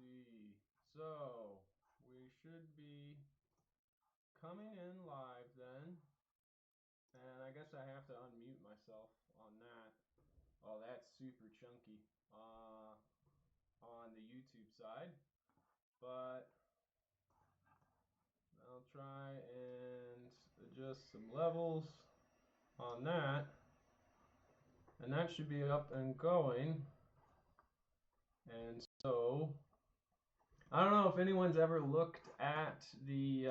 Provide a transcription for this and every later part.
see. So we should be coming in live then. And I guess I have to unmute myself on that. Oh, that's super chunky on the YouTube side. But I'll try and adjust some levels on that. And that should be up and going. And so I don't know if anyone's ever looked at the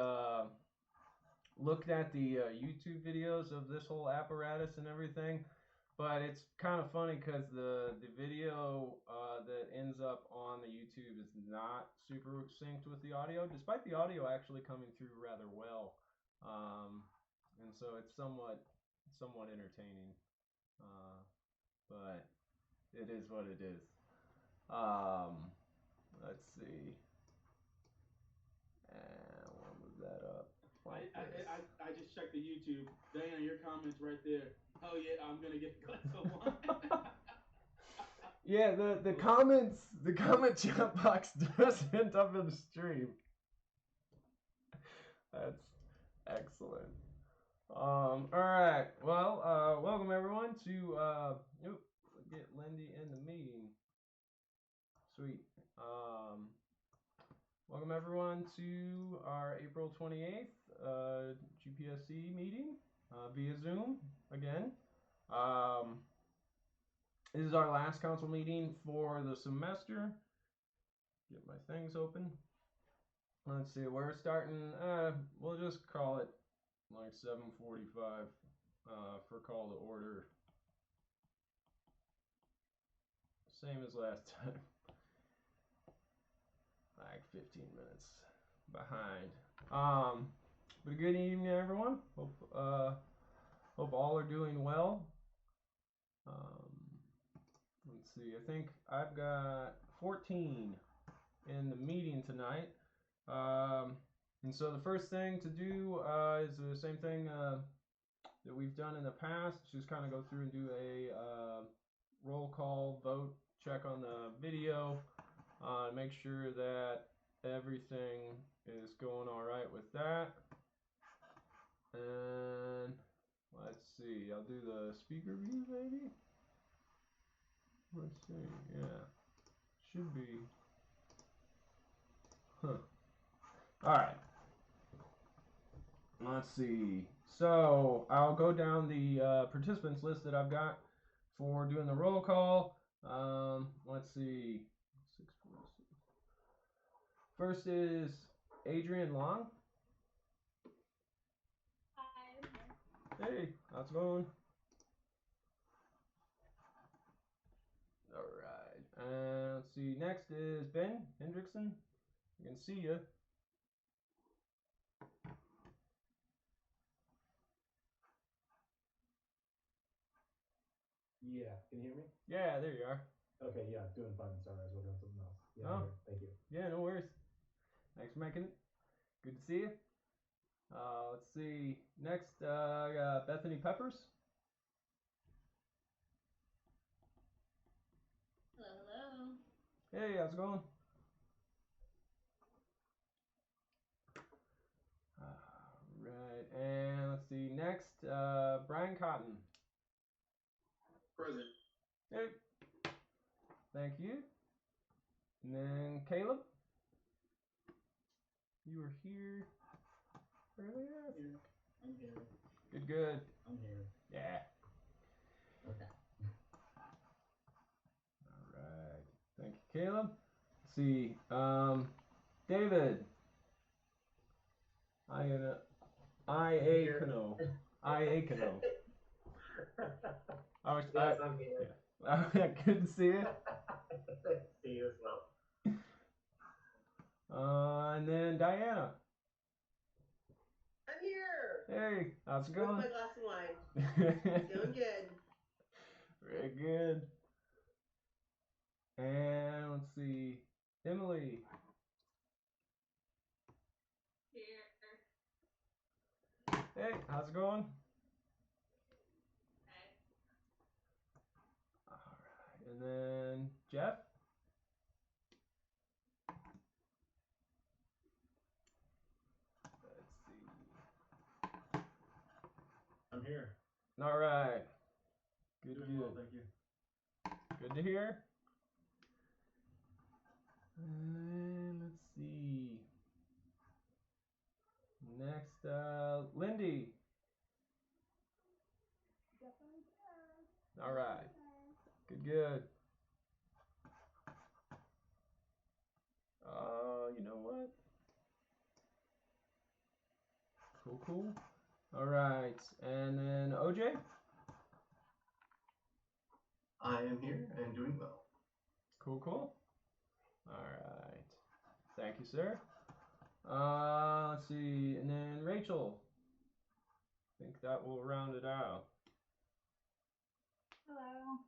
YouTube videos of this whole apparatus and everything, but it's kind of funny because the video that ends up on the YouTube is not super synced with the audio, despite the audio actually coming through rather well, and so it's somewhat entertaining, but it is what it is. Let's see. And we'll move that up. I just checked the YouTube. Diana, your comments right there. Oh yeah, I'm gonna get a glass of wine. Yeah, the comment chat box does end up in the stream. That's excellent. All right. Well, welcome everyone to get Lindy in the meeting. Sweet. Welcome everyone to our April 28th GPSC meeting via Zoom again. This is our last council meeting for the semester. Get my things open. Let's see, we're starting, we'll just call it like 7:45 for call to order. Same as last time. Like 15 minutes behind. But good evening everyone. Hope all are doing well. Let's see, I think I've got 14 in the meeting tonight. And so the first thing to do is the same thing that we've done in the past. Just kind of go through and do a roll call vote, check on the video, make sure that everything is going all right with that. And let's see, I'll do the speaker view maybe. Let's see, yeah, should be. Huh. All right. Let's see. So I'll go down the participants list that I've got for doing the roll call. Let's see. 646. First is Adrian Long. Hi. Hey, how's it going? All right. And let's see. Next is Ben Hendrickson. I can see you. Yeah, can you hear me? Yeah, there you are. Okay, yeah, doing fine. Sorry, I was working on something else. Yeah, Oh. I'm here. Thank you. Yeah, no worries. Thanks for making it. Good to see you. Let's see. Next, I got Bethany Peppers. Hello, hello. Hey, how's it going? Right, and let's see. Next, Brian Cotton. Present. Hey. Thank you. And then Caleb. You were here earlier? Here. I'm here. Good, good. I'm here. Yeah. Okay. All right. Thank you, Caleb. Let's see. David. I I'm here. Yeah. Good to see you. See you as well. And then Diana. I'm here. Hey, how's it With going? my glass of wine. Doing good. Very good. And let's see, Emily. Here. Hey, how's it going? Okay. All right, and then Jeff. here. All right. Good, Doing good. well, thank you. Good to hear. And let's see. Next, Lindy. All right. Good, good. You know what? Cool, cool. All right. And then OJ? I am here and doing well. Cool, cool. All right. Thank you, sir. Let's see. And then Rachel. I think that will round it out. Hello.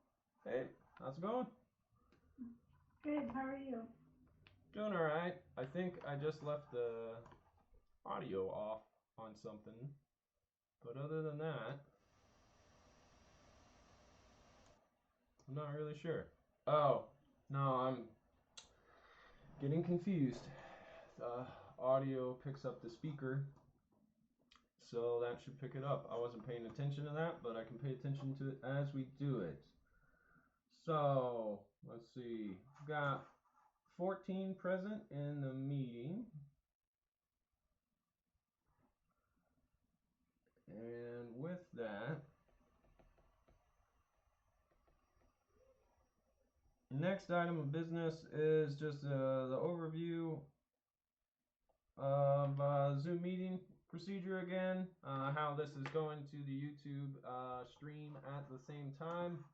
Hey, how's it going? Good. How are you? Doing all right. I think I just left the audio off on something. But other than that, I'm not really sure. Oh, no, I'm getting confused. The audio picks up the speaker, so that should pick it up. I wasn't paying attention to that, but I can pay attention to it as we do it. So, let's see. Got 14 present in the meeting. And with that, next item of business is just the overview of Zoom meeting procedure again, how this is going to the YouTube stream at the same time.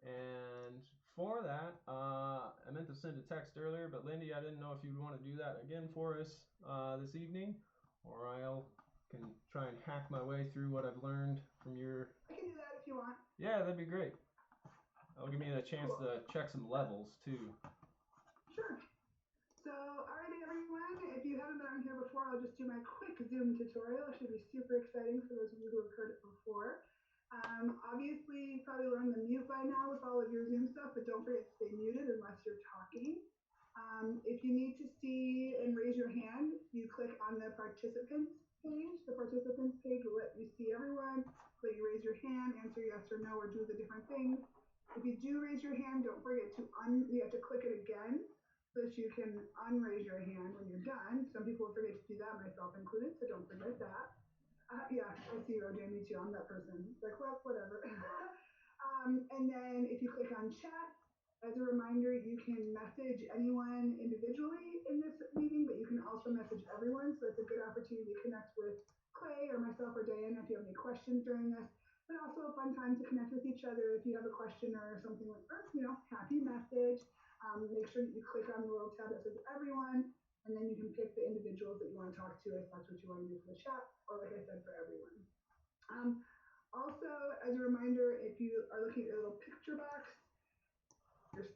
And for that, I meant to send a text earlier, but Lindy, I didn't know if you'd want to do that again for us this evening, or I can try and hack my way through what I've learned from your... I can do that if you want. Yeah, that'd be great. That'll give me a chance to check some levels too. Sure. So, alrighty everyone, if you haven't been on here before, I'll just do my quick Zoom tutorial. It should be super exciting for those of you who have heard it before. Obviously, you probably learned the mute by now with all of your Zoom stuff, but don't forget to stay muted unless you're talking. If you need to see and raise your hand, you click on the participants page. The participants page will let you see everyone, let you raise your hand, answer yes or no, or do the different things. If you do raise your hand, don't forget to you have to click it again so that you can unraise your hand when you're done. Some people will forget to do that, myself included, so don't forget that. Yeah, I see you, OJ, me too. I'm that person. It's like, well, whatever. And then if you click on chat, as a reminder, you can message anyone individually in this meeting, but you can also message everyone. So it's a good opportunity to connect with Clay or myself or Diana if you have any questions during this. But also a fun time to connect with each other if you have a question or something like, or, happy message. Make sure that you click on the little tab that says everyone, and then you can pick the individuals that you want to talk to if that's what you want to do for the chat, or like I said, for everyone. Also, as a reminder, if you are looking at your little picture box, there's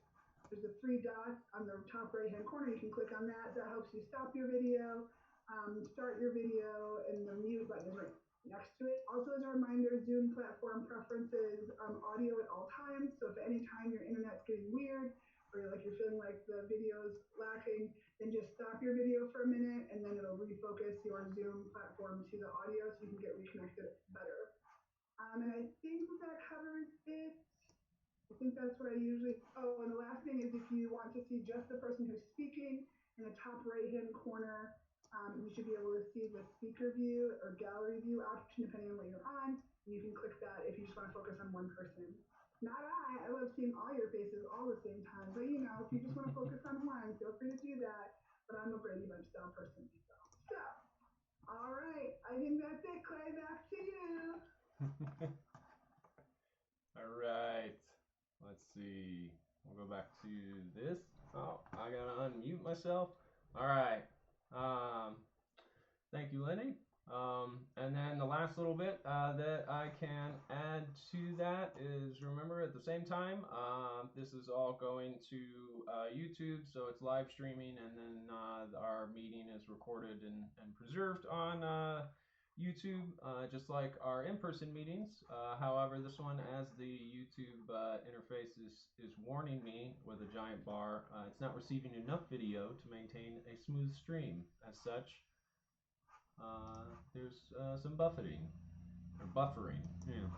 the three dots on the top right-hand corner. You can click on that. That helps you stop your video, start your video, and the mute button is right next to it. Also, as a reminder, Zoom platform preferences audio at all times. So if at any time your internet's getting weird, or you're feeling like the video's lacking, then just stop your video for a minute, and then it'll refocus your Zoom platform to the audio so you can get reconnected better. And I think that covers it. I think that's what I usually... Oh, and the last thing is if you want to see just the person who's speaking, in the top right-hand corner, you should be able to see the speaker view or gallery view option depending on what you're on. You can click that if you just want to focus on one person. Not I love seeing all your faces all the same time. But if you just want to focus on one, feel free to do that. But I'm a Brady Bunch style person myself. So, all right. I think that's it, Clay. Back to you. All right. Let's see. We'll go back to this. Oh, I gotta unmute myself. All right. Thank you, Lenny. And then the last little bit that I can add to that is, remember, at the same time, this is all going to YouTube, so it's live streaming, and then our meeting is recorded and preserved on YouTube, just like our in-person meetings. However, this one, as the YouTube interface is warning me with a giant bar, it's not receiving enough video to maintain a smooth stream. As such, there's some buffeting. buffering. Yeah.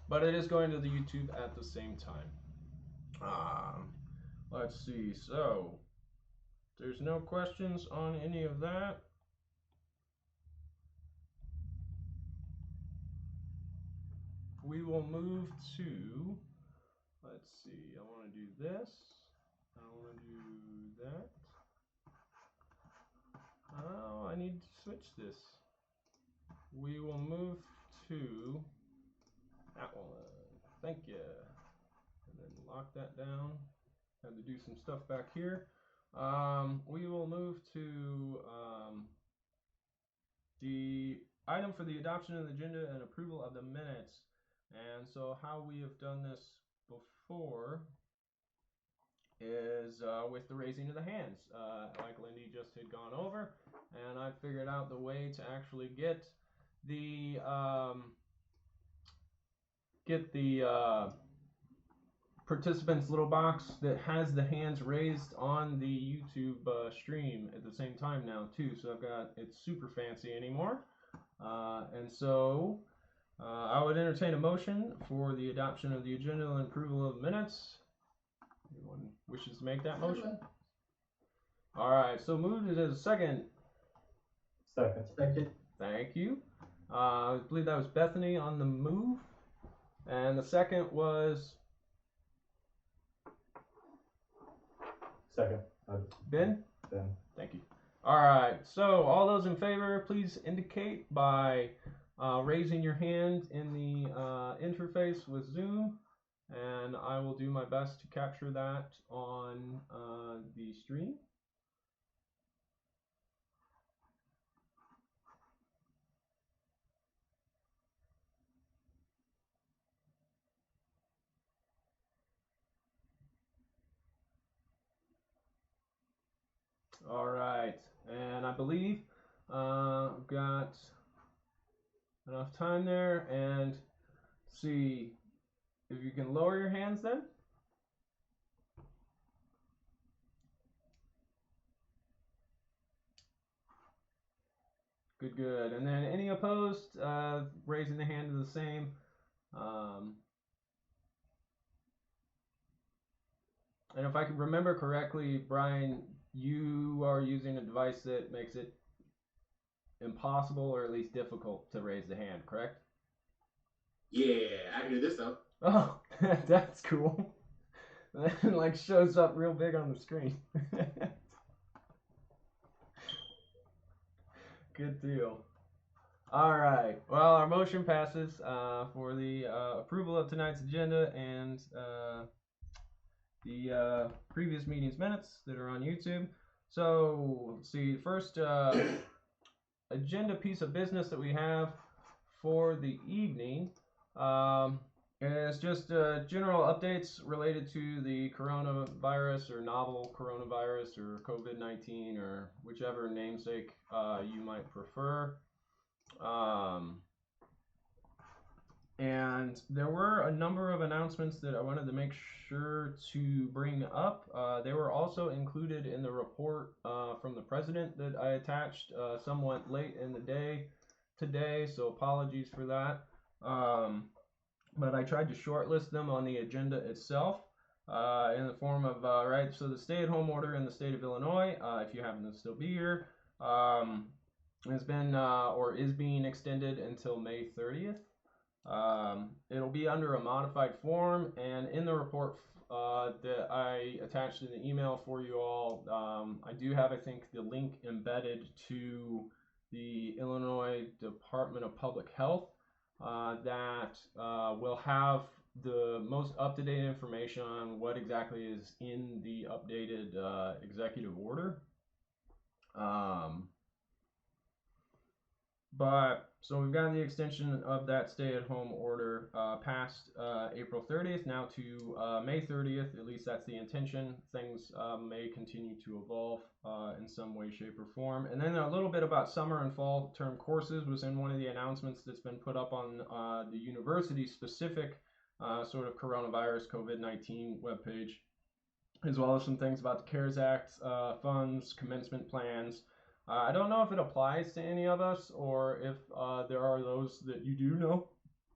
But it is going to the YouTube at the same time. Let's see. So there's no questions on any of that. We will move to, let's see, I want to do this. I want to do that. Oh, I need to switch this. We will move to that one. Thank you. And then lock that down. Had to do some stuff back here. We will move to the item for the adoption of the agenda and approval of the minutes. And so how we have done this before is with the raising of the hands, like Lindy just had gone over, and I figured out the way to actually get the participants little box that has the hands raised on the YouTube stream at the same time now too. So I've got, it's super fancy anymore, and so I would entertain a motion for the adoption of the agenda and approval of minutes. Anyone wishes to make that motion? All right, so moved. It is a second. Second. Thank you. I believe that was Bethany on the move, and the second was Second. Ben. Ben. Thank you. All right, so all those in favor, please indicate by raising your hand in the interface with Zoom, and I will do my best to capture that on the stream. All right, and I believe I've got enough time there, and see if you can lower your hands then. Good, good. And then any opposed, raising the hand is the same. And if I can remember correctly, Brian, you are using a device that makes it impossible or at least difficult to raise the hand, correct? Yeah, I can do this though. Oh, that's cool. That like shows up real big on the screen. Good deal. All right. Well, our motion passes for the approval of tonight's agenda and the previous meeting's minutes that are on YouTube. So, let's see. First agenda piece of business that we have for the evening is just general updates related to the coronavirus or novel coronavirus or COVID-19 or whichever namesake you might prefer. And there were a number of announcements that I wanted to make sure to bring up. They were also included in the report from the president that I attached somewhat late in the day today, so apologies for that. But I tried to shortlist them on the agenda itself in the form of, right, so the stay-at-home order in the state of Illinois, if you happen to still be here, has been or is being extended until May 30th. It'll be under a modified form, and in the report that I attached in the email for you all, I do have, I think, the link embedded to the Illinois Department of Public Health that will have the most up-to-date information on what exactly is in the updated executive order. But so we've got the extension of that stay-at-home order past April 30th now to May 30th. At least that's the intention. Things may continue to evolve in some way, shape, or form. And then a little bit about summer and fall term courses was in one of the announcements that's been put up on the university-specific sort of coronavirus COVID-19 webpage, as well as some things about the CARES Act funds, commencement plans. I don't know if it applies to any of us, or if there are those that you do know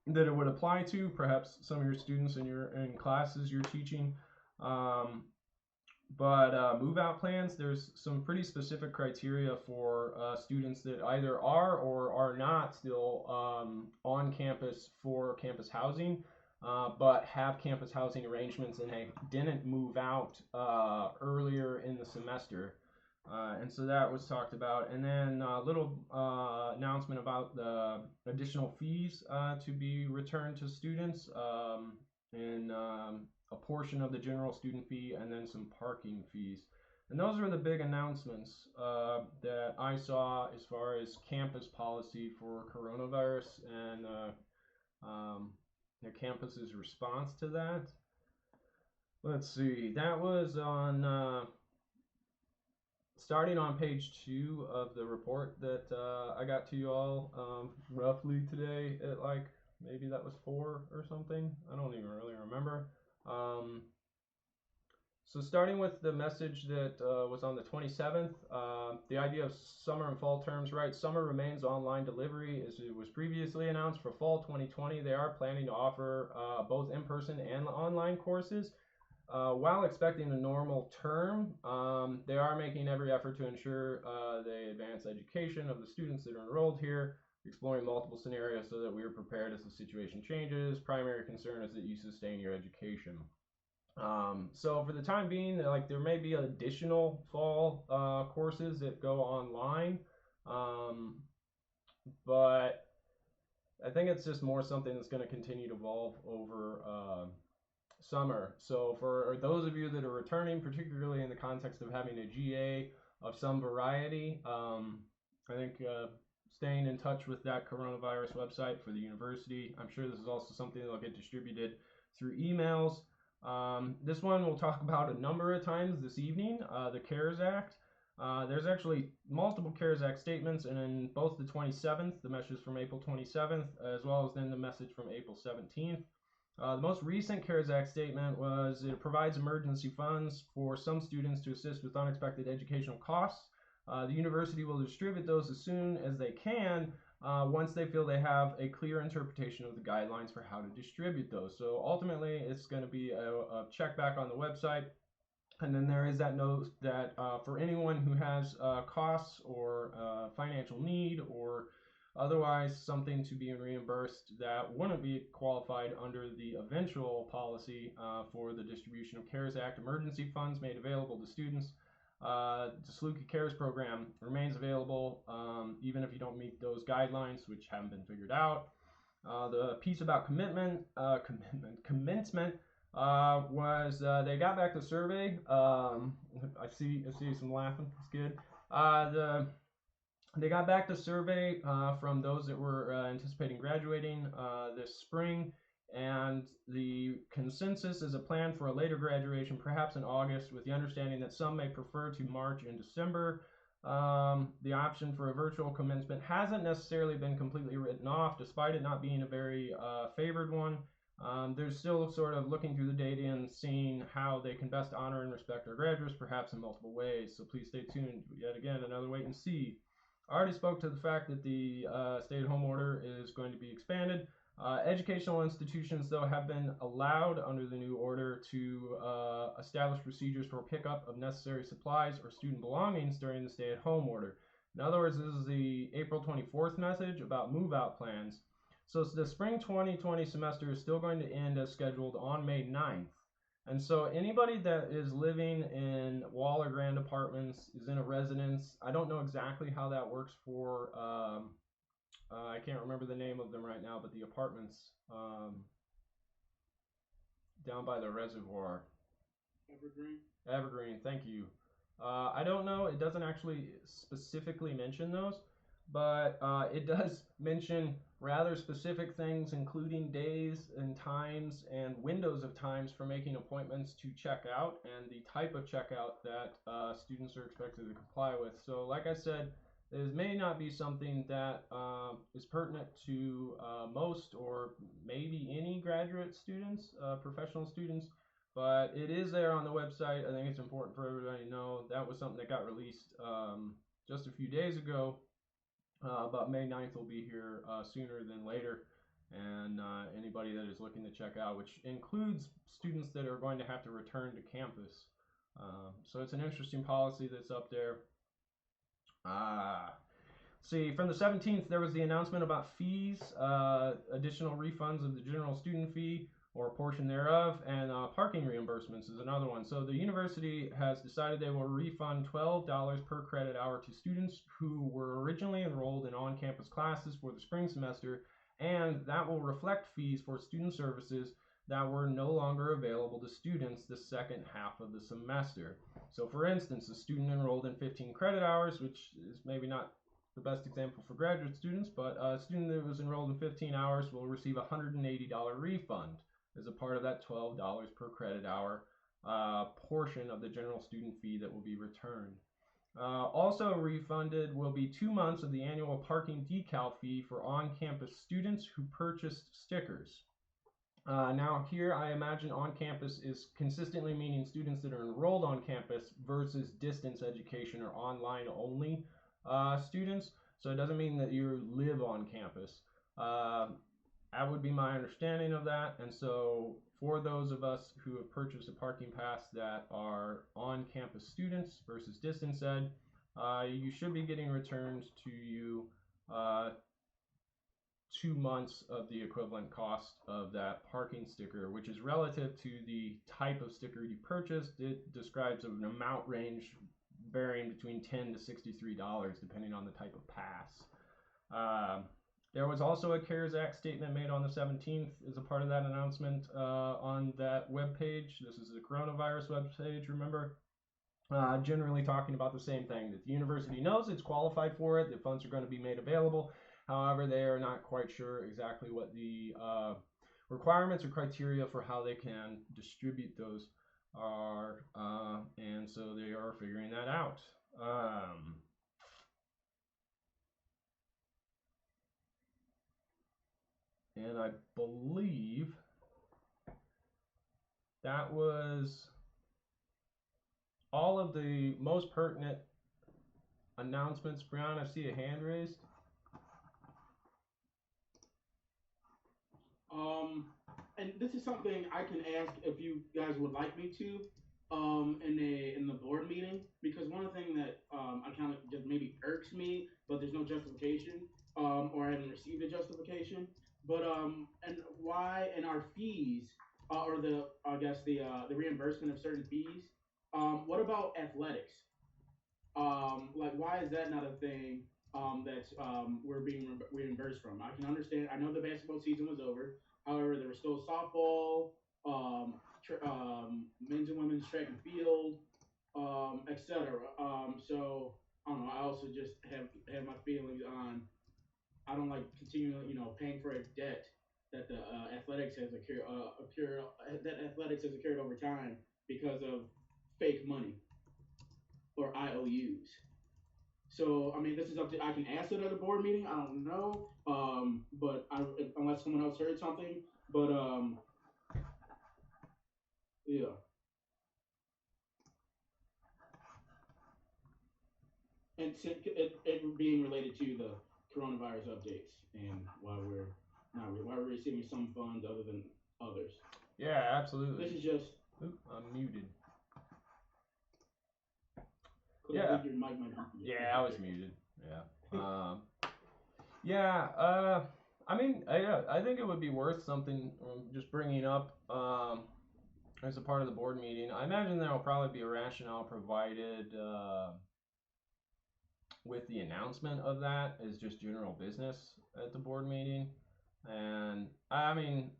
that it would apply to, perhaps some of your students in classes you're teaching. But move out plans, there's some pretty specific criteria for students that either are or are not still on campus for campus housing, but have campus housing arrangements and they didn't move out earlier in the semester. And so that was talked about. And then a little announcement about the additional fees to be returned to students, and a portion of the general student fee, and then some parking fees. And those are the big announcements that I saw as far as campus policy for coronavirus and the campus's response to that. Let's see, that was on starting on page 2 of the report that I got to you all roughly today at like, maybe that was 4 or something. I don't even really remember. So starting with the message that was on the 27th, the idea of summer and fall terms, right? Summer remains online delivery as it was previously announced. For fall 2020, they are planning to offer both in-person and online courses. While expecting a normal term, they are making every effort to ensure they advance education of the students that are enrolled here, exploring multiple scenarios so that we are prepared as the situation changes. Primary concern is that you sustain your education. So for the time being, like, there may be additional fall courses that go online, but I think it's just more something that's going to continue to evolve over summer. So for those of you that are returning, particularly in the context of having a GA of some variety, I think staying in touch with that coronavirus website for the university. I'm sure this is also something that will get distributed through emails. This one we'll talk about a number of times this evening, the CARES Act. There's actually multiple CARES Act statements, and in both the 27th, the message from April 27th, as well as then the message from April 17th. The most recent CARES Act statement was it provides emergency funds for some students to assist with unexpected educational costs. The university will distribute those as soon as they can, once they feel they have a clear interpretation of the guidelines for how to distribute those. So ultimately, it's going to be a check back on the website. And then there is that note that for anyone who has costs or financial need or otherwise something to be reimbursed that wouldn't be qualified under the eventual policy for the distribution of CARES Act emergency funds made available to students, the SLUCA CARES program remains available even if you don't meet those guidelines, which haven't been figured out. The piece about commencement was they got back the survey. I see some laughing. It's good. They got back the survey from those that were anticipating graduating this spring, and the consensus is a plan for a later graduation, perhaps in August, with the understanding that some may prefer to March and December. The option for a virtual commencement hasn't necessarily been completely written off, despite it not being a very favored one. They're still sort of looking through the data and seeing how they can best honor and respect our graduates, perhaps in multiple ways. So please stay tuned. Yet again, another wait and see. I already spoke to the fact that the stay-at-home order is going to be expanded. Educational institutions, though, have been allowed under the new order to establish procedures for pickup of necessary supplies or student belongings during the stay-at-home order. In other words, this is the April 24th message about move-out plans. So the spring 2020 semester is still going to end as scheduled on May 9th. And so anybody that is living in Wall or Grand apartments, is in a residence, I don't know exactly how that works for, I can't remember the name of them right now, but the apartments down by the reservoir. Evergreen, thank you. I don't know, it doesn't actually specifically mention those, but it does mention rather specific things, including days and times and windows of times for making appointments to check out and the type of checkout that students are expected to comply with. So like I said, this may not be something that is pertinent to most or maybe any graduate students, professional students, but it is there on the website. I think it's important for everybody to know. That was something that got released just a few days ago, but May 9th will be here sooner than later. And anybody that is looking to check out, which includes students that are going to have to return to campus. So it's an interesting policy that's up there. See, from the 17th, there was the announcement about fees, additional refunds of the general student fee or a portion thereof, and parking reimbursements is another one. So the university has decided they will refund $12 per credit hour to students who were originally enrolled in on-campus classes for the spring semester, and that will reflect fees for student services that were no longer available to students the second half of the semester. So for instance, a student enrolled in 15 credit hours, which is maybe not the best example for graduate students, but a student that was enrolled in 15 hours will receive a $180 refund as a part of that $12 per credit hour portion of the general student fee that will be returned. Also refunded will be 2 months of the annual parking decal fee for on-campus students who purchased stickers. Now here I imagine on-campus is consistently meaning students that are enrolled on campus versus distance education or online only students. So it doesn't mean that you live on campus. That would be my understanding of that. And so for those of us who have purchased a parking pass that are on-campus students versus distance ed, you should be getting returned to you 2 months of the equivalent cost of that parking sticker, which is relative to the type of sticker you purchased. It describes an amount range varying between $10 to $63 depending on the type of pass. There was also a CARES Act statement made on the 17th as a part of that announcement on that webpage. This is the coronavirus webpage, remember? Generally talking about the same thing, that the university knows it's qualified for it, the funds are going to be made available. However, they are not quite sure exactly what the requirements or criteria for how they can distribute those are, and so they are figuring that out. And I believe that was all of the most pertinent announcements. Brian, I see a hand raised. And this is something I can ask if you guys would like me to, in the board meeting, because one thing that I kind of just maybe irks me, but there's no justification, or I haven't received a justification. But and why and our fees, or the reimbursement of certain fees. What about athletics? Like why is that not a thing that we're being reimbursed from? I can understand. I know the basketball season was over. However, there was still softball, men's and women's track and field, etc. So I don't know. I also just have my feelings on. I don't like continuing, paying for a debt that the athletics has occurred over time because of fake money or IOUs. So I mean, this is up to I can ask it at a board meeting. I don't know, but unless someone else heard something, but yeah. And it being related to the coronavirus updates and why we're receiving some funds other than others. Yeah, absolutely. This is just. Oop, I'm muted. Yeah. Yeah, I was muted. Yeah. I mean, I think it would be worth something just bringing up as a part of the board meeting. I imagine there will probably be a rationale provided with the announcement of that as just general business at the board meeting. And I mean,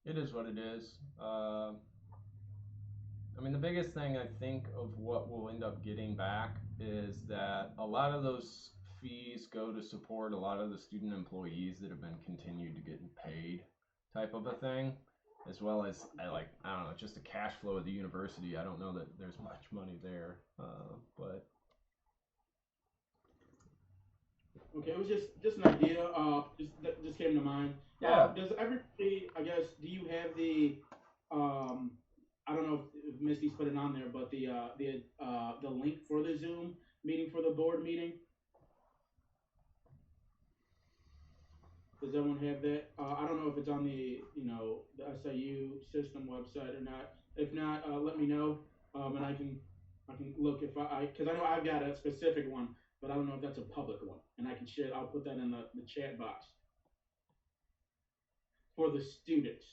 it is what it is. I mean, the biggest thing I think of what we'll end up getting back is that a lot of those fees go to support a lot of the student employees that have been continued to get paid, type of a thing, as well as I don't know, just the cash flow of the university. I don't know that there's much money there, but okay, it was just an idea. Just came to mind. Yeah. Does everybody? I guess. Do you have the? I don't know if Misty's put it on there, but the link for the Zoom meeting for the board meeting? Does everyone have that? I don't know if it's on the the SIU system website or not. If not, let me know, and I can look if because I know I've got a specific one, but I don't know if that's a public one, and I can share. I'll put that in the chat box for the students.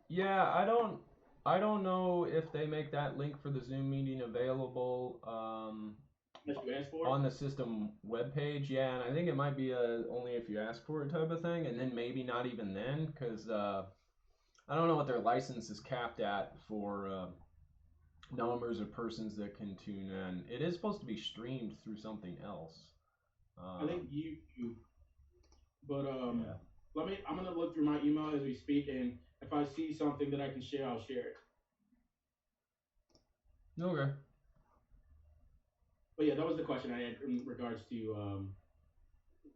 Yeah, I don't know if they make that link for the Zoom meeting available Unless you ask for it. on the system webpage. Yeah, and I think it might be only if you ask for it type of thing, and then maybe not even then, because I don't know what their license is capped at for numbers of persons that can tune in. It is supposed to be streamed through something else. I think YouTube. But yeah. I'm gonna look through my email as we speak, and if I see something that I can share, I'll share it. Okay. But yeah, that was the question I had in regards to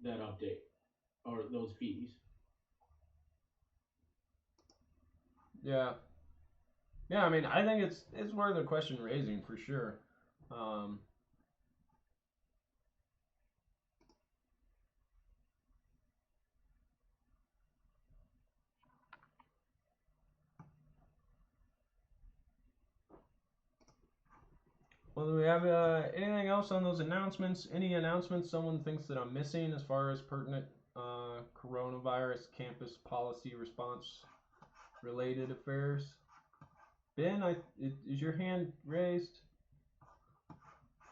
that update or those fees. Yeah. Yeah, I mean, I think it's worth a question raising for sure. Well, do we have anything else on those announcements? Any announcements someone thinks that I'm missing as far as pertinent coronavirus campus policy response related affairs? Ben, is your hand raised?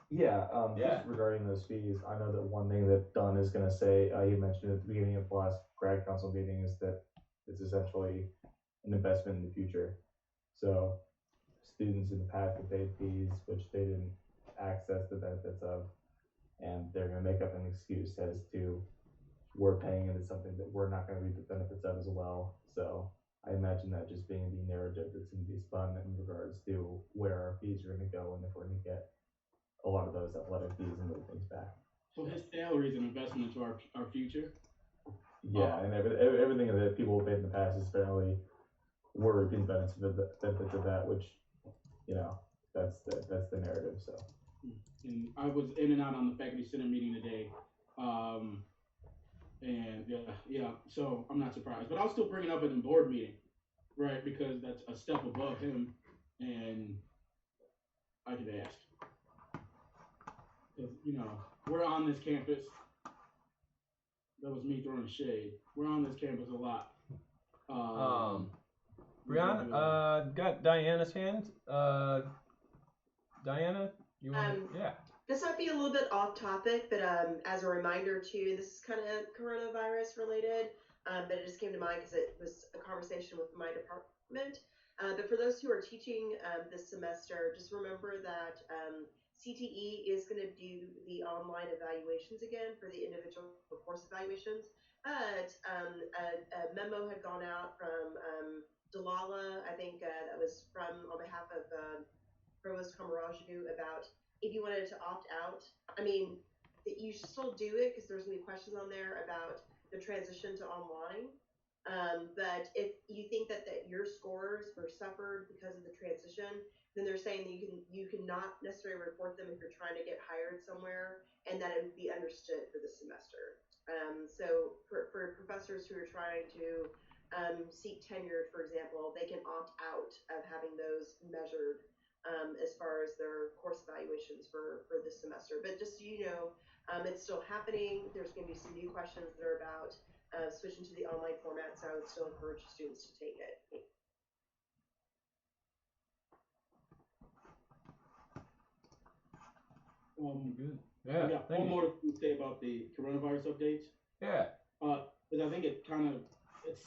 Yeah, Yeah. just regarding those fees, I know that one thing that Dunn is going to say, he mentioned at the beginning of the last grad council meeting, is that it's essentially an investment in the future. So students in the past have paid fees which they didn't access the benefits of, and they're going to make up an excuse as to we're paying into something that we're not going to reap the benefits of as well. So I imagine that just being the narrative that's going to be spun in regards to where our fees are going to go and if we're going to get a lot of those athletic fees and other things back. So his salary is an investment into our future. Yeah, and everything that people have paid in the past is apparently we're reaping benefits of that, which that's the narrative. So. And I was in and out on the faculty senate meeting today, and yeah. So I'm not surprised, but I'll still bring it up at the board meeting, right? Because that's a step above him, and I could ask. Because, we're on this campus. That was me throwing shade. We're on this campus a lot. Brianna, got Diana's hand. Diana, you want yeah. This might be a little bit off topic, but as a reminder too, this is kind of coronavirus related, but it just came to mind because it was a conversation with my department. But for those who are teaching this semester, just remember that CTE is going to do the online evaluations again for the individual course evaluations. But a memo had gone out from Dalala, I think that was on behalf of Provost Kamarajadu, about if you wanted to opt out. I mean, you should still do it because there's going to be questions on there about the transition to online. But if you think that your scores were suffered because of the transition, then they're saying that you can not necessarily report them if you're trying to get hired somewhere, and that it would be understood for the semester. So for professors who are trying to seek tenure, for example, they can opt out of having those measured as far as their course evaluations for this semester. But just so you know, it's still happening. There's going to be some new questions that are about switching to the online format, so I would still encourage students to take it. Good. Yeah. I got one more to say about the coronavirus updates. Yeah. Because I think it's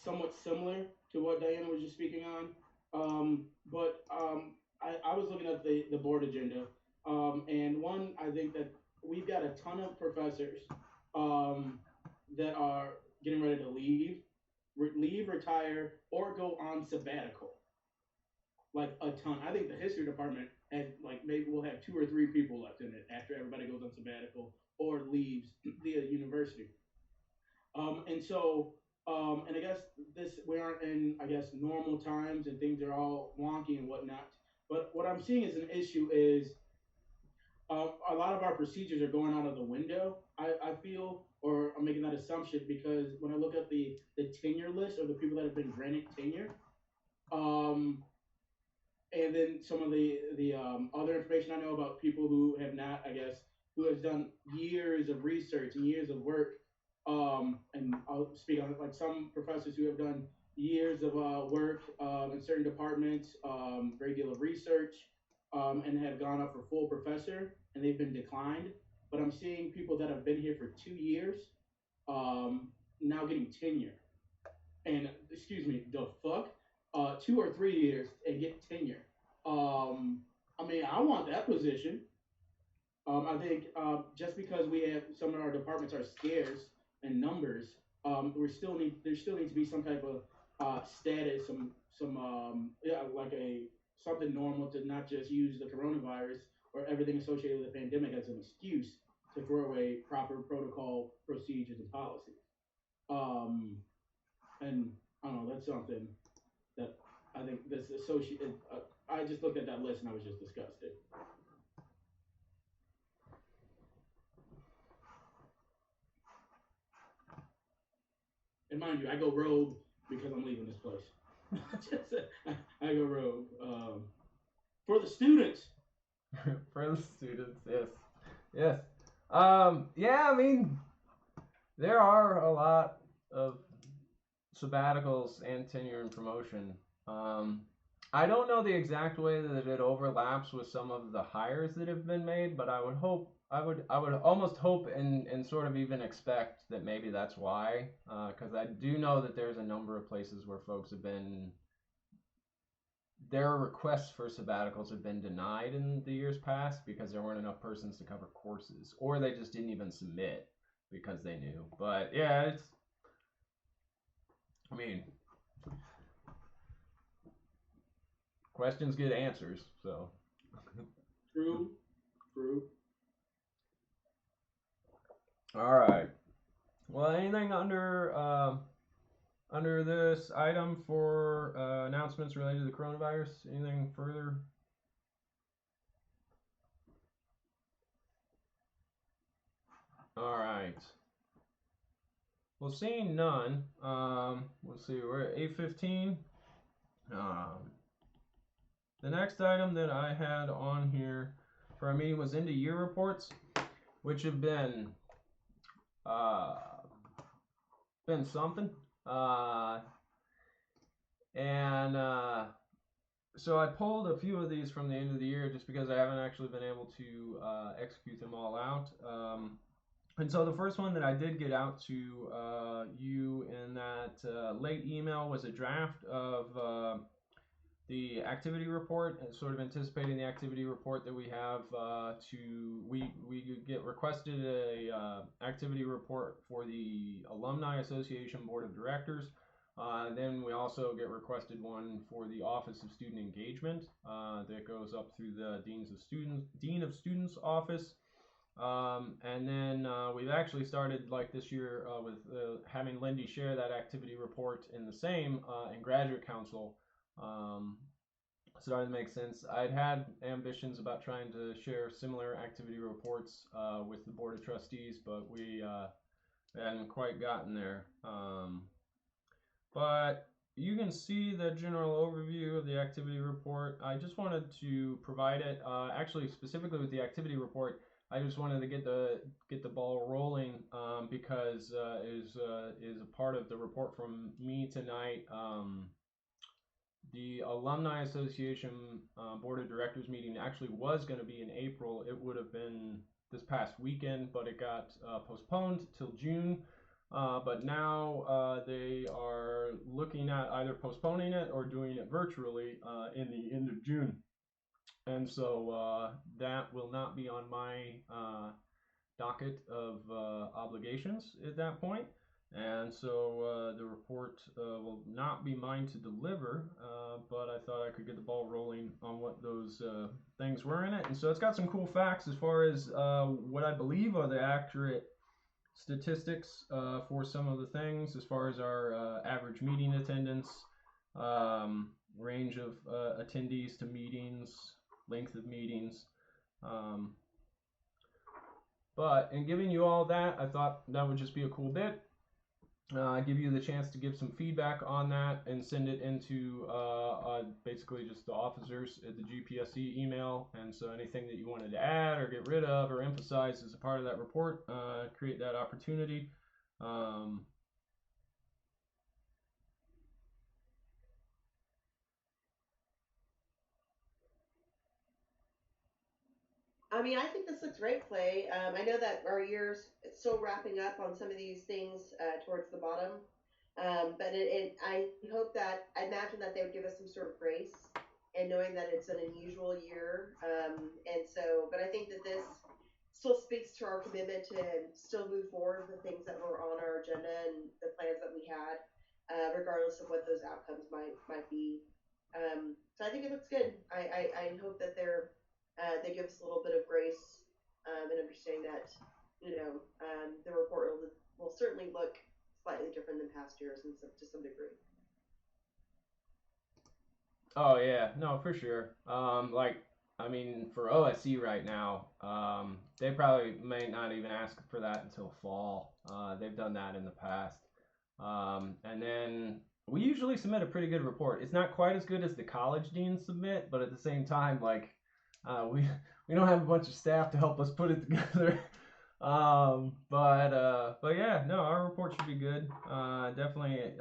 somewhat similar to what Diana was just speaking on. But I was looking at the board agenda, and one, I think that we've got a ton of professors that are getting ready to leave, retire, or go on sabbatical. Like a ton. I think the history department has maybe we'll have 2 or 3 people left in it after everybody goes on sabbatical or leaves the university. And so, and I guess we aren't in normal times and things are all wonky and whatnot. But what I'm seeing as an issue is a lot of our procedures are going out of the window. I feel, or I'm making that assumption because when I look at the tenure list of the people that have been granted tenure, um, and then some of the other information I know about people who have not, I guess, who has done years of research and years of work. And I'll speak on it like some professors who have done years of work in certain departments, great deal of research, and have gone up for full professor, and they've been declined. But I'm seeing people that have been here for 2 years now getting tenure. And excuse me, the fuck, 2 or 3 years and get tenure. I mean, I want that position. I think just because we have some of our departments are scarce in numbers, there still needs to be some type of status, some yeah, like a something normal to not just use the coronavirus or everything associated with the pandemic as an excuse to throw away proper protocol, procedures, and policies. Um, and I don't know, that's something that I think this associated. I just looked at that list and I was just disgusted. And mind you, I go rogue because I'm leaving this place. Just, I go rogue for the students. For the students, yes, yes. Yeah, I mean, there are a lot of sabbaticals and tenure and promotion. I don't know the exact way that it overlaps with some of the hires that have been made, but I would hope, I would almost hope and sort of even expect that maybe that's why, because I do know that there's a number of places where folks have been, their requests for sabbaticals have been denied in the years past because there weren't enough persons to cover courses, or they just didn't even submit because they knew. But yeah, it's, I mean, questions get answers, so. True, true. All right. Well, anything under this item for announcements related to the coronavirus? Anything further? All right. Well, seeing none, let's see, we're at 8:15. The next item that I had on here for our meeting was end of year reports, which have been something. So I pulled a few of these from the end of the year just because I haven't actually been able to execute them all out. And so the first one that I did get out to you in that late email was a draft of the activity report, and sort of anticipating the activity report that we have we get requested a activity report for the Alumni Association Board of Directors. Then we also get requested one for the Office of Student Engagement that goes up through the Dean of Students office. And then we've actually started, like this year, with having Lindy share that activity report in the same in Graduate Council. Starting to make sense. I'd had ambitions about trying to share similar activity reports with the Board of Trustees, but we hadn't quite gotten there. But you can see the general overview of the activity report. I just wanted to provide it, actually specifically with the activity report. I just wanted to get the ball rolling because is a part of the report from me tonight. The Alumni Association Board of Directors meeting actually was going to be in April. It would have been this past weekend, but it got postponed till June. But now they are looking at either postponing it or doing it virtually in the end of June. And so that will not be on my docket of obligations at that point. And so the report will not be mine to deliver, but I thought I could get the ball rolling on what those things were in it. And so it's got some cool facts as far as what I believe are the accurate statistics for some of the things, as far as our average meeting attendance, range of attendees to meetings, length of meetings. But in giving you all that, I thought that would just be a cool bit. Give you the chance to give some feedback on that and send it into basically just the officers at the GPSC email. And so anything that you wanted to add or get rid of or emphasize as a part of that report, create that opportunity. I mean, I think this looks great, Clay. I know that our year's still wrapping up on some of these things towards the bottom, but I hope that I imagine that they would give us some sort of grace, and knowing that it's an unusual year, and so. But I think that this still speaks to our commitment to still move forward with things that were on our agenda and the plans that we had, regardless of what those outcomes might be. So I think it looks good. I hope that they give us a little bit of grace and understanding that the report will certainly look slightly different than past years to some degree. Oh yeah, no, for sure. I mean, for OSC right now, they probably may not even ask for that until fall. They've done that in the past. And then we usually submit a pretty good report. It's not quite as good as the college deans submit, but at the same time, like we don't have a bunch of staff to help us put it together. But yeah, no, our report should be good. Definitely.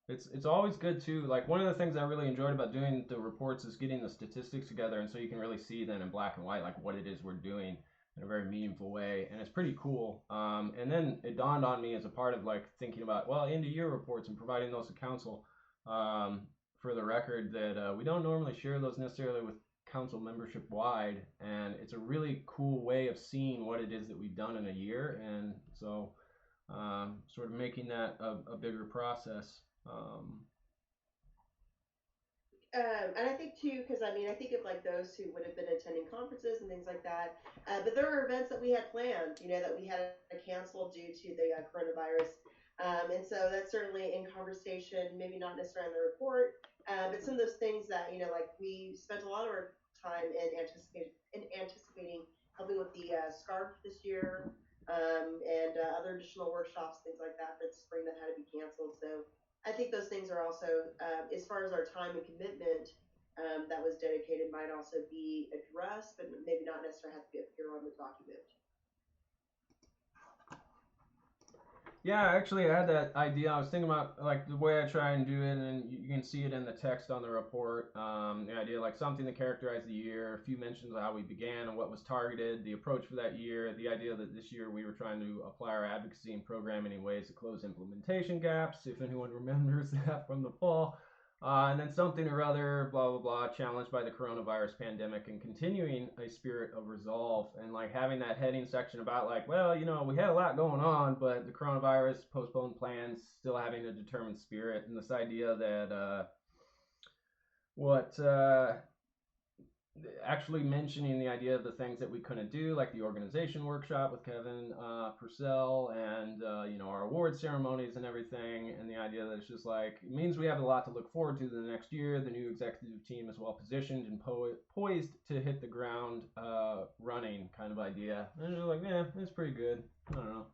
It's always good too. Like one of the things I really enjoyed about doing the reports is getting the statistics together, and so you can really see then in black and white like what it is we're doing in a very meaningful way, and it's pretty cool. And then it dawned on me as a part of like thinking about end of year reports and providing those to council. For the record, that we don't normally share those necessarily with council membership wide, and it's a really cool way of seeing what it is that we've done in a year, and so sort of making that a bigger process. And I think too, because I mean, I think of like those who would have been attending conferences and things like that. But there are events that we had planned, that we had to cancel due to the coronavirus. And so that's certainly in conversation, maybe not necessarily in the report, but some of those things that, like we spent a lot of our time in anticipating helping with the scarf this year, and other additional workshops, things like that for the spring that had to be canceled. So I think those things are also, as far as our time and commitment that was dedicated, might also be addressed, but maybe not necessarily have to appear on the document. Yeah, actually, I had that idea. I was thinking about like the way I try and do it, and you can see it in the text on the report. The idea like something to characterize the year, a few mentions of how we began and what was targeted, the approach for that year, the idea that this year we were trying to apply our advocacy and programming in ways to close implementation gaps, if anyone remembers that from the fall. And then something or other, blah, blah, blah, challenged by the coronavirus pandemic and continuing a spirit of resolve, and like having that heading section about like, we had a lot going on, but the coronavirus postponed plans, still having a determined spirit, and this idea that actually mentioning the idea of the things that we couldn't do, like the organization workshop with Kevin Purcell, and our award ceremonies and everything, and the idea that it's just like it means we have a lot to look forward to the next year. The new executive team is well positioned and poised to hit the ground running, kind of idea. And you're like, it's pretty good. I don't know.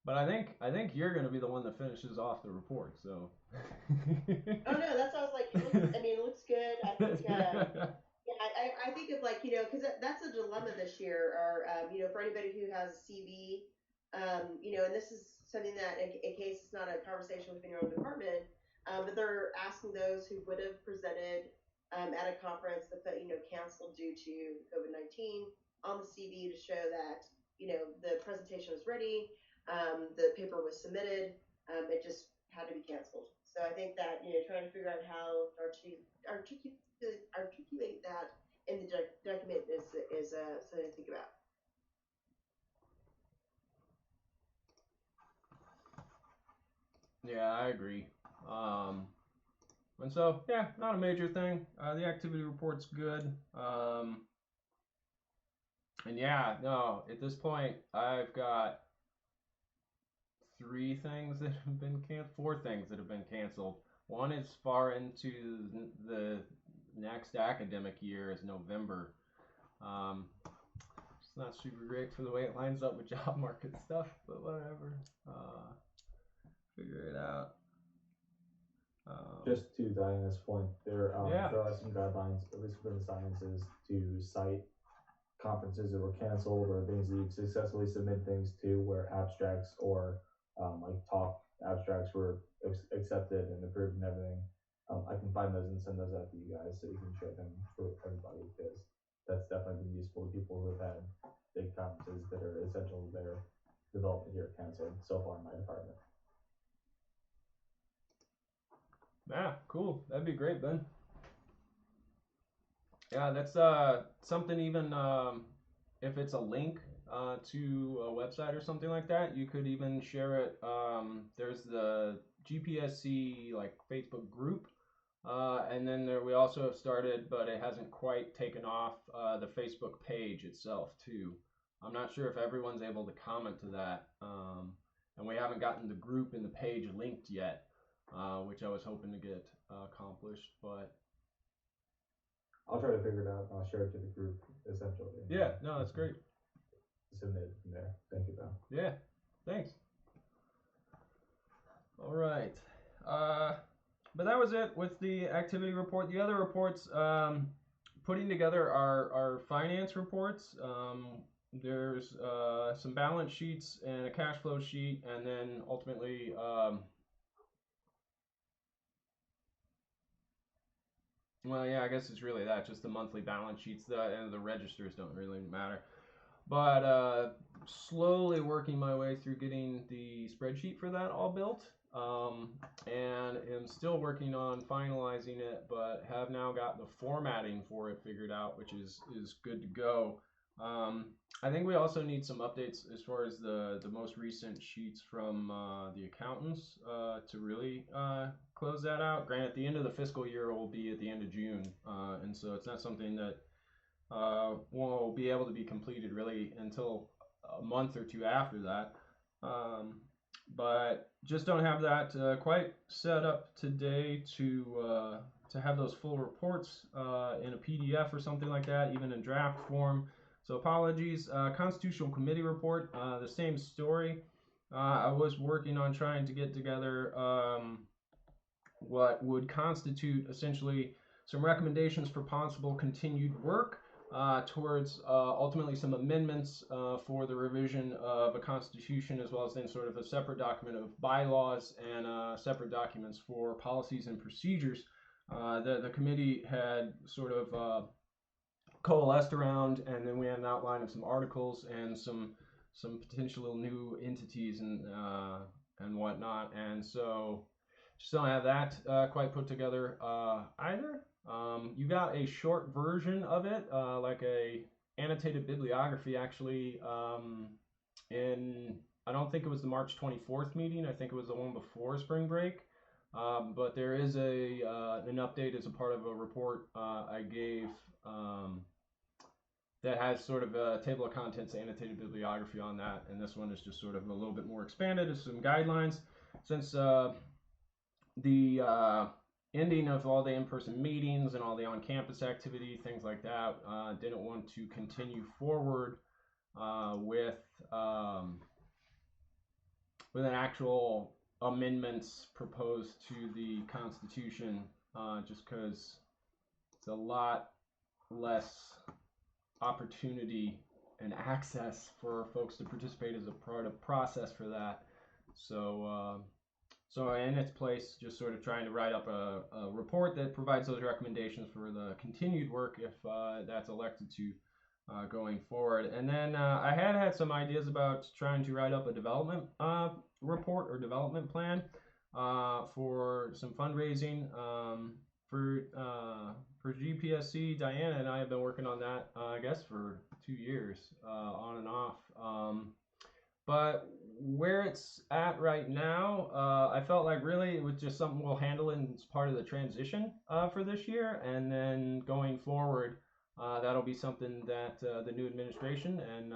But I think you're going to be the one that finishes off the report. So. Oh no, that's what I was like. It looks good. I think. I think of like because that's a dilemma this year, or for anybody who has a CV, and this is something that in case it's not a conversation within your own department, but they're asking those who would have presented at a conference that canceled due to COVID-19 on the CV to show that the presentation was ready. The paper was submitted. It just had to be canceled. So I think that trying to figure out how to articulate that in the document is something to think about. Yeah, I agree. And so not a major thing. The activity report's good. And at this point I've got 4 things that have been canceled. One is far into the next academic year, is November. It's not super great for the way it lines up with job market stuff, but whatever. Figure it out. Just to Diana's point, there Yeah. there are some guidelines, at least within the sciences, to cite conferences that were canceled or things that you've successfully submitted things to where abstracts or like talk abstracts were accepted and approved and everything. I can find those and send those out to you guys so you can share them for everybody, because that's definitely been useful to people who have had big conferences that are essential to their development here at canceled so far in my department. Yeah, cool. That'd be great, Ben. Yeah, that's something even if it's a link to a website or something like that, you could even share it. There's the GPSC like Facebook group, and then we also have started, but it hasn't quite taken off, the Facebook page itself too. I'm not sure if everyone's able to comment to that, and we haven't gotten the group and the page linked yet, which I was hoping to get accomplished, but. I'll try to figure it out and I'll share it to the group essentially. Yeah, no, that's great. Submit it from there. Thank you, Ben. Yeah, thanks. All right. But that was it with the activity report. The other reports, putting together our finance reports. There's some balance sheets and a cash flow sheet, and then ultimately well, yeah, I guess it's really that, just the monthly balance sheets, and the registers don't really matter. But slowly working my way through getting the spreadsheet for that all built, and am still working on finalizing it, but have now got the formatting for it figured out, which is good to go. I think we also need some updates as far as the most recent sheets from the accountants to really close that out. Granted, the end of the fiscal year will be at the end of June, and so it's not something that won't be able to be completed really until a month or two after that. But just don't have that quite set up today to have those full reports in a PDF or something like that, even in draft form. So apologies. Constitutional Committee report, the same story. I was working on trying to get together what would constitute essentially some recommendations for possible continued work towards ultimately some amendments for the revision of a constitution, as well as then sort of a separate document of bylaws and separate documents for policies and procedures. The committee had sort of coalesced around, and then we had an outline of some articles and some potential new entities and whatnot, and so just don't have that quite put together either. You got a short version of it, like a annotated bibliography actually, in, I don't think it was the March 24th meeting, I think it was the one before spring break. But there is an update as a part of a report I gave that has sort of a table of contents annotated bibliography on that, and this one is just sort of a little bit more expanded as some guidelines, since the ending of all the in-person meetings and all the on-campus activity, things like that, didn't want to continue forward with an actual amendments proposed to the Constitution, just because it's a lot less opportunity and access for folks to participate as a part of process for that. So in its place, just sort of trying to write up a report that provides those recommendations for the continued work if that's elected to going forward. And then I had some ideas about trying to write up a development report or development plan for some fundraising for GPSC. Diana and I have been working on that, I guess, for 2 years, on and off. But where it's at right now, I felt like really it was just something we'll handle as part of the transition for this year, and then going forward, that'll be something that the new administration and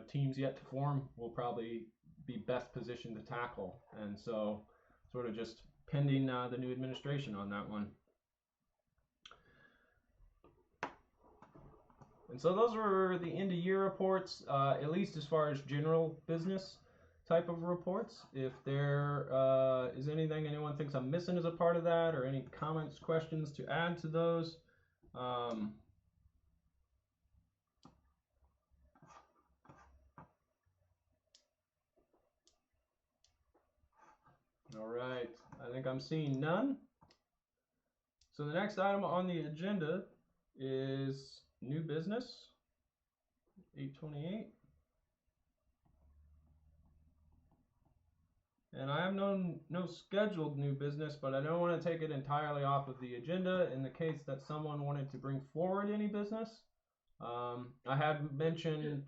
teams yet to form will probably be best positioned to tackle. And so, sort of just pending the new administration on that one. And so those were the end of year reports, at least as far as general business type of reports. If there is anything anyone thinks I'm missing as a part of that, or any comments, questions to add to those. All right, I think I'm seeing none. So the next item on the agenda is new business, 828. And I have no scheduled new business, but I don't want to take it entirely off of the agenda in the case that someone wanted to bring forward any business. I had mentioned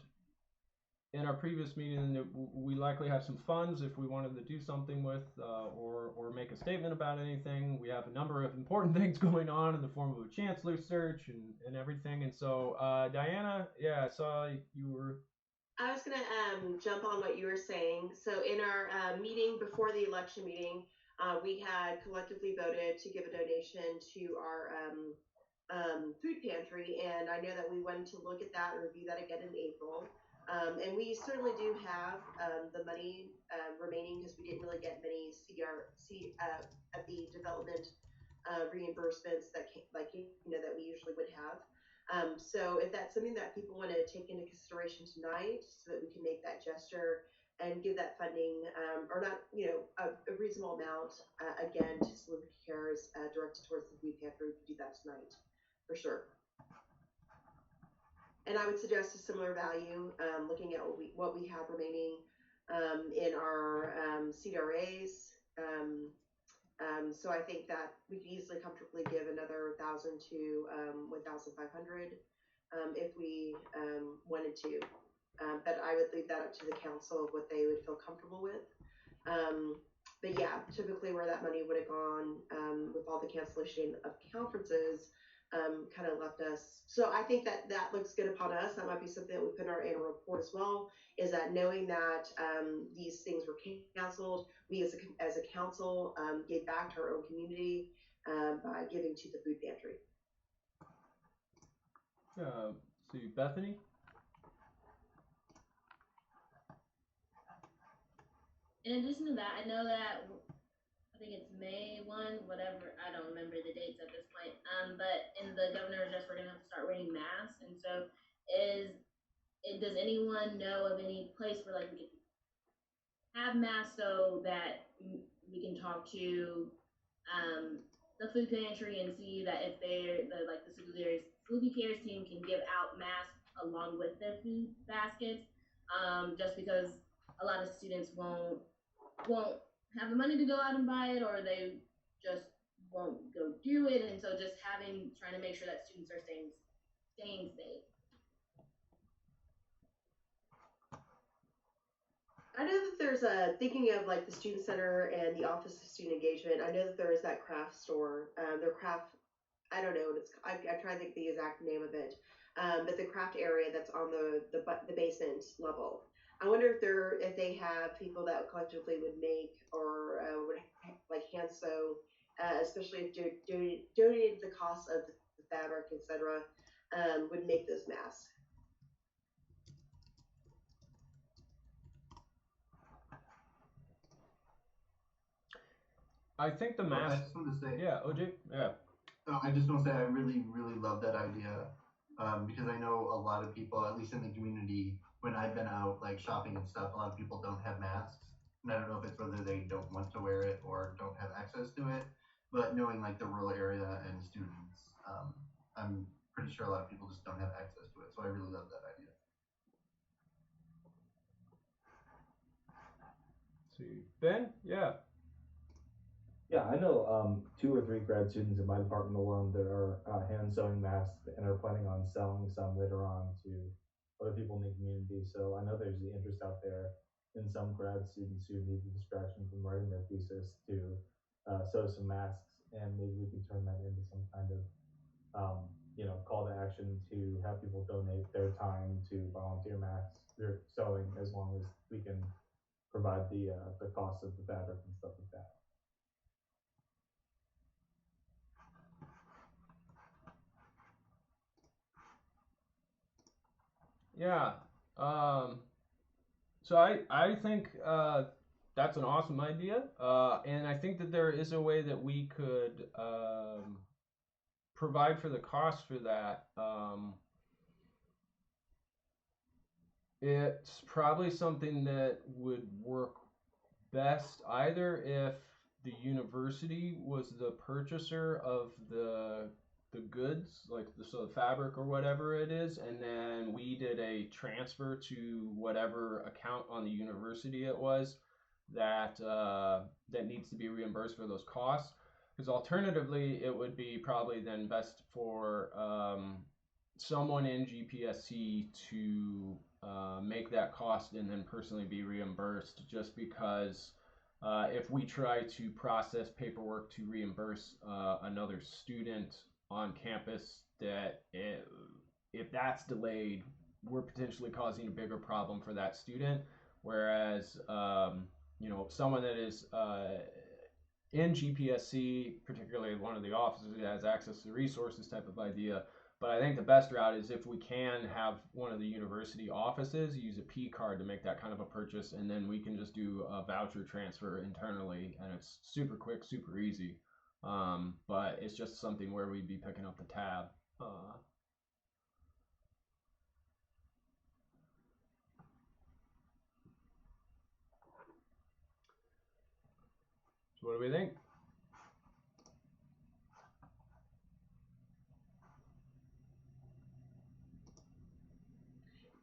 in our previous meeting that we likely have some funds if we wanted to do something with or make a statement about anything. We have a number of important things going on in the form of a chancellor search and everything. And so, Diana, yeah, I saw you were... I was going to jump on what you were saying. So in our meeting before the election meeting, we had collectively voted to give a donation to our food pantry. And I know that we wanted to look at that and review that again in April. And we certainly do have the money remaining because we didn't really get many CDRC at the development reimbursements that that we usually would have. So if that's something that people want to take into consideration tonight, so that we can make that gesture and give that funding, or not, a reasonable amount again to Salute Cares directed towards the food pantry, we could do that tonight for sure. And I would suggest a similar value, looking at what we have remaining in our CDRAs. So I think that we could easily comfortably give another 1,000 to 1,500 if we wanted to. But I would leave that up to the council of what they would feel comfortable with. But yeah, typically where that money would have gone with all the cancellation of conferences, kind of left us. So I think that looks good upon us. That might be something that we put in our annual report as well, is that knowing that these things were canceled, we as a council gave back to our own community by giving to the food pantry. See, Bethany? In addition to that, I know that I think it's May 1, whatever, I don't remember the dates at this point. But in the governor's address, we're gonna have to start wearing masks. And so does anyone know of any place where like we can have masks so that we can talk to the food pantry and see that if the Salute Cares team can give out masks along with their food baskets, just because a lot of students won't have the money to go out and buy it, or they just won't go do it. And so just trying to make sure that students are staying safe. I know that there's thinking of like the student center and the office of student engagement. I know that there is that craft store, their craft, I don't know what it's, I try to think the exact name of it, but the craft area that's on the basement level. I wonder if they have people that collectively would make or would like hand sew, especially if donated the cost of the fabric, etc., would make those masks. I think the mask. I just want to say. Yeah, OJ. Yeah. Oh, I just want to say I really, really love that idea because I know a lot of people, at least in the community, when I've been out like shopping and stuff, a lot of people don't have masks. And I don't know if it's whether they don't want to wear it or don't have access to it. But knowing like the rural area and students, I'm pretty sure a lot of people just don't have access to it. So I really love that idea. Let's see, Ben? Yeah. Yeah, I know 2 or 3 grad students in my department alone that are hand sewing masks and are planning on selling some later on to other people in the community. So I know there's the interest out there in some grad students who need the distraction from writing their thesis to sew some masks, and maybe we could turn that into some kind of call to action to have people donate their time to volunteer masks or sewing, as long as we can provide the cost of the fabric and stuff like that. Yeah. Um, so I think that's an awesome idea, and I think that there is a way that we could provide for the cost for that. It's probably something that would work best either if the university was the purchaser of the goods, like the fabric or whatever it is, and then we did a transfer to whatever account on the university it was that needs to be reimbursed for those costs. Because alternatively, it would be probably then best for someone in GPSC to make that cost and then personally be reimbursed, just because if we try to process paperwork to reimburse another student on campus, if that's delayed, we're potentially causing a bigger problem for that student. Whereas, someone that is in GPSC, particularly one of the officers that has access to resources type of idea. But I think the best route is if we can have one of the university offices use a P card to make that kind of a purchase, and then we can just do a voucher transfer internally, and it's super quick, super easy. But it's just something where we'd be picking up the tab. So what do we think?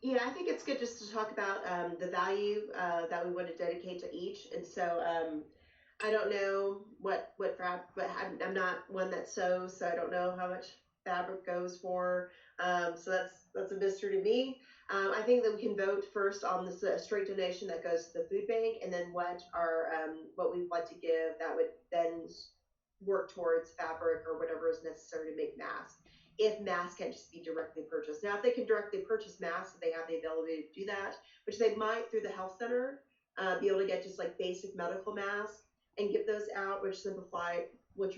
Yeah, I think it's good just to talk about the value that we want to dedicate to each. And so I don't know what fabric, but I'm not one that sews, so I don't know how much fabric goes for. So that's a mystery to me. I think that we can vote first on this straight donation that goes to the food bank, and then what we'd like to give that would then work towards fabric or whatever is necessary to make masks. If masks can just be directly purchased. Now, if they can directly purchase masks, they have the ability to do that, which they might through the health center be able to get just like basic medical masks and give those out, which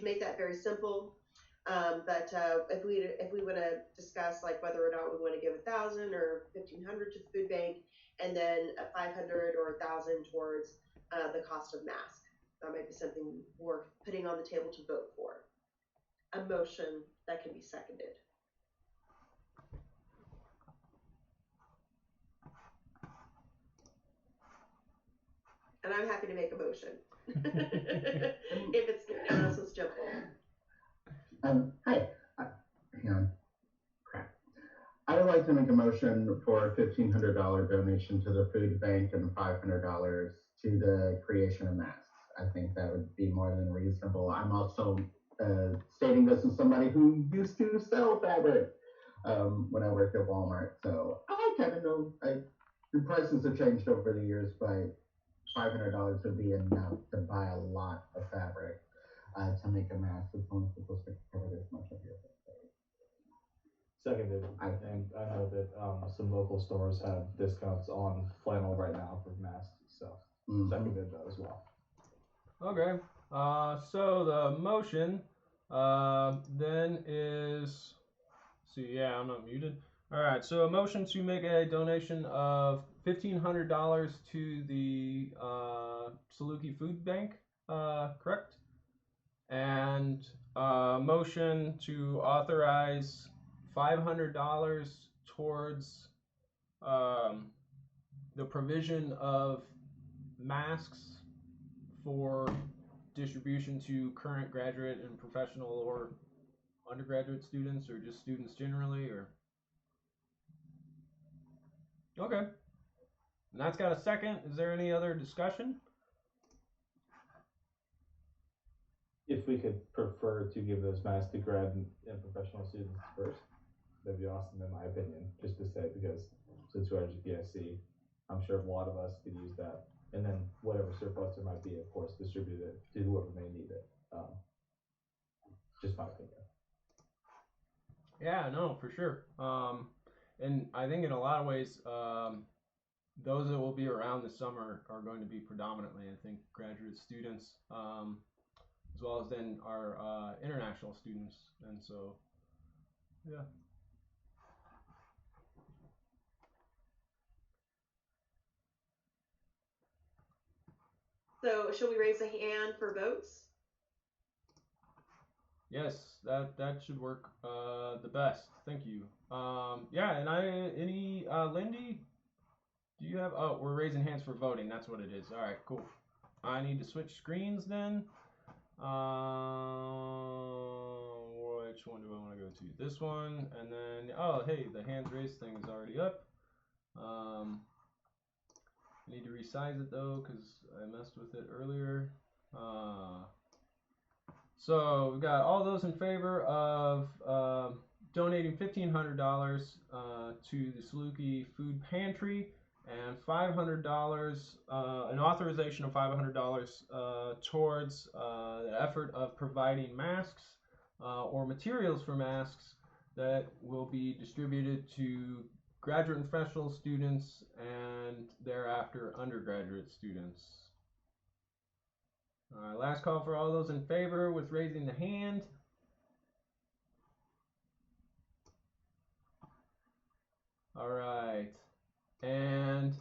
make that very simple. But if we want to discuss like whether or not we want to give 1,000 or 1,500 to the food bank, and then 500 or 1,000 towards the cost of masks, that might be something worth putting on the table to vote for. A motion that can be seconded. And I'm happy to make a motion. If it's not so simple. Hi. Hang on. Crap. I would like to make a motion for a $1,500 donation to the food bank and $500 to the creation of masks. I think that would be more than reasonable. I'm also stating this as somebody who used to sell fabric when I worked at Walmart. So I kind of know the prices have changed over the years, but $500 would be enough to buy a lot of fabric to make a mask that's only supposed to cover this much of your face. Seconded. And I know that some local stores have discounts on flannel right now for masks, so seconded that as well. Okay. So the motion then is. See, yeah, I'm not muted. All right. So a motion to make a donation of $1,500 to the Saluki Food Bank, correct? And motion to authorize $500 towards the provision of masks for distribution to current graduate and professional or undergraduate students, or just students generally, or okay. And that's got a second. Is there any other discussion? If we could prefer to give those masks to grad and professional students first, that'd be awesome in my opinion, just to say, because since we're at GPSC, I'm sure a lot of us could use that. And then whatever surplus there might be, of course, distribute it to whoever may need it. Just my opinion. Yeah, no, for sure. And I think in a lot of ways, those that will be around this summer are going to be predominantly, I think, graduate students, as well as then our international students. And so, yeah. So shall we raise a hand for votes? Yes, that should work the best. Thank you. Yeah, and Lindy, do you have? Oh, we're raising hands for voting. That's what it is. All right, cool. I need to switch screens then. Which one do I want to go to? This one, and then oh, hey, the hands raised thing is already up. I need to resize it though because I messed with it earlier. So we've got all those in favor of donating $1,500 to the Saluki Food Pantry and $500, an authorization of $500 towards the effort of providing masks or materials for masks that will be distributed to graduate and professional students and thereafter undergraduate students. All right, last call for all those in favor with raising the hand. All right, and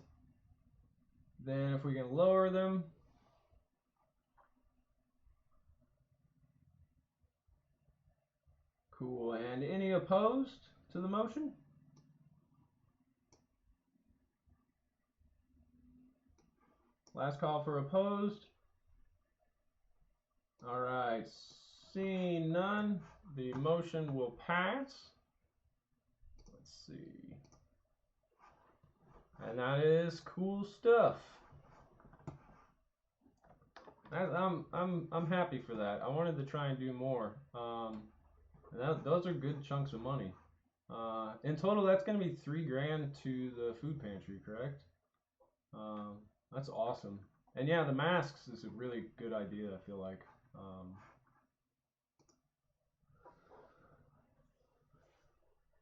then if we can lower them. Cool, and any opposed to the motion? Last call for opposed. All right, seeing none, the motion will pass. Let's see. And that is cool stuff. I'm happy for that. I wanted to try and do more. Those are good chunks of money. In total, that's going to be $3,000 to the food pantry, correct? That's awesome. And yeah, the masks is a really good idea, I feel like.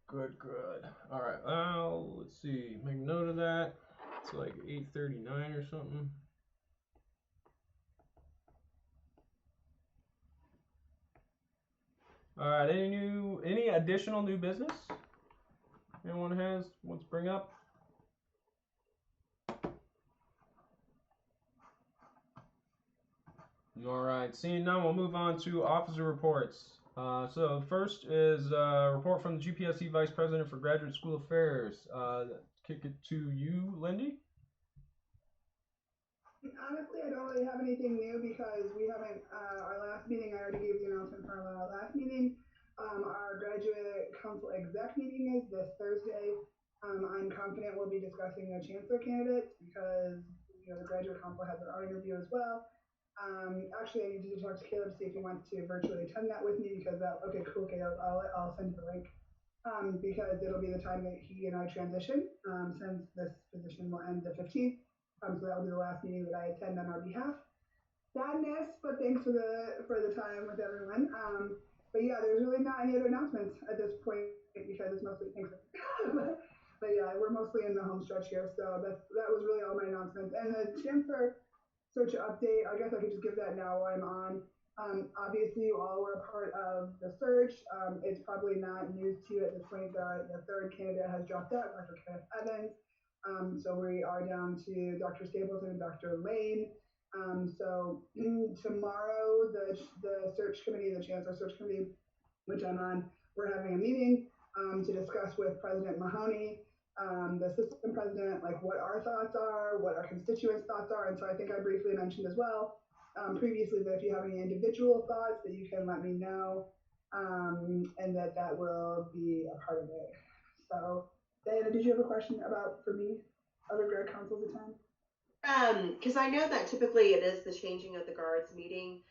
Good. All right. Well, let's see. Make note of that. It's like 8:39 or something. All right. Any additional new business anyone wants to bring up? All right. Seeing none, we'll move on to officer reports. So first is a report from the GPSC Vice President for Graduate School Affairs. Kick it to you, Lindy. Honestly, I don't really have anything new because we haven't, our last meeting, I already gave the announcement for our last meeting. Our graduate council exec meeting is this Thursday. I'm confident we'll be discussing the chancellor candidates because, the graduate council has their own interview as well. Actually, I need to talk to Caleb to see if he wants to virtually attend that with me because okay, cool, Caleb, I'll send you the link. Because it'll be the time that he and I transition, since this position will end the 15th. So that will be the last meeting that I attend on our behalf. Sadness, but thanks for the time with everyone. But yeah, there's really not any other announcements at this point because it's mostly thanks. But yeah, we're mostly in the home stretch here, so that was really all my announcements. And the chancellor search update, I guess I could just give that now while I'm on. Obviously, you all were a part of the search. It's probably not news to you at this point that the third candidate has dropped out, Dr. Kenneth Evans. So we are down to Dr. Stapleton and Dr. Lane. So tomorrow, the search committee, the chancellor search committee, which I'm on, we're having a meeting to discuss with President Mahoney, the assistant president, like what our thoughts are, what our constituents' thoughts are. And so I think I briefly mentioned as well previously that if you have any individual thoughts that you can let me know, and that will be a part of it. So Diana, did you have a question for me, other grad councils attend? Because I know that typically it is the changing of the guards meeting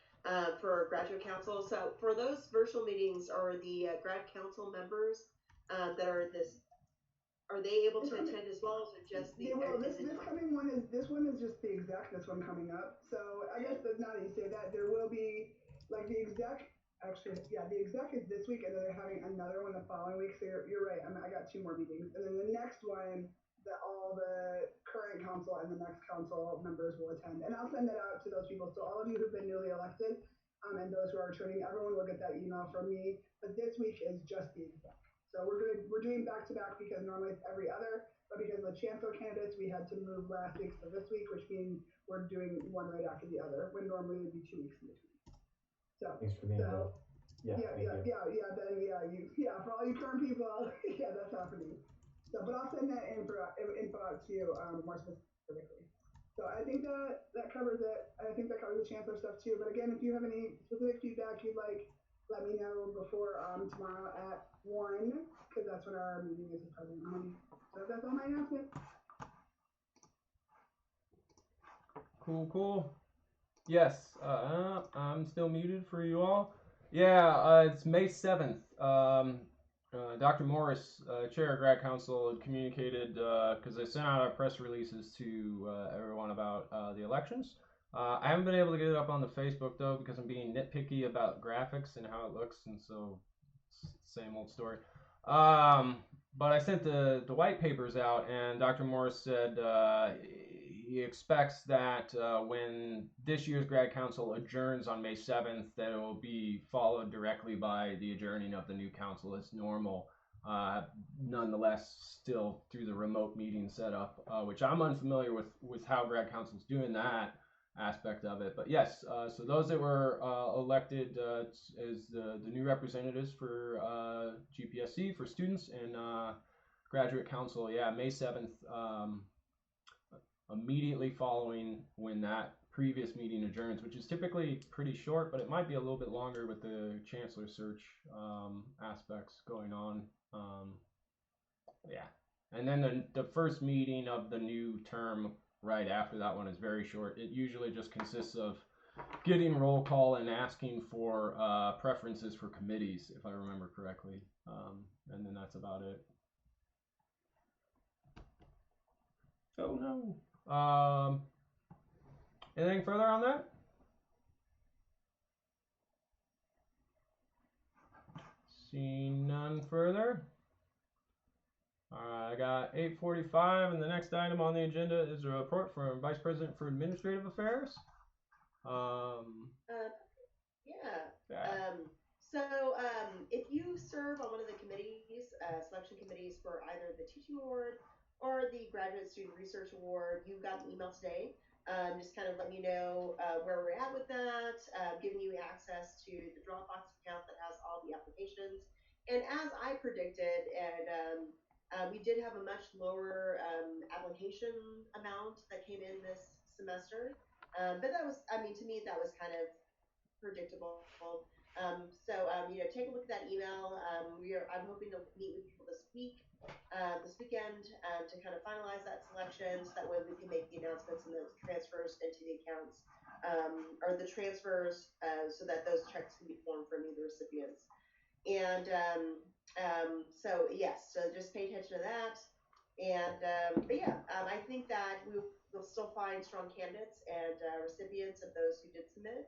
for graduate council. So for those virtual meetings, are the grad council members that are they able to attend as well, or just the? Well, this coming one is just the exec. This one coming up. So I guess that now that you say that, there will be like the exec. Actually, yeah, the exec is this week, and then they're having another one the following week. So you're right. I got 2 more meetings, and then the next one that all the current council and the next council members will attend. And I'll send that out to those people. So all of you who've been newly elected, and those who are returning, everyone will get that email from me. But this week is just the exec. So we're doing back to back because normally it's every other, but because of the chancellor candidates, we had to move last week to this week, which means we're doing one right after the other, when normally it'd be 2 weeks in between. So, Thanks for being so yeah, thank you. Ben, for all you current people, yeah, that's happening. So, but I'll send that info out to you more specifically. So I think that covers it. I think that covers the chancellor stuff too. But again, if you have any specific feedback you'd like, let me know before tomorrow at 1, because that's when our meeting is with President Mahoney. So that's all my announcement. Cool. Yes, I'm still muted for you all. Yeah, it's May 7th. Dr. Morris, Chair of Grad Council, had communicated, because I sent out our press releases to everyone about the elections. I haven't been able to get it up on the Facebook, though, because I'm being nitpicky about graphics and how it looks, and so same old story. But I sent the white papers out, and Dr. Morris said he expects that when this year's grad council adjourns on May 7th, that it will be followed directly by the adjourning of the new council as normal. Nonetheless, still through the remote meeting setup, which I'm unfamiliar with how grad council's doing that aspect of it. But yes, so those that were elected as the new representatives for GPSC for students and graduate council, yeah, May 7th, immediately following when that previous meeting adjourns, which is typically pretty short, but it might be a little bit longer with the chancellor search aspects going on. Yeah, and then the first meeting of the new term right after that one is very short. It usually just consists of getting roll call and asking for preferences for committees, if I remember correctly, and then that's about it. Oh no. Anything further on that? Seeing none further. I got 8:45, and the next item on the agenda is a report from Vice President for Administrative Affairs. If you serve on one of the committees, selection committees for either the teaching award or the graduate student research award, you got an email today. Just kind of letting you know where we're at with that, giving you access to the Dropbox account that has all the applications. And as I predicted, and we did have a much lower application amount that came in this semester. But that was, to me, that was kind of predictable. Take a look at that email. I'm hoping to meet with people this weekend, to kind of finalize that selection, so that way we can make the announcements and those transfers into the accounts, or the transfers, so that those checks can be formed for any of the recipients. And so just pay attention to that. And I think that we'll still find strong candidates and recipients of those who did submit.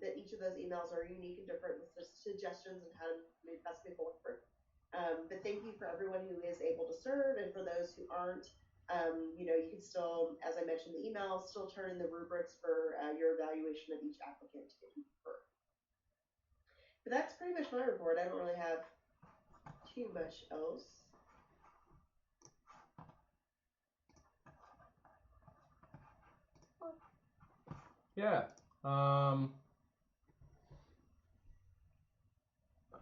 That each of those emails are unique and different with suggestions on how to best move forward. But thank you for everyone who is able to serve, and for those who aren't, you can still, as I mentioned, the email, still turn in the rubrics for your evaluation of each applicant if you prefer. But that's pretty much my report. I don't really have too much else. Yeah.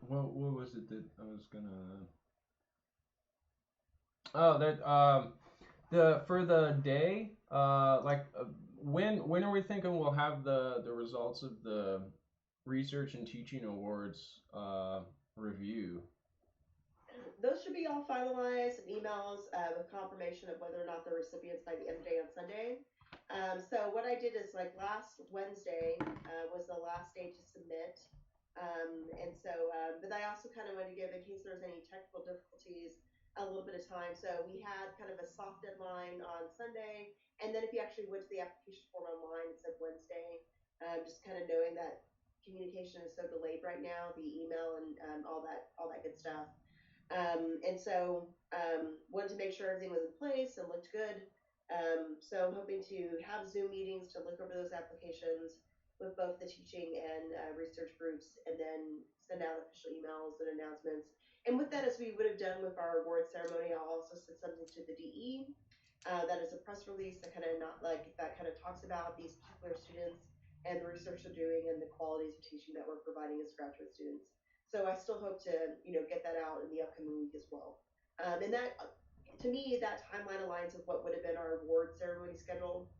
What was it that I was gonna? Oh, that for the day. When are we thinking we'll have the results of the research and teaching awards review? Those should be all finalized in emails with confirmation of whether or not they're recipients by the end of the day on Sunday. So what I did is, like, last Wednesday was the last day to submit. But I also kind of wanted to give, in case there was any technical difficulties, a little bit of time. So we had kind of a soft deadline on Sunday, and then if you actually went to the application form online, it said Wednesday. Just kind of knowing that communication is so delayed right now, the email and all that good stuff. Wanted to make sure everything was in place and looked good. So I'm hoping to have Zoom meetings to look over those applications, with both the teaching and research groups, and then send out official emails and announcements. And with that, as we would have done with our award ceremony, I'll also send something to the DE. That is a press release that kind of talks about these particular students and the research they're doing and the qualities of teaching that we're providing as graduate students. So I still hope to, get that out in the upcoming week as well. And that, to me, that timeline aligns with what would have been our award ceremony schedule.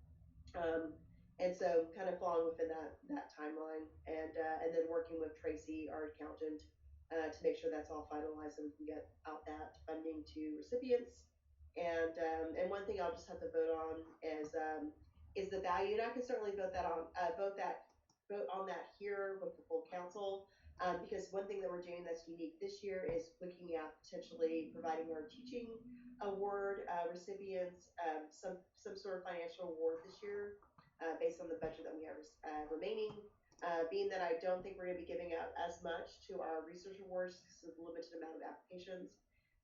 And so kind of falling within that timeline, and then working with Tracy, our accountant, to make sure that's all finalized and we can get out that funding to recipients. And one thing I'll just have to vote on is the value, and I can certainly vote on that here with the full council. Because one thing that we're doing that's unique this year is looking at potentially providing our teaching award recipients some sort of financial award this year, based on the budget that we have remaining. Being that I don't think we're going to be giving out as much to our research awards because of the limited amount of applications.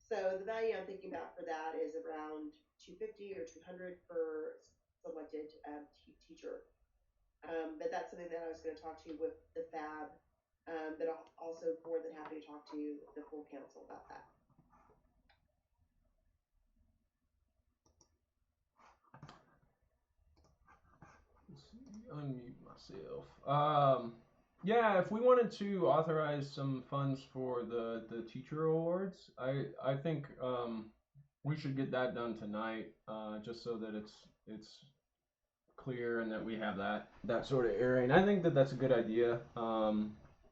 So the value I'm thinking about for that is around $250 or $200 per selected teacher. But that's something that I was going to talk to with the FAB, but I'm also more than happy to talk to the full council about that. Let's see, unmute myself. Yeah, if we wanted to authorize some funds for the teacher awards, I think we should get that done tonight, just so that it's clear and that we have that sort of area. And I think that that's a good idea.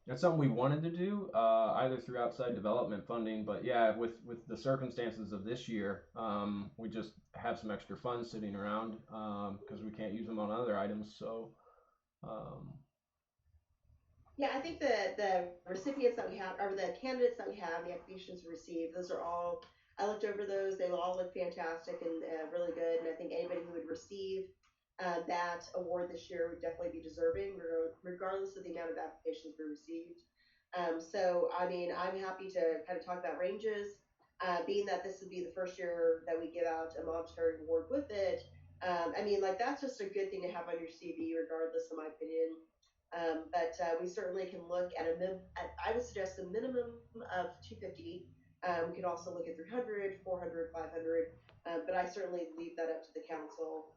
That's something we wanted to do, either through outside development funding, but yeah, with the circumstances of this year, we just have some extra funds sitting around because we can't use them on other items. So. Yeah, I think the recipients that we have, or the candidates that we have, the applications we received, those are all, I looked over those, they all look fantastic and really good, and I think anybody who would receive that award this year would definitely be deserving, regardless of the amount of applications we received. So, I mean, I'm happy to kind of talk about ranges, being that this would be the first year that we give out a monetary award with it. I mean, like, that's just a good thing to have on your CV, regardless, in my opinion. But we certainly can look at I would suggest a minimum of 250. We could also look at 300, 400, 500, but I certainly leave that up to the council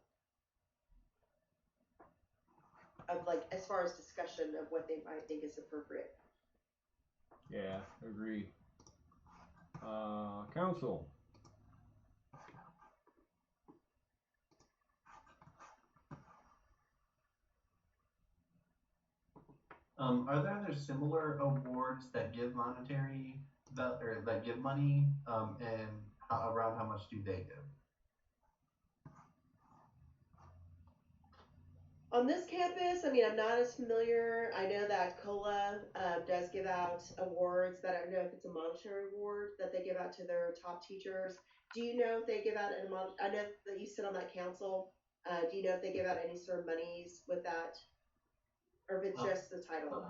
of, like, as far as discussion of what they might think is appropriate. Yeah, agree. Council. Are there other similar awards that give monetary or that give money, and around how much do they give? On this campus, I mean, I'm not as familiar. I know that COLA does give out awards, but I don't know if it's a monetary award that they give out to their top teachers. Do you know if they give out I know that you sit on that council. Do you know if they give out any sort of monies with that? Or if it's just the title?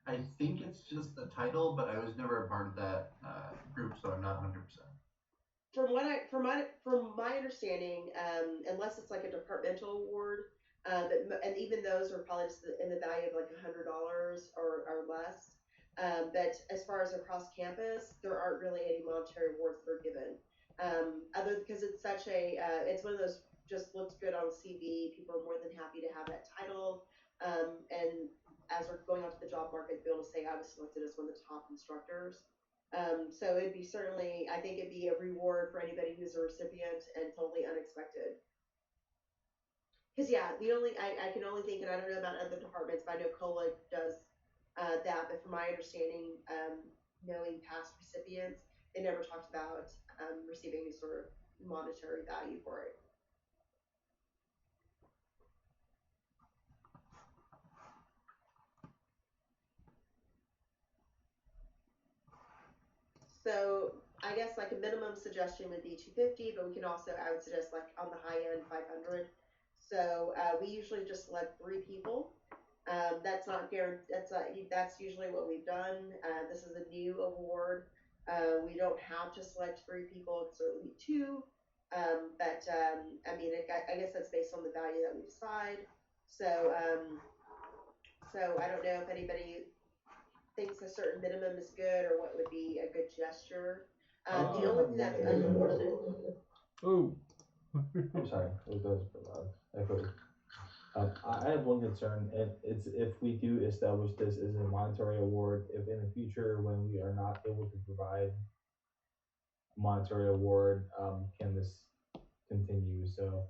I think it's just the title, but I was never a part of that group, so I'm not 100%. From my understanding, unless it's like a departmental award, and even those are probably just in the value of like $100 or less. But as far as across campus, there aren't really any monetary awards that are given. Other because it's such it's one of those just looks good on CV. People are more than happy to have that title. And as we're going out to the job market, be able to say I was selected as one of the top instructors. So it'd be certainly, I think it'd be a reward for anybody who's a recipient and totally unexpected. Because yeah, I can only think, and I don't know about other departments, but I know COLA does that. But from my understanding, knowing past recipients, they never talked about receiving any sort of monetary value for it. So I guess like a minimum suggestion would be 250, but we can also, I would suggest like on the high end 500. So we usually just select 3 people. That's not guaranteed. That's usually what we've done. This is a new award. We don't have to select 3 people. It's certainly 2. But I mean, I guess that's based on the value that we decide. So So I don't know if anybody thinks a certain minimum is good or what would be a good gesture. The only thing that's unfortunate. Ooh. I'm sorry, it was pretty loud. Echoey. I have one concern, and it's if we do establish this as a monetary award, if in the future when we are not able to provide a monetary award, can this continue? So,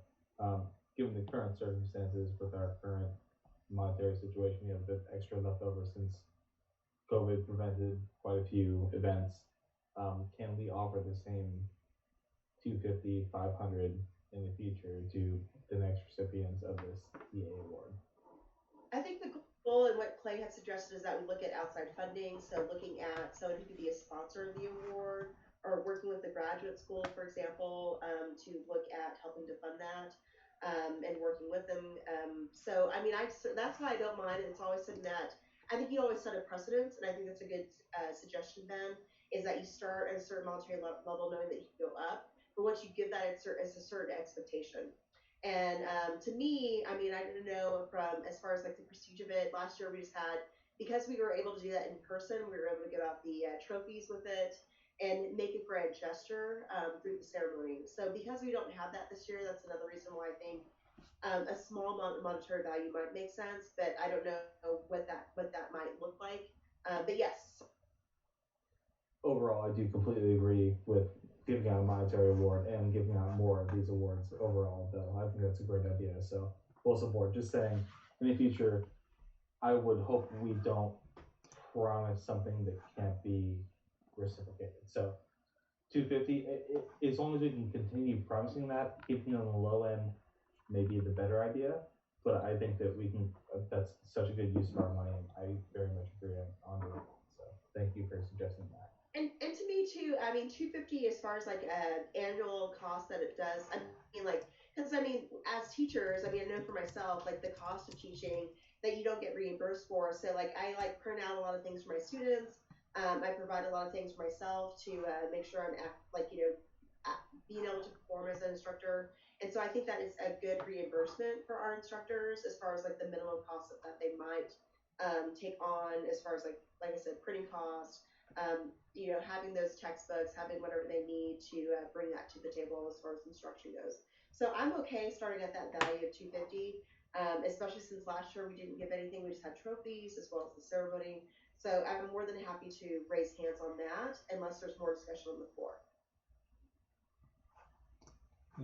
given the current circumstances with our current monetary situation, we have a bit extra left over since COVID prevented quite a few events. Can we offer the same 250, 500 in the future to the next recipients of this EA award? I think the goal and what Clay had suggested is that we look at outside funding. So looking at someone who could be a sponsor of the award or working with the graduate school, for example, to look at helping to fund that and working with them. So, I mean, that's why I don't mind. It's always something that I think you always set a precedent. And I think that's a good suggestion, Ben, is that you start at a certain monetary level knowing that you can go up. But once you give that, it's a certain expectation. And to me, I mean, I didn't know from as far as like the prestige of it. Last year we just had, because we were able to do that in person, we were able to give out the trophies with it and make a grand gesture through the ceremony. So because we don't have that this year, that's another reason why I think a small monetary value might make sense. But I don't know what that might look like. But yes. Overall, I do completely agree with giving out a monetary award and giving out more of these awards overall, though. I think that's a great idea. So full support. Just saying, in the future, I would hope we don't promise something that can't be reciprocated. So 250, as long as we can continue promising that, keeping on the low end may be the better idea. But I think that we can, that's such a good use of our money. And I very much agree on that. So thank you for suggesting that. And to me too, I mean, 250 as far as like annual cost that it does. I mean, like, because I mean, as teachers, I mean, I know for myself, like the cost of teaching that you don't get reimbursed for. So like, I like print out a lot of things for my students. I provide a lot of things for myself to make sure I'm being able to perform as an instructor. And so I think that is a good reimbursement for our instructors as far as like the minimum costs that they might take on as far as like I said, printing costs. Having those textbooks, having whatever they need to bring that to the table as far as instruction goes. So I'm okay starting at that value of 250, especially since last year we didn't give anything. We just had trophies as well as the ceremony. So I'm more than happy to raise hands on that unless there's more discussion on the floor.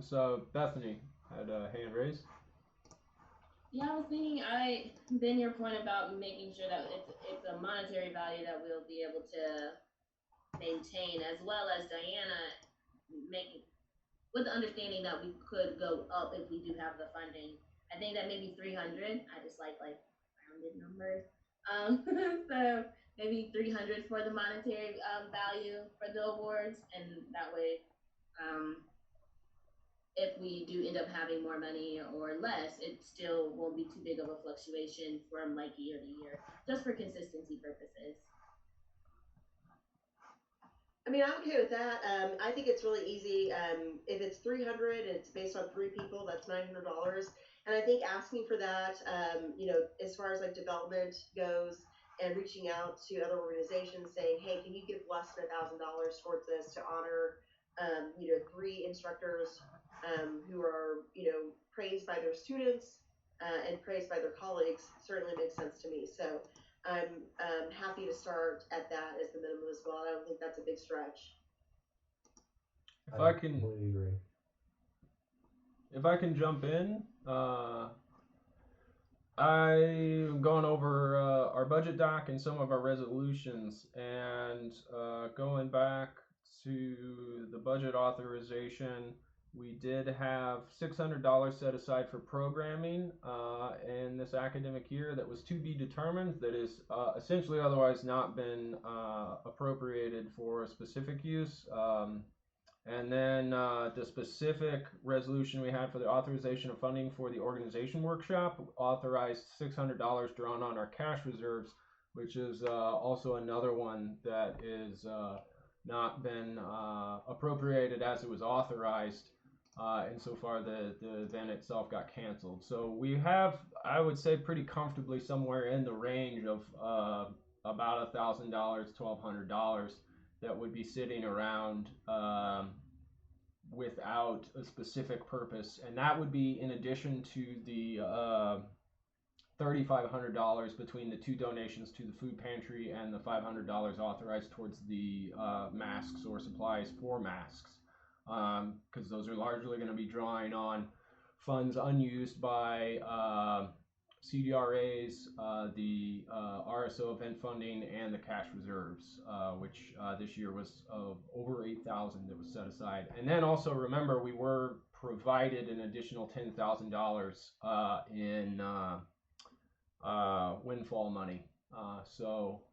So Bethany had a hand raised. Yeah, I was thinking, Ben, your point about making sure that it's a monetary value that we'll be able to maintain, as well as Diana making with the understanding that we could go up if we do have the funding. I think that maybe 300. I just like rounded numbers. So maybe 300 for the monetary value for the awards, and that way, if we do end up having more money or less, it still won't be too big of a fluctuation from like year to year, just for consistency purposes. I mean, I'm okay with that. I think it's really easy. If it's 300, it's based on 3 people, that's $900. And I think asking for that, as far as like development goes and reaching out to other organizations saying, hey, can you give less than $1,000 towards this to honor, 3 instructors who are, praised by their students and praised by their colleagues certainly makes sense to me. So I'm happy to start at that as the minimum as well. I don't think that's a big stretch. I can completely agree. If I can jump in, I'm going over our budget doc and some of our resolutions, and going back to the budget authorization, we did have $600 set aside for programming in this academic year that was to be determined, that is essentially otherwise not been appropriated for specific use. And then the specific resolution we had for the authorization of funding for the organization workshop authorized $600 drawn on our cash reserves, which is also another one that is not been appropriated as it was authorized. and so far the event itself got canceled. So we have, I would say, pretty comfortably somewhere in the range of about $1,000, $1,200 that would be sitting around without a specific purpose, and that would be in addition to the $3,500 between the two donations to the food pantry and the $500 authorized towards the masks or supplies for masks, because those are largely going to be drawing on funds unused by CDRAs, the RSO event funding, and the cash reserves, which this year was over 8,000 that was set aside. And then also remember, we were provided an additional $10,000 in windfall money. So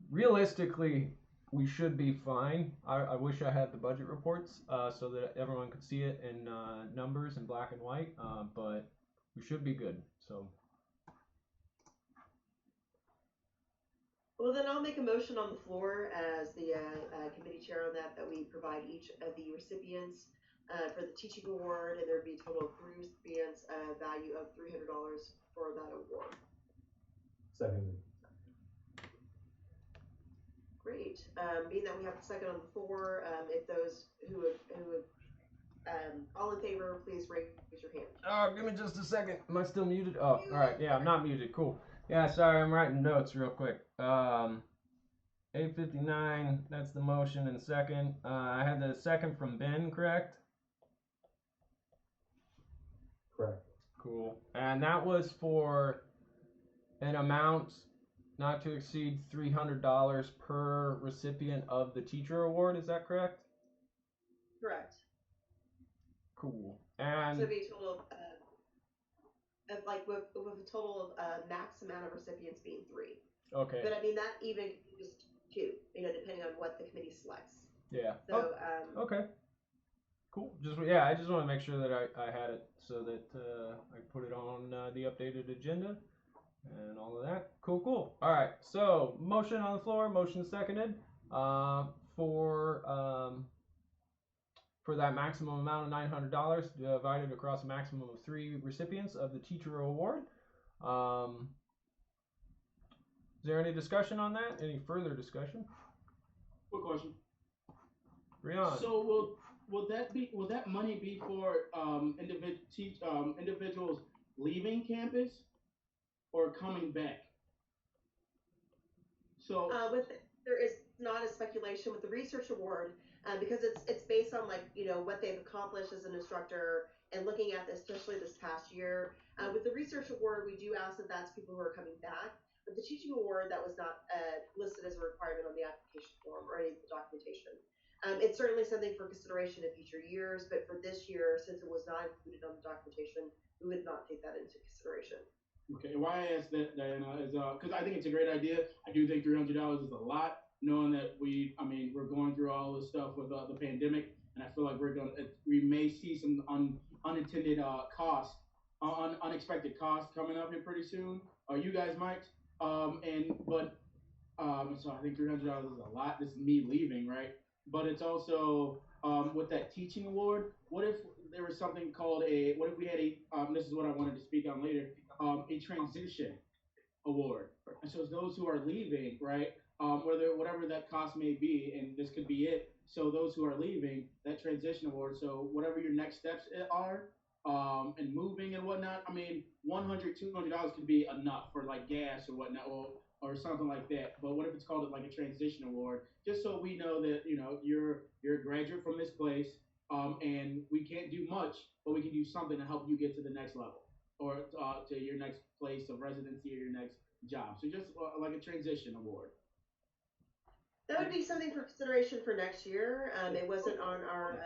realistically, we should be fine. I wish I had the budget reports so that everyone could see it in numbers in black and white, but we should be good. So. Well, then I'll make a motion on the floor as the committee chair on that we provide each of the recipients for the teaching award, and there'd be a total of 3 recipients, value of $300 for that award. Second. Great. Being that we have a second on the floor, if those who all in favor, please raise your hand. Oh, give me just a second. Am I still muted? Oh, all right. Yeah, I'm not muted. Cool. Yeah, sorry, I'm writing notes real quick. 8:59. That's the motion and second. I had the second from Ben, correct? Correct. Cool. And that was for an amount not to exceed $300 per recipient of the teacher award. Is that correct? Correct. Cool. So And it'd be a total of like with a total of max amount of recipients being 3. okay. But I mean that even just 2, depending on what the committee selects. Yeah. So Okay. Cool. I just want to make sure that I had it so that I put it on the updated agenda and all of that. Cool. All right. So motion on the floor. Motion seconded. For that maximum amount of $900 divided across a maximum of 3 recipients of the teacher award. Is there any discussion on that? Any further discussion? Quick question. Rion. So will that money be for individuals leaving campus or coming back? So there is not a speculation with the research award because it's based on what they've accomplished as an instructor and looking at this, especially this past year. With the research award, we do ask that that's people who are coming back. But the teaching award, that was not listed as a requirement on the application form or any of the documentation. It's certainly something for consideration in future years, but for this year, since it was not included on the documentation, we would not take that into consideration. Okay, why I asked that, Diana, is because I think it's a great idea. I do think $300 is a lot, knowing that we're going through all this stuff with the pandemic, and I feel like we may see some unintended costs, unexpected costs coming up here pretty soon. You guys might, so I think $300 is a lot. This is me leaving, right? But it's also with that teaching award. What if there was something called what if we had this is what I wanted to speak on later, a transition award. And so those who are leaving, right, whatever that cost may be, and this could be it. So those who are leaving, that transition award. So whatever your next steps are, and moving and whatnot. I mean, $100, $200 could be enough for like gas or whatnot, or something like that. But what if it's called like a transition award, just so we know that you're a graduate from this place, and we can't do much, but we can do something to help you get to the next level or to your next place of residency or your next job. So just like a transition award. That would be something for consideration for next year. It wasn't on our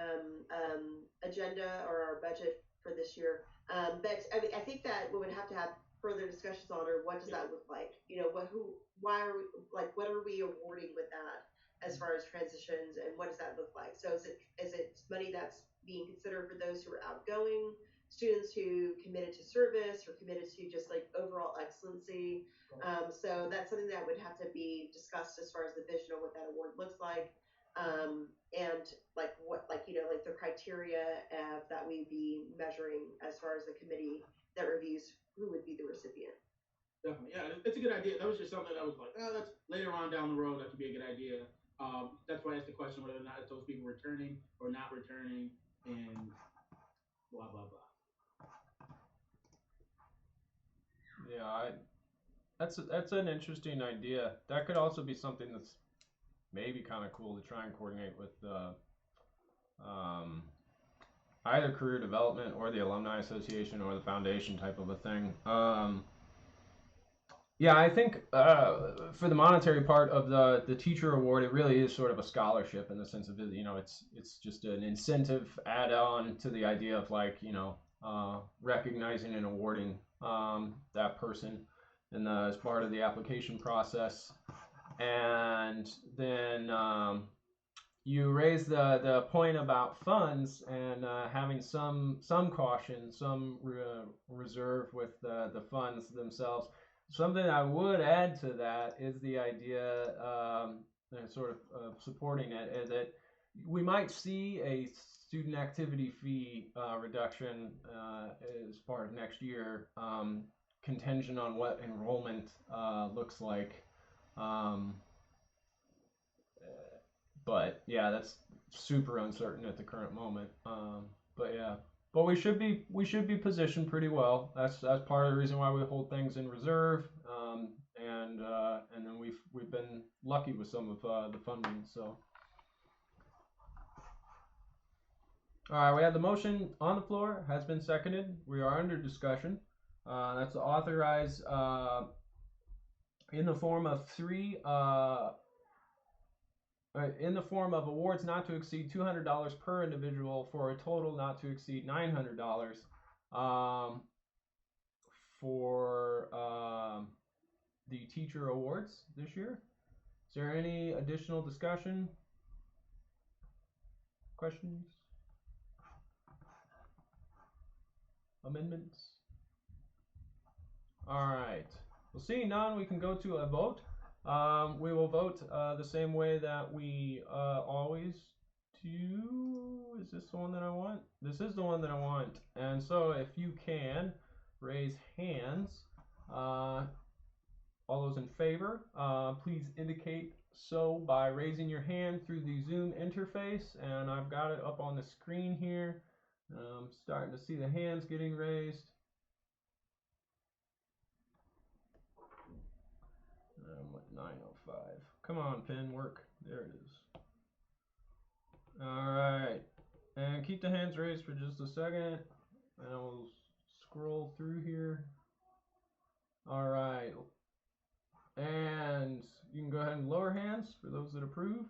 agenda or our budget for this year. But I think that we would have to have further discussions on, or what does that look like? What are we awarding with that as far as transitions, and what does that look like? So is it money that's being considered for those who are outgoing, students who committed to service or committed to just like overall excellency? So that's something that would have to be discussed as far as the vision of what that award looks like. and like what, like, like the criteria that we'd be measuring as far as the committee that reviews who would be the recipient. Definitely, yeah, it's a good idea. That was just something that I was like, oh, that's later on down the road. That could be a good idea. That's why I asked the question whether or not it's those people returning or not returning, and blah blah blah. Yeah, that's an interesting idea. That could also be something that's maybe kind of cool to try and coordinate with either career development or the alumni association or the foundation type of a thing. Yeah, I think for the monetary part of the teacher award, it really is sort of a scholarship in the sense of it's just an incentive add on to the idea of like recognizing and awarding that person as part of the application process, and then you raise the point about funds and having some caution, some reserve with the funds themselves. Something I would add to that is the idea, sort of supporting it, that we might see a student activity fee reduction as part of next year, contingent on what enrollment looks like. But yeah, that's super uncertain at the current moment. But yeah, but we should be positioned pretty well. That's part of the reason why we hold things in reserve. And then we've been lucky with some of the funding. So all right, we have the motion on the floor, has been seconded. We are under discussion. That's to authorize in the form of in the form of awards not to exceed $200 per individual for a total not to exceed $900 for the teacher awards this year. Is there any additional discussion? Questions? Amendments? All right. Well, seeing none, we can go to a vote. We will vote the same way that we always do. Is this the one that I want? This is the one that I want. And so if you can raise hands, all those in favor, please indicate so by raising your hand through the Zoom interface. And I've got it up on the screen here. I'm starting to see the hands getting raised. I'm at 9:05. Come on, pen, work. There it is. All right. And keep the hands raised for just a second. And I will scroll through here. All right. And you can go ahead and lower hands for those that approve.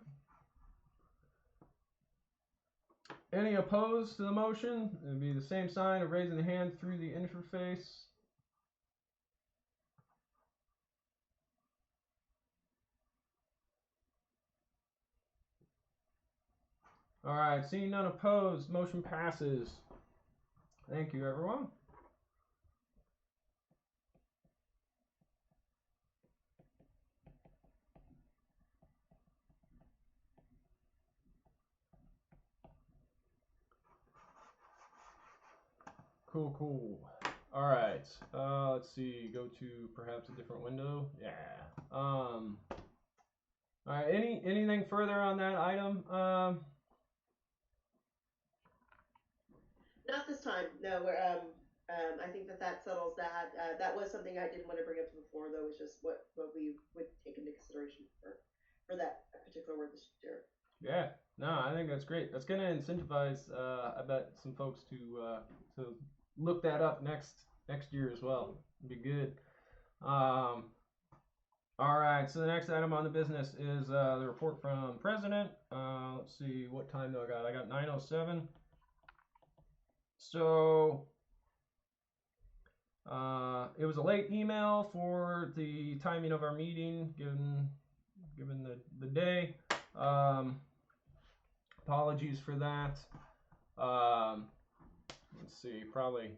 Any opposed to the motion? It would be the same sign of raising the hand through the interface. All right, seeing none opposed, motion passes. Thank you, everyone. Cool. All right, let's see, go to perhaps a different window. Yeah. All right, anything further on that item? Not this time. No, we're I think that settles that. That was something I didn't want to bring up to the floor, though. Was just what we would take into consideration for that particular word this year. Yeah, no, I think that's great. That's gonna incentivize, I bet, some folks to look that up next year as well. It'd be good. All right, so the next item on the business is the report from President. Let's see, what time do I got? I got 9:07. So it was a late email for the timing of our meeting, given the day. Apologies for that. Let's see, probably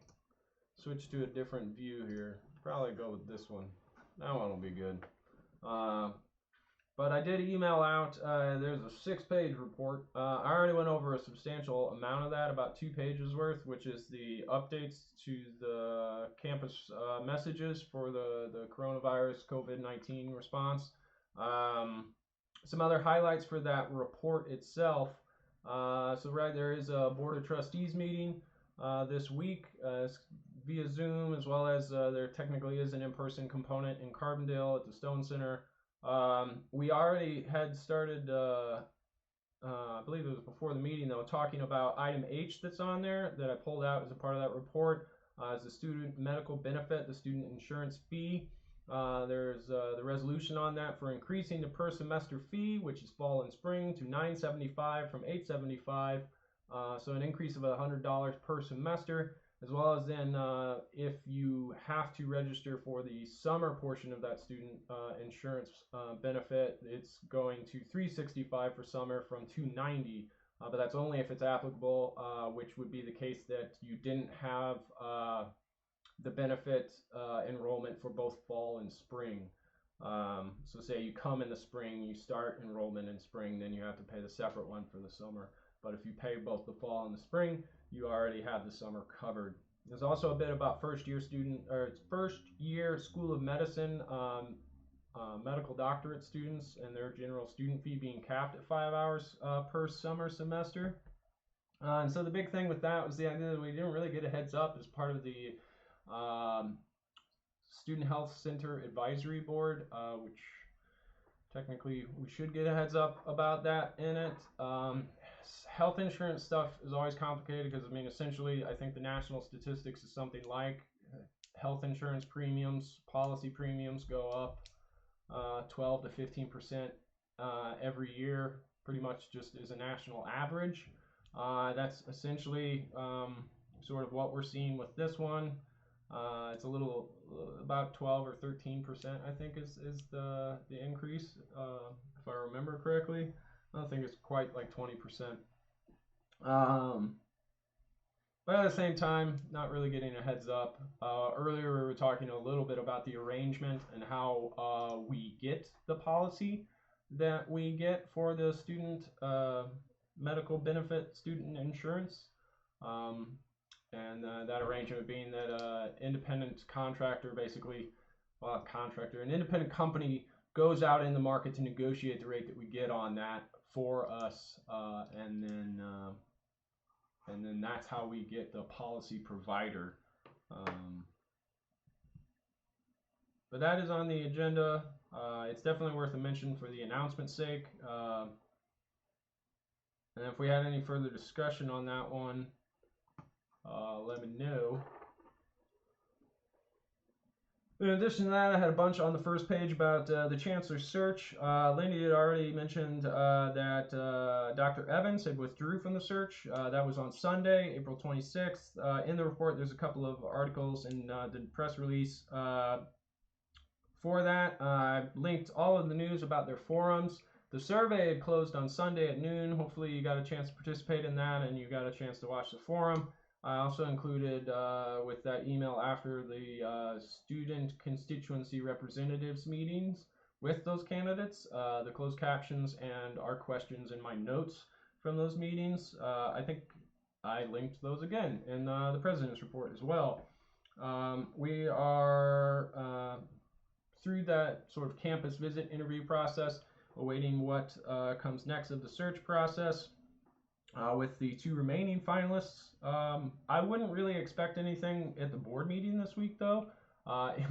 switch to a different view here. Probably go with this one. That one will be good. All but I did email out, there's a 6-page report. I already went over a substantial amount of that, about 2 pages worth, which is the updates to the campus messages for the coronavirus COVID-19 response. Some other highlights for that report itself. So right, there is a Board of Trustees meeting this week via Zoom, as well as there technically is an in-person component in Carbondale at the Stone Center. We already had started, I believe it was before the meeting though, talking about item H that's on there that I pulled out as a part of that report, as the student medical benefit, the student insurance fee. There's the resolution on that for increasing the per semester fee, which is fall and spring, to $975 from $875. So an increase of $100 per semester, as well as then if you have to register for the summer portion of that student insurance benefit, it's going to $365 for summer from $290, but that's only if it's applicable, which would be the case that you didn't have the benefit enrollment for both fall and spring. So say you come in the spring, you start enrollment in spring, then you have to pay the separate one for the summer. But if you pay both the fall and the spring, you already have the summer covered. There's also a bit about first year School of Medicine medical doctorate students and their general student fee being capped at 5 hours per summer semester. And so the big thing with that was the idea that we didn't really get a heads up as part of the Student Health Center Advisory Board, which technically we should get a heads up about that in it. Health insurance stuff is always complicated because, I mean, essentially, I think the national statistics is something like health insurance premiums, policy premiums go up 12 to 15% every year, pretty much just as a national average. That's essentially sort of what we're seeing with this one. It's a little about 12 or 13%, I think is the increase, if I remember correctly. I don't think it's quite like 20%. But at the same time, not really getting a heads up. Earlier we were talking a little bit about the arrangement and how we get the policy that we get for the student medical benefit student insurance. And that arrangement being that independent contractor, basically, an independent company goes out in the market to negotiate the rate that we get on that for us, and then that's how we get the policy provider. But that is on the agenda. It's definitely worth a mention for the announcement's sake. And if we had any further discussion on that one, let me know. In addition to that, I had a bunch on the first page about the Chancellor's search. Lindy had already mentioned that Dr. Evans had withdrew from the search. That was on Sunday, April 26th. In the report, there's a couple of articles in the press release for that. I linked all of the news about their forums. The survey had closed on Sunday at noon. Hopefully you got a chance to participate in that and you got a chance to watch the forum. I also included with that email after the student constituency representatives meetings with those candidates, the closed captions and our questions in my notes from those meetings. I think I linked those again in the president's report as well. We are through that sort of campus visit interview process, awaiting what comes next of the search process. With the 2 remaining finalists, I wouldn't really expect anything at the board meeting this week, though,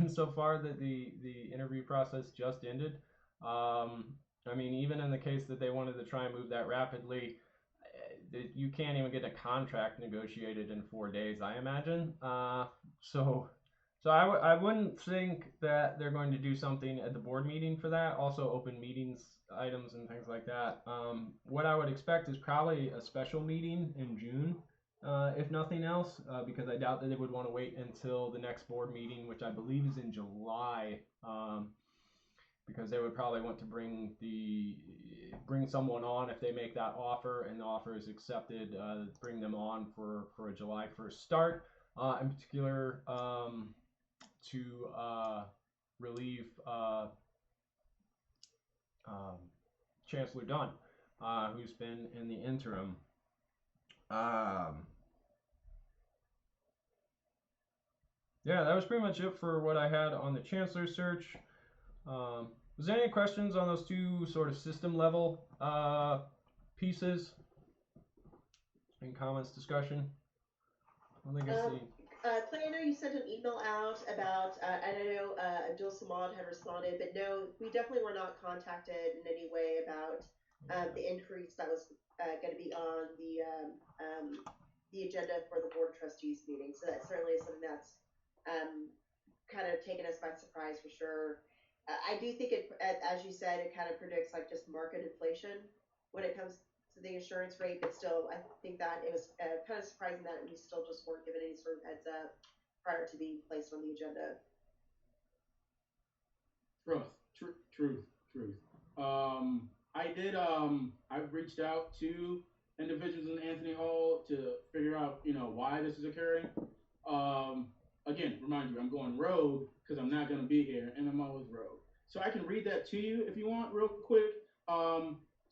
insofar that the interview process just ended. I mean, even in the case that they wanted to try and move that rapidly, you can't even get a contract negotiated in 4 days, I imagine. So I wouldn't think that they're going to do something at the board meeting for that. Also, open meetings items and things like that. What I would expect is probably a special meeting in June, if nothing else, because I doubt that they would want to wait until the next board meeting, which I believe is in July, because they would probably want to bring someone on if they make that offer and the offer is accepted, bring them on for a July 1st start, in particular to relieve Chancellor Dunn, who's been in the interim. Yeah, that was pretty much it for what I had on the Chancellor search. Was there any questions on those two sort of system level pieces? Any comments, discussion? I don't think I see. Clay, I know you sent an email out about, and I know Abdul Samad had responded, but no, we definitely were not contacted in any way about the increase that was going to be on the agenda for the Board of Trustees meeting. So that certainly is something that's kind of taken us by surprise for sure. I do think it, as you said, it kind of predicts like just market inflation when it comes to the insurance rate, but still, I think that it was kind of surprising that we still just weren't given any sort of heads up prior to being placed on the agenda. Truth. I've reached out to individuals in Anthony Hall to figure out, why this is occurring. Again, remind you, I'm going rogue because I'm not going to be here, and I'm always rogue. So I can read that to you if you want, real quick.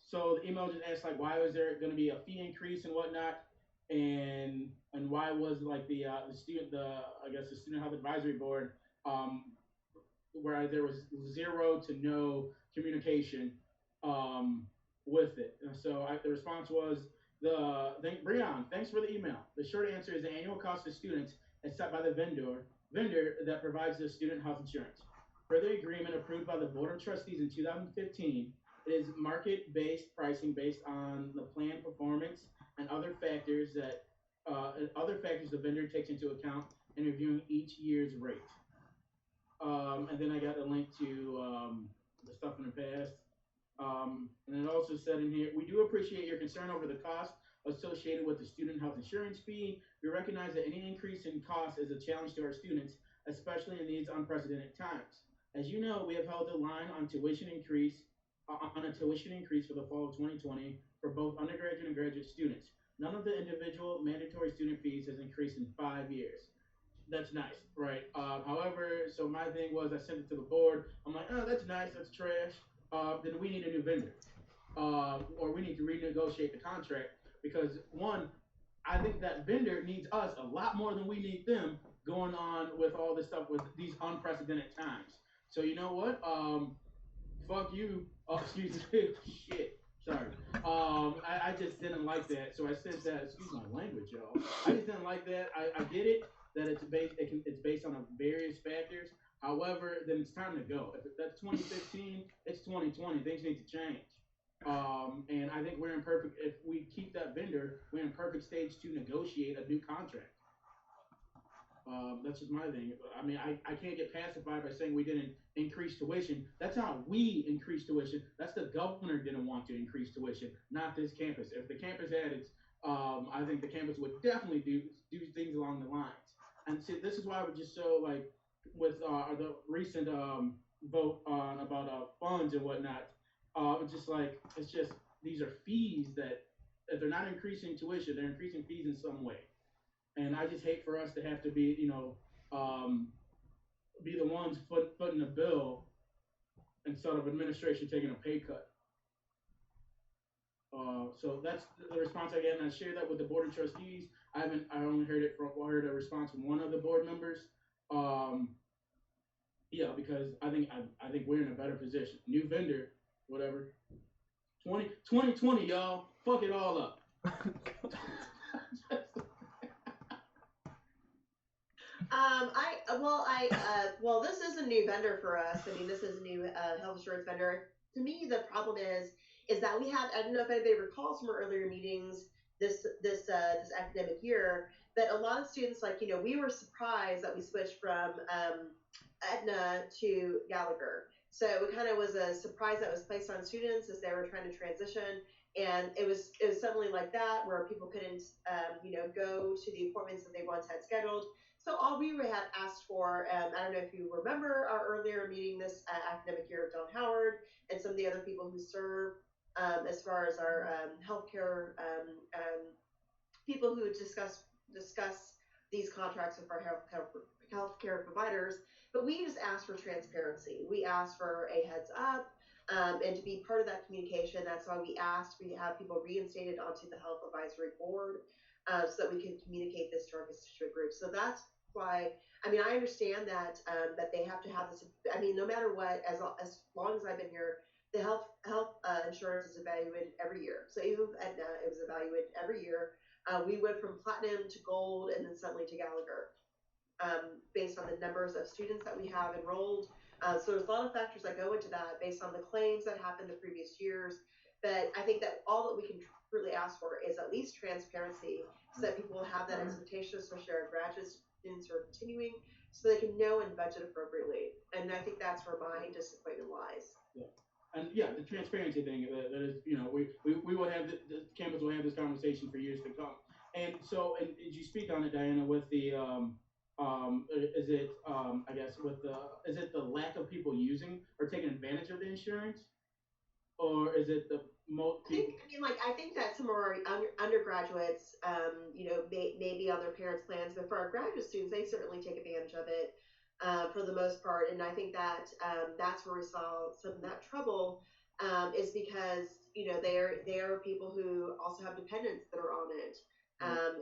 So the email just asked like, why was there going to be a fee increase and whatnot, and why was like the student health advisory board where there was zero to no communication with it. And so the response was Breon, thanks for the email. The short answer is the annual cost to students is set by the vendor that provides the student health insurance. Per the agreement approved by the Board of Trustees in 2015, it is market-based pricing based on the plan performance and other factors the vendor takes into account in reviewing each year's rate. And then I got a link to the stuff in the past. And it also said in here, we do appreciate your concern over the cost associated with the student health insurance fee. We recognize that any increase in cost is a challenge to our students, especially in these unprecedented times. As you know, we have held the line on a tuition increase for the fall of 2020 for both undergraduate and graduate students. None of the individual mandatory student fees has increased in 5 years. That's nice, right? However, so my thing was I sent it to the board. I'm like, oh, that's nice, that's trash. Then we need a new vendor, or we need to renegotiate the contract because one, I think that vendor needs us a lot more than we need them going on with all this stuff with these unprecedented times. So you know what? Fuck you. Oh, excuse me. Shit. Sorry. I just didn't like that. So I said that. Excuse my language, y'all. I just didn't like that. I get it that it's based on various factors. However, then it's time to go. If that's 2015, it's 2020. Things need to change. And I think if we keep that vendor, we're in perfect stage to negotiate a new contract. That's just my thing. I mean, I can't get pacified by saying we didn't increase tuition. That's not we increased tuition. That's the governor didn't want to increase tuition, not this campus. If the campus had its, I think the campus would definitely do things along the lines. And see, this is why we're just so like with the recent vote on about funds and whatnot. It's just these are fees that if they're not increasing tuition, they're increasing fees in some way. And I just hate for us to have to be, be the ones footing the bill instead of administration taking a pay cut. So that's the response I get, and I shared that with the Board of Trustees. I only heard a response from one of the board members. Yeah, because I think we're in a better position. New vendor, whatever. 2020, y'all. Fuck it all up. Well, this is a new vendor for us. I mean, this is a new health insurance vendor. To me, the problem is that we had, I don't know if anybody recalls from our earlier meetings this academic year, but a lot of students, we were surprised that we switched from Aetna to Gallagher. So it kind of was a surprise that was placed on students as they were trying to transition. And it was suddenly like that where people couldn't, go to the appointments that they once had scheduled. So all we had asked for, I don't know if you remember our earlier meeting this academic year of Don Howard and some of the other people who serve as far as our healthcare people who discuss these contracts with our healthcare providers. But we just asked for transparency. We asked for a heads up. And to be part of that communication, that's why we asked we have people reinstated onto the health advisory board, so that we can communicate this to our constituent groups. So that's why. I mean, I understand that they have to have this. I mean, no matter what, as long as I've been here, the health insurance is evaluated every year. So even with Aetna, it was evaluated every year. We went from platinum to gold, and then suddenly to Gallagher, based on the numbers of students that we have enrolled. So there's a lot of factors that go into that based on the claims that happened the previous years. But I think that all that we can truly ask for is at least transparency, so that people will have that expectation, especially our graduate students who are continuing, so they can know and budget appropriately. And I think that's where my disappointment lies. Yeah. And yeah, the transparency thing, that is, we will have, the campus will have this conversation for years to come. And so, and did you speak on it, Diana, with the, is it, I guess, is it the lack of people using or taking advantage of the insurance? Or is it the most people? I think that some of our undergraduates, maybe on their parents' plans, but for our graduate students, they certainly take advantage of it for the most part. And I think that that's where we saw some of that trouble, is because they are people who also have dependents that are on it.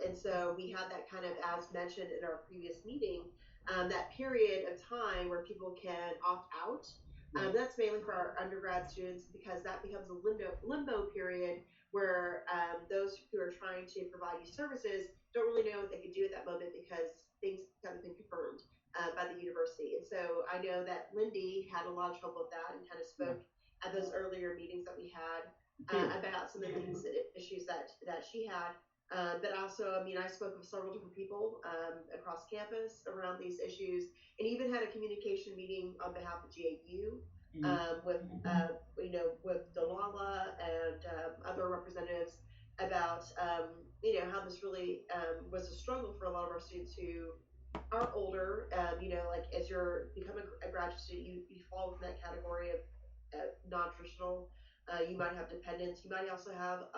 And so we had that kind of, as mentioned in our previous meeting, that period of time where people can opt out. That's mainly for our undergrad students, because that becomes a limbo period where those who are trying to provide you services don't really know what they could do at that moment, because things haven't been confirmed by the university. And so I know that Lindy had a lot of trouble with that, and kind of spoke at those earlier meetings that we had about some of the issues that she had. But also, I mean, I spoke with several different people across campus around these issues, and even had a communication meeting on behalf of GAU with Delala and other representatives about how this really was a struggle for a lot of our students who are older. Like as you're becoming a graduate student, you fall within that category of non-traditional. You might have dependents. You might also have,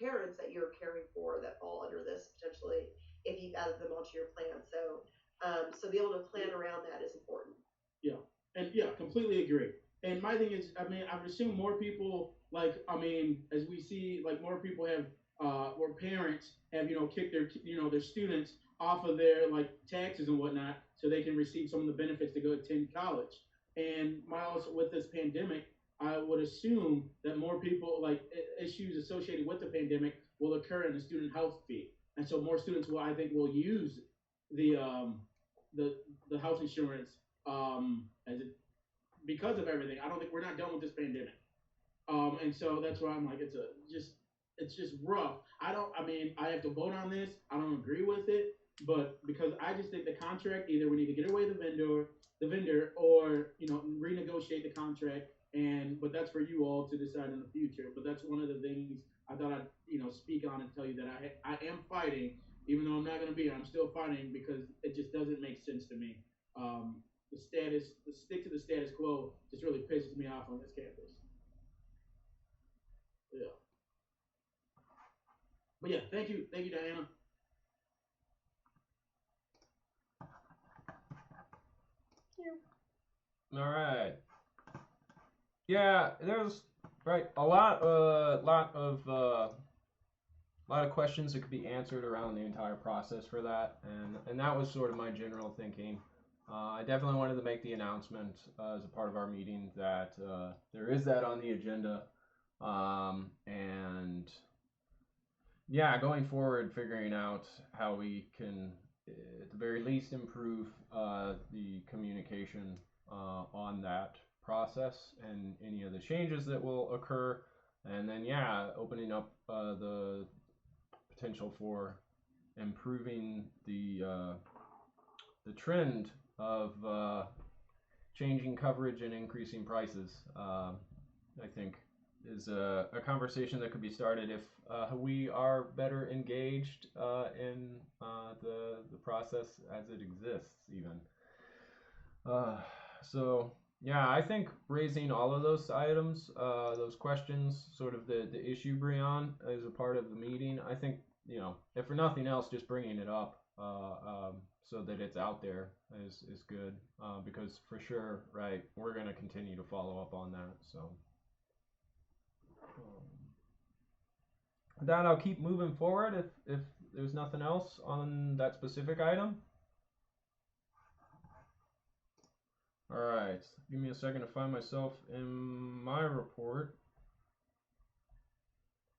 parents that you're caring for that fall under this potentially, if you've added them onto your plan. So be able to plan around that is important. Yeah, and yeah, completely agree. And my thing is, I mean, I would assume more people, as we see, like more people have, or parents have, kicked their students off of their like taxes and whatnot, so they can receive some of the benefits to go attend college. And also with this pandemic, I would assume that more people, like issues associated with the pandemic, will occur in the student health fee, and so more students will, I think, will use the health insurance as it, because of everything. I don't think we're not done with this pandemic, and so that's why I'm like, it's just rough. I have to vote on this. I don't agree with it, but because I just think the contract, either we need to get away the vendor, or renegotiate the contract. But that's for you all to decide in the future. But that's one of the things I thought I'd speak on and tell you that I am fighting, even though I'm not going to be. I'm still fighting because it just doesn't make sense to me. The stick to the status quo just really pisses me off on this campus. Yeah. But yeah, thank you, Diana. All right. Yeah, there's a lot of questions that could be answered around the entire process for that, and that was sort of my general thinking. I definitely wanted to make the announcement as a part of our meeting that there is that on the agenda, and yeah, going forward, figuring out how we can, at the very least, improve the communication on that process and any of the changes that will occur, and then opening up the potential for improving the trend of changing coverage and increasing prices. I think is a conversation that could be started if we are better engaged in the process as it exists, even. So yeah, I think raising all of those items, those questions, sort of the issue, Brian, as a part of the meeting, I think, if for nothing else, just bringing it up so that it's out there is good, because for sure, right, we're going to continue to follow up on that. So with that, I'll keep moving forward if there's nothing else on that specific item. All right, give me a second to find myself in my report.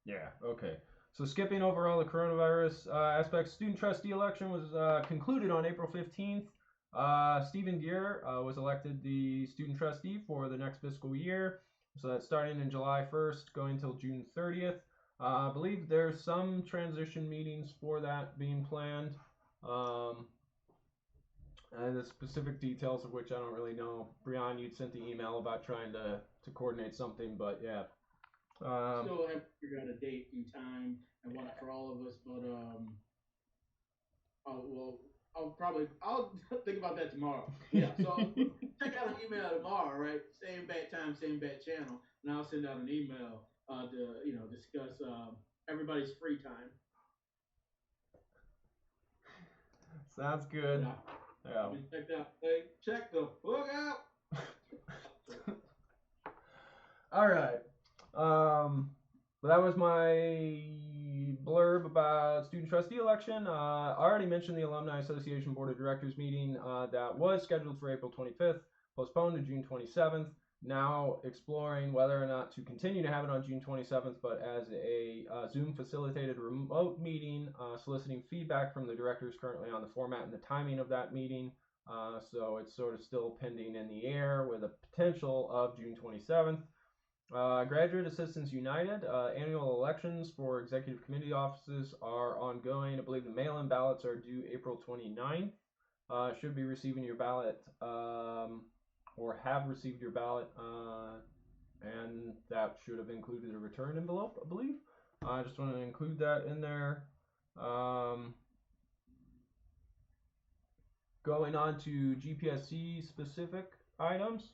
Yeah, okay. So skipping over all the coronavirus aspects, student trustee election was concluded on April 15th. Stephen Gear was elected the student trustee for the next fiscal year. So that's starting in July 1st, going until June 30th. I believe there's some transition meetings for that being planned. And the specific details of which I don't really know. Brian, you'd sent the email about trying to coordinate something, but yeah. Still have to figure out a date and time and what for all of us, but I'll think about that tomorrow. Yeah, so check out an email tomorrow, right? Same bat time, same bat channel, and I'll send out an email to discuss everybody's free time. Sounds good. Yeah. Check out. Hey, check the book out. All right. That was my blurb about student trustee election. I already mentioned the Alumni Association Board of Directors meeting that was scheduled for April 25th, postponed to June 27th. Now exploring whether or not to continue to have it on June 27th, but as a Zoom facilitated remote meeting, soliciting feedback from the directors currently on the format and the timing of that meeting. So it's sort of still pending in the air with a potential of June 27th. Graduate Assistants United, annual elections for executive committee offices are ongoing. I believe the mail-in ballots are due April 29th. Should be receiving your ballot, or have received your ballot, and that should have included a return envelope, I believe. I just want to include that in there. Going on to GPSC specific items.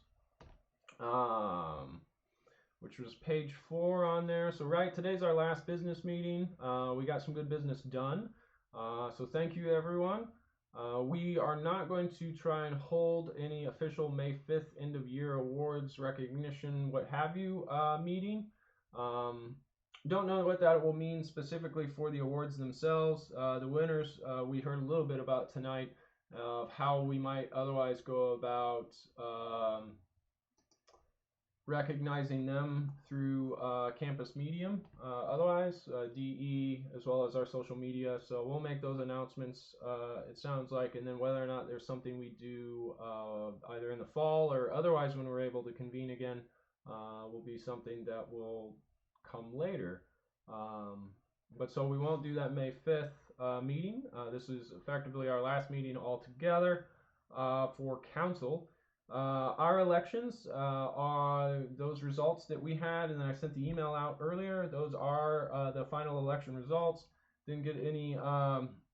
Which was page 4 on there. So right, today's our last business meeting. We got some good business done. So thank you everyone. We are not going to try and hold any official May 5th end of year awards, recognition, what have you, meeting. Don't know what that will mean specifically for the awards themselves. The winners, we heard a little bit about tonight of how we might otherwise go about recognizing them through campus medium, otherwise DE, as well as our social media. So we'll make those announcements, it sounds like, and then whether or not there's something we do either in the fall or otherwise when we're able to convene again, will be something that will come later. But so we won't do that May 5th meeting. This is effectively our last meeting altogether for council. Our elections are those results that we had, and then I sent the email out earlier. Those are the final election results. Didn't get any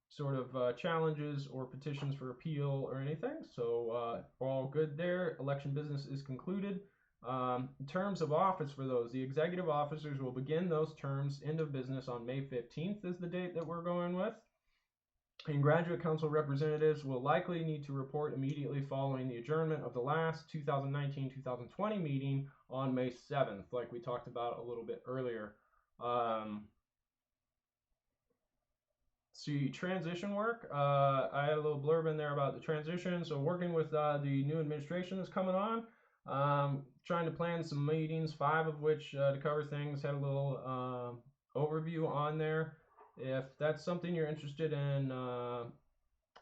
sort of challenges or petitions for appeal or anything, so all good there. Election business is concluded. In terms of office for those, the executive officers will begin those terms, end of business, on May 15th is the date that we're going with. And graduate council representatives will likely need to report immediately following the adjournment of the last 2019-2020 meeting on May 7th, like we talked about a little bit earlier. See, transition work, I had a little blurb in there about the transition. So working with the new administration that's coming on, trying to plan some meetings, 5 of which to cover things, had a little overview on there. If that's something you're interested in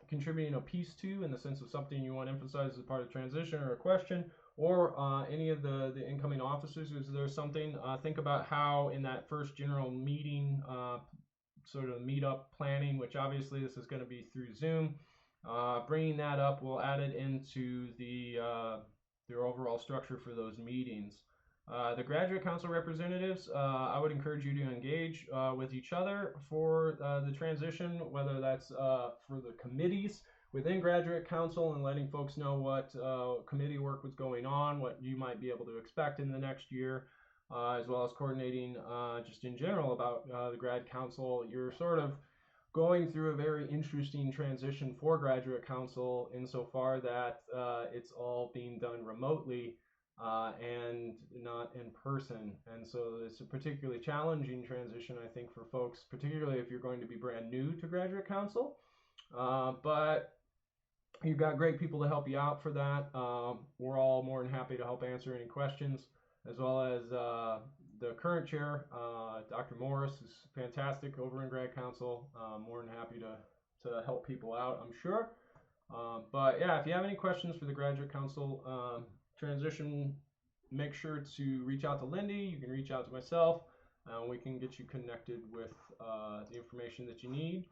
contributing a piece to, in the sense of something you want to emphasize as part of transition or a question, or any of the incoming officers, is there something, think about how in that first general meeting, sort of meetup planning, which obviously this is going to be through Zoom, bringing that up, we'll add it into their overall structure for those meetings. The graduate council representatives, I would encourage you to engage with each other for the transition, whether that's for the committees within graduate council and letting folks know what committee work was going on, what you might be able to expect in the next year, as well as coordinating just in general about the grad council. You're sort of going through a very interesting transition for graduate council insofar that it's all being done remotely and not in person. And so it's a particularly challenging transition, I think, for folks, particularly if you're going to be brand new to graduate council. But you've got great people to help you out for that. We're all more than happy to help answer any questions, as well as the current chair, Dr. Morris, is fantastic over in grad council. More than happy to help people out, I'm sure. But yeah, if you have any questions for the graduate council transition, make sure to reach out to Lindy. You can reach out to myself. We can get you connected with the information that you need.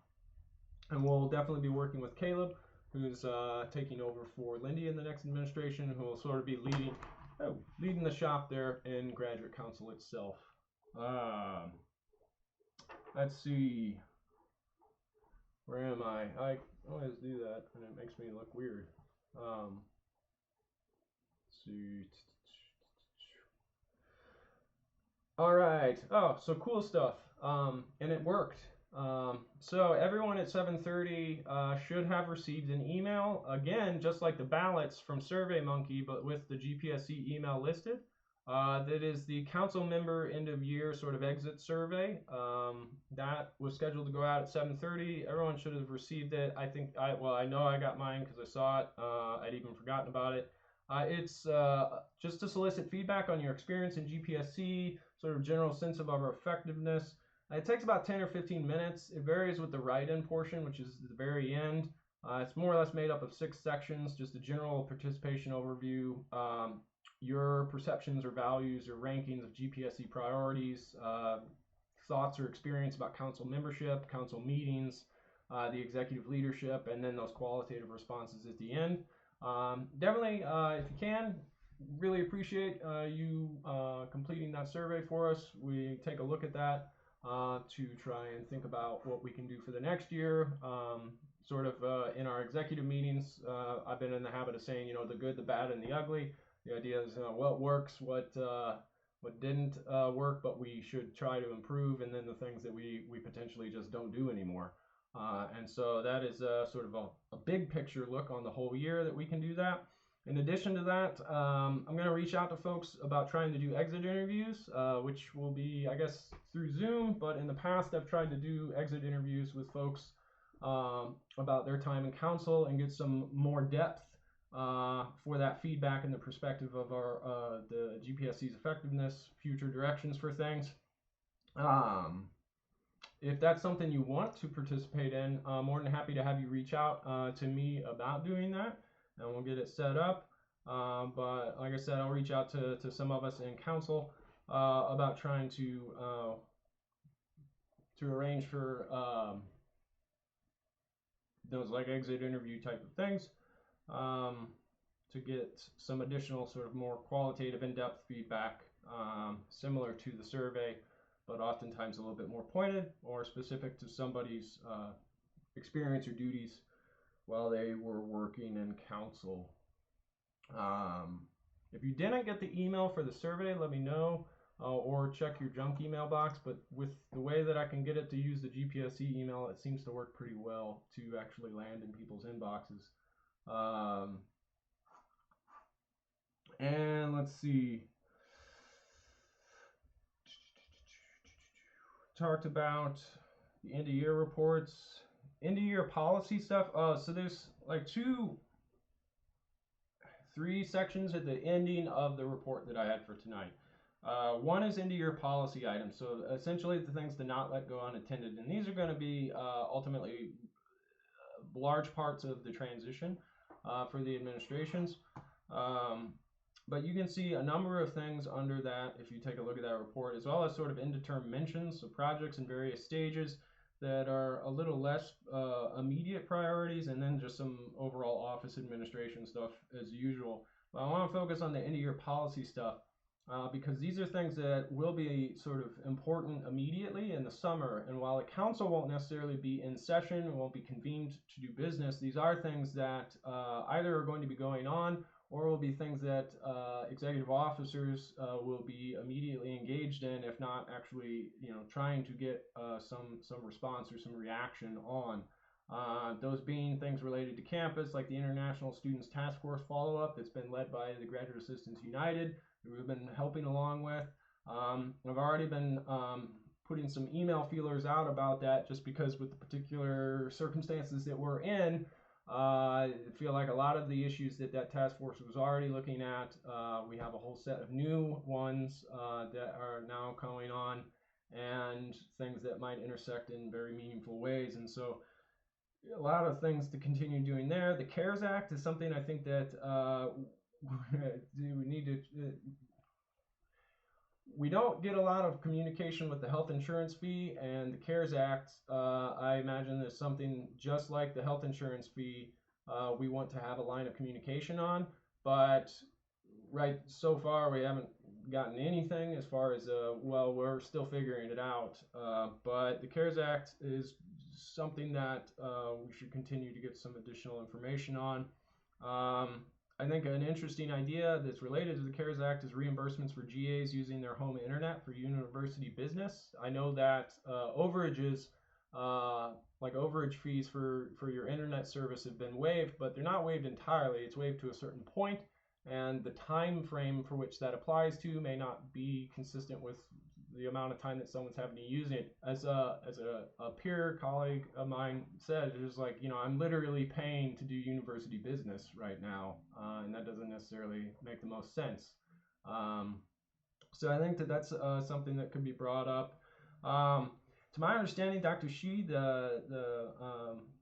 And we'll definitely be working with Caleb, who's taking over for Lindy in the next administration, who will sort of be leading the shop there in graduate council itself. Let's see. Where am I? I always do that, and it makes me look weird. Let's see. All right. Oh, so cool stuff. And it worked. So everyone at 7:30 should have received an email, again, just like the ballots from SurveyMonkey, but with the GPSC email listed. That is the council member end of year sort of exit survey. That was scheduled to go out at 7:30. Everyone should have received it. I know I got mine because I saw it. I'd even forgotten about it. It's just to solicit feedback on your experience in GPSC, sort of general sense of our effectiveness. It takes about 10 or 15 minutes. It varies with the write-in portion, which is the very end. It's more or less made up of 6 sections, just a general participation overview, your perceptions or values or rankings of GPSC priorities, thoughts or experience about council membership, council meetings, the executive leadership, and then those qualitative responses at the end. Definitely, if you can, really appreciate you completing that survey for us. We take a look at that to try and think about what we can do for the next year. In our executive meetings, I've been in the habit of saying, the good, the bad, and the ugly. The idea is what works, what didn't work, but we should try to improve, and then the things that we potentially just don't do anymore. And so that is sort of a big picture look on the whole year that we can do that. In addition to that, I'm going to reach out to folks about trying to do exit interviews, which will be, I guess, through Zoom. But in the past, I've tried to do exit interviews with folks about their time in council and get some more depth for that feedback and the perspective of the GPSC's effectiveness, future directions for things. If that's something you want to participate in, I'm more than happy to have you reach out to me about doing that, and we'll get it set up. But like I said, I'll reach out to some of us in council about trying to arrange for those like exit interview type of things to get some additional sort of more qualitative in-depth feedback similar to the survey, but oftentimes a little bit more pointed or specific to somebody's experience or duties while they were working in council. If you didn't get the email for the survey, let me know, or check your junk email box. But with the way that I can get it to use the GPSC email, it seems to work pretty well to actually land in people's inboxes. And let's see. Talked about the end of year reports, end of year policy stuff. So there's like 3 sections at the ending of the report that I had for tonight. One is end of year policy items. So essentially the things to not let go unattended. And these are going to be ultimately large parts of the transition for the administrations. But you can see a number of things under that if you take a look at that report, as well as sort of indeterminate mentions, so projects in various stages that are a little less immediate priorities, and then just some overall office administration stuff as usual. But I want to focus on the end of year policy stuff because these are things that will be sort of important immediately in the summer. And while the council won't necessarily be in session, won't be convened to do business, these are things that either are going to be going on or will be things that executive officers will be immediately engaged in, if not actually, trying to get some response or some reaction on. Those being things related to campus, like the International Students Task Force follow-up that's been led by the Graduate Assistants United, who we've been helping along with. I've already been putting some email feelers out about that, just because with the particular circumstances that we're in, I feel like a lot of the issues that task force was already looking at, we have a whole set of new ones that are now going on, and things that might intersect in very meaningful ways. And so a lot of things to continue doing there. The CARES Act is something I think that we need to... We don't get a lot of communication with the health insurance fee, and the CARES Act, I imagine, is something just like the health insurance fee we want to have a line of communication on. But right so far, we haven't gotten anything as far as, well, we're still figuring it out. But the CARES Act is something that we should continue to get some additional information on. I think an interesting idea that's related to the CARES Act is reimbursements for GAs using their home internet for university business. I know that overages, like overage fees for your internet service, have been waived, but they're not waived entirely. It's waived to a certain point, and the time frame for which that applies to may not be consistent with the amount of time that someone's having to use it. As a peer colleague of mine said, it was like, I'm literally paying to do university business right now, and that doesn't necessarily make the most sense. So I think that that's something that could be brought up. To my understanding, Dr. Shi, the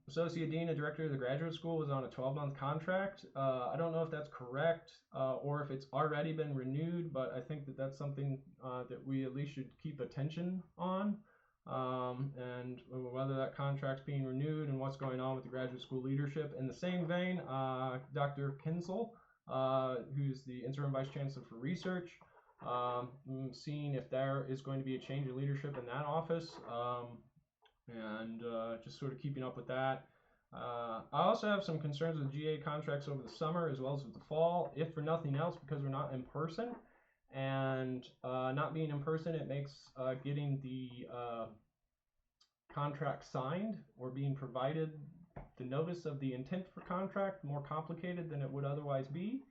Associate Dean and Director of the Graduate School, was on a 12-month contract. I don't know if that's correct or if it's already been renewed, but I think that that's something that we at least should keep attention on, and whether that contract's being renewed and what's going on with the graduate school leadership. In the same vein, Dr. Kinsel, who's the Interim Vice Chancellor for Research, seeing if there is going to be a change in leadership in that office, and just sort of keeping up with that. I also have some concerns with GA contracts over the summer as well as with the fall, if for nothing else because we're not in person, and not being in person, it makes getting the contract signed or being provided the notice of the intent for contract more complicated than it would otherwise be.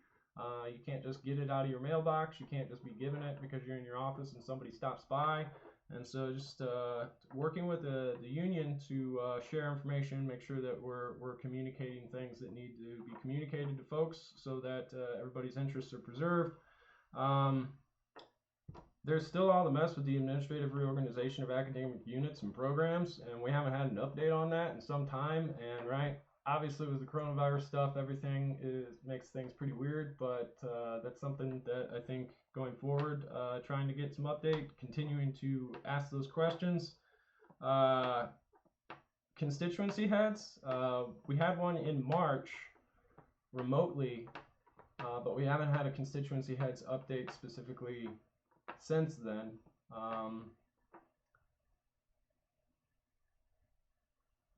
You can't just get it out of your mailbox. You can't just be given it because you're in your office and somebody stops by. And so just working with the union to share information, make sure that we're communicating things that need to be communicated to folks so that everybody's interests are preserved. There's still all the mess with the administrative reorganization of academic units and programs, and we haven't had an update on that in some time. And obviously with the coronavirus stuff, everything makes things pretty weird, but that's something that I think going forward, trying to get some update, continuing to ask those questions. Constituency heads, we had one in March remotely, but we haven't had a constituency heads update specifically since then.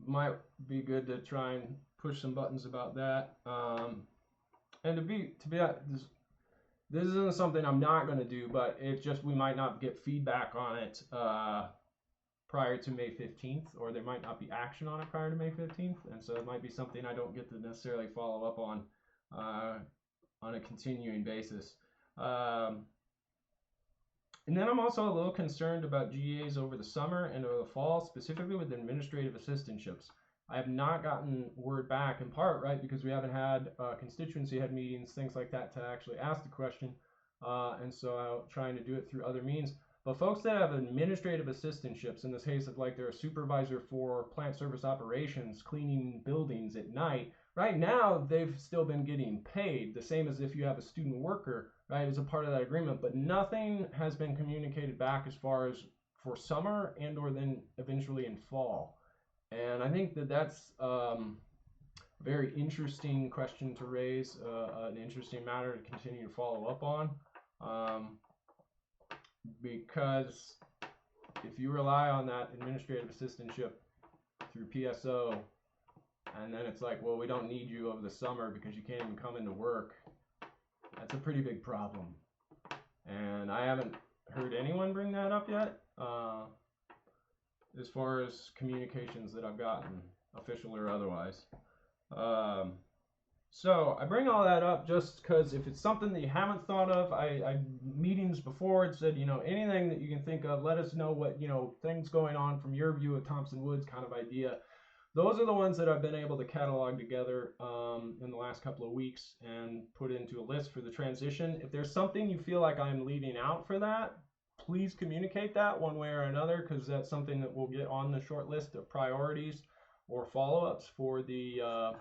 Might be good to try and push some buttons about that. And to be honest, this isn't something I'm not going to do, but it's just we might not get feedback on it prior to May 15th, or there might not be action on it prior to May 15th, and so it might be something I don't get to necessarily follow up on a continuing basis. And then I'm also a little concerned about GAs over the summer and over the fall, specifically with administrative assistantships. I have not gotten word back, in part, because we haven't had constituency head meetings, things like that, to actually ask the question. And so I'm trying to do it through other means. But folks that have administrative assistantships, in this case of they're a supervisor for plant service operations, cleaning buildings at night, right now they've still been getting paid, the same as if you have a student worker, as a part of that agreement, but nothing has been communicated back as far as for summer and or then eventually in fall. And I think that that's a very interesting question to raise, an interesting matter to continue to follow up on, because if you rely on that administrative assistantship through PSO, and then it's like, well, we don't need you over the summer because you can't even come into work, That's a pretty big problem. And I haven't heard anyone bring that up yet, as far as communications that I've gotten, official or otherwise. So I bring all that up just because if it's something that you haven't thought of, I meetings before it said, anything that you can think of, let us know what, things going on from your view of Thompson Woods kind of idea. Those are the ones that I've been able to catalog together in the last couple of weeks and put into a list for the transition. If there's something you feel like I'm leaving out for that, please communicate that one way or another, because that's something that we'll get on the short list of priorities or follow-ups for the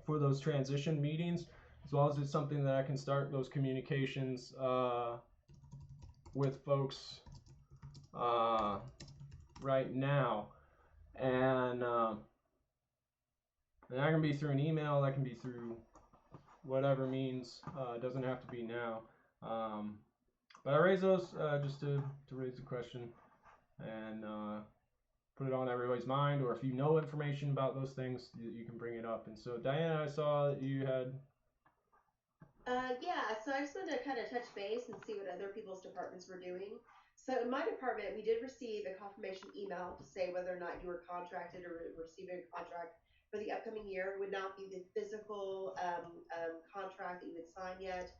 for those transition meetings, as well as it's something that I can start those communications with folks right now. And that can be through an email, that can be through whatever means. It doesn't have to be now. But I raise those just to raise the question and put it on everybody's mind, or if you know information about those things, you can bring it up. And so, Diana, I saw that you had... Yeah, so I just wanted to kind of touch base and see what other people's departments were doing. So in my department, we did receive a confirmation email to say whether or not you were contracted or receiving a contract for the upcoming year. It would not be the physical contract that you would sign yet.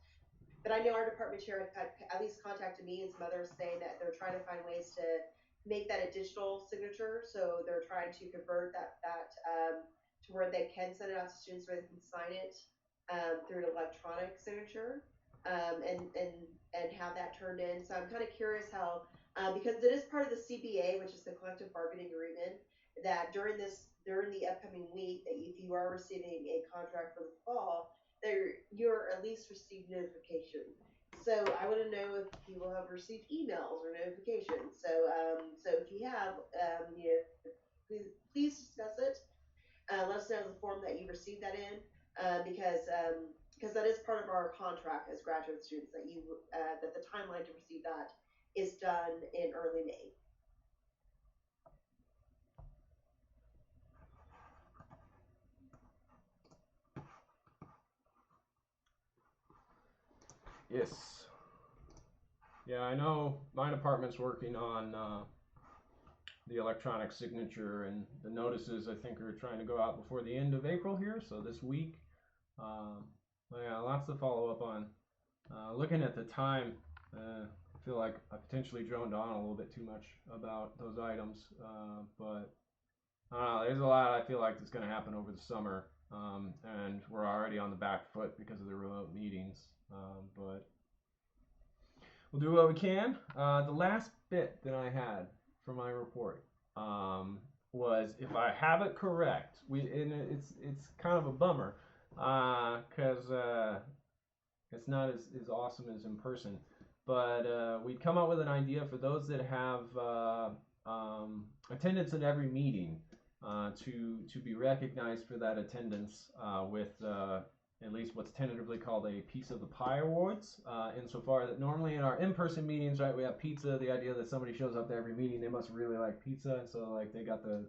But I know our department chair had at least contacted me and some others saying that they're trying to find ways to make that a digital signature. So they're trying to convert that to where they can send it out to students where they can sign it through an electronic signature and have that turned in. So I'm kind of curious how, because it is part of the CBA, which is the collective bargaining agreement, that during the upcoming week, that if you are receiving a contract for the fall, you're at least received notification. So I want to know if people have received emails or notifications. So if you have, please discuss it. Let us know the form that you received that in, because that is part of our contract as graduate students, that that the timeline to receive that is done in early May. Yes. Yeah, I know my department's working on the electronic signature, and the notices I think are trying to go out before the end of April here, so this week. Yeah, lots to follow up on. Looking at the time, I feel like I potentially droned on a little bit too much about those items, but I don't know, there's a lot I feel like that's going to happen over the summer, and we're already on the back foot because of the remote meetings, but we'll do what we can. The last bit that I had for my report was, if I have it correct, and it's kind of a bummer because it's not as awesome as in person, but we'd come up with an idea for those that have attendance at every meeting to be recognized for that attendance with at least what's tentatively called a Piece of the Pie Awards, insofar that normally in our in-person meetings, right, we have pizza. The idea that somebody shows up to every meeting, they must really like pizza, and so like they got the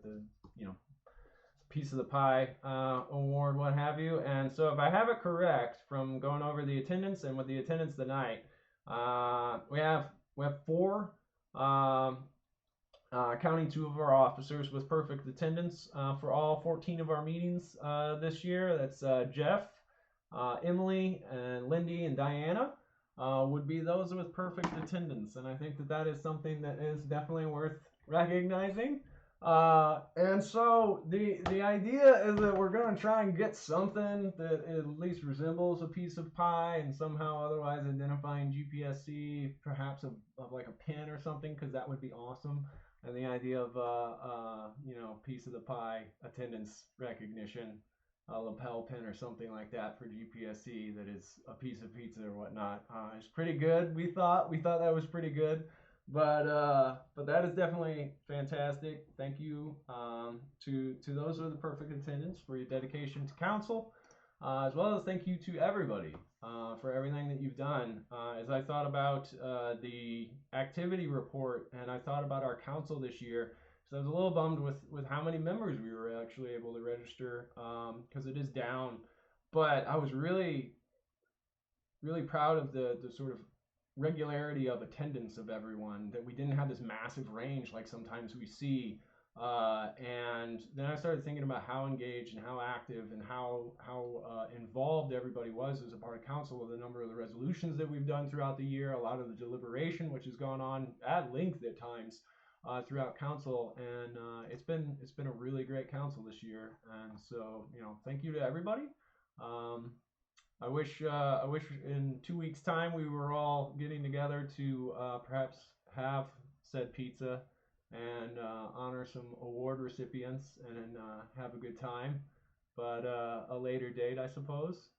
Piece of the Pie award, what have you. And so if I have it correct from going over the attendance, and with the attendance tonight, we have 4, counting 2 of our officers with perfect attendance for all 14 of our meetings this year. That's Jeff, Emily, and Lindy, and Diana would be those with perfect attendance, and I think that is something that is definitely worth recognizing. And so the idea is that we're going to try and get something that at least resembles a piece of pie, and somehow otherwise identifying GPSC, perhaps of like a pin or something, because that would be awesome. And the idea of piece of the pie attendance recognition, a lapel pin or something like that for GPSC that is a piece of pizza or whatnot, is pretty good. We thought that was pretty good. But that is definitely fantastic. Thank you to those with the perfect attendance for your dedication to council, as well as thank you to everybody for everything that you've done. As I thought about the activity report, and I thought about our council this year, so I was a little bummed with how many members we were actually able to register, because it is down. But I was really really proud of the sort of regularity of attendance of everyone, that we didn't have this massive range like sometimes we see. And then I started thinking about how engaged and how active and how involved everybody was as a part of council, with a number of the resolutions that we've done throughout the year, a lot of the deliberation which has gone on at length at times throughout council, and it's been a really great council this year. And so, thank you to everybody. I wish in 2 weeks' time we were all getting together to perhaps have said pizza and honor some award recipients and have a good time, but a later date, I suppose.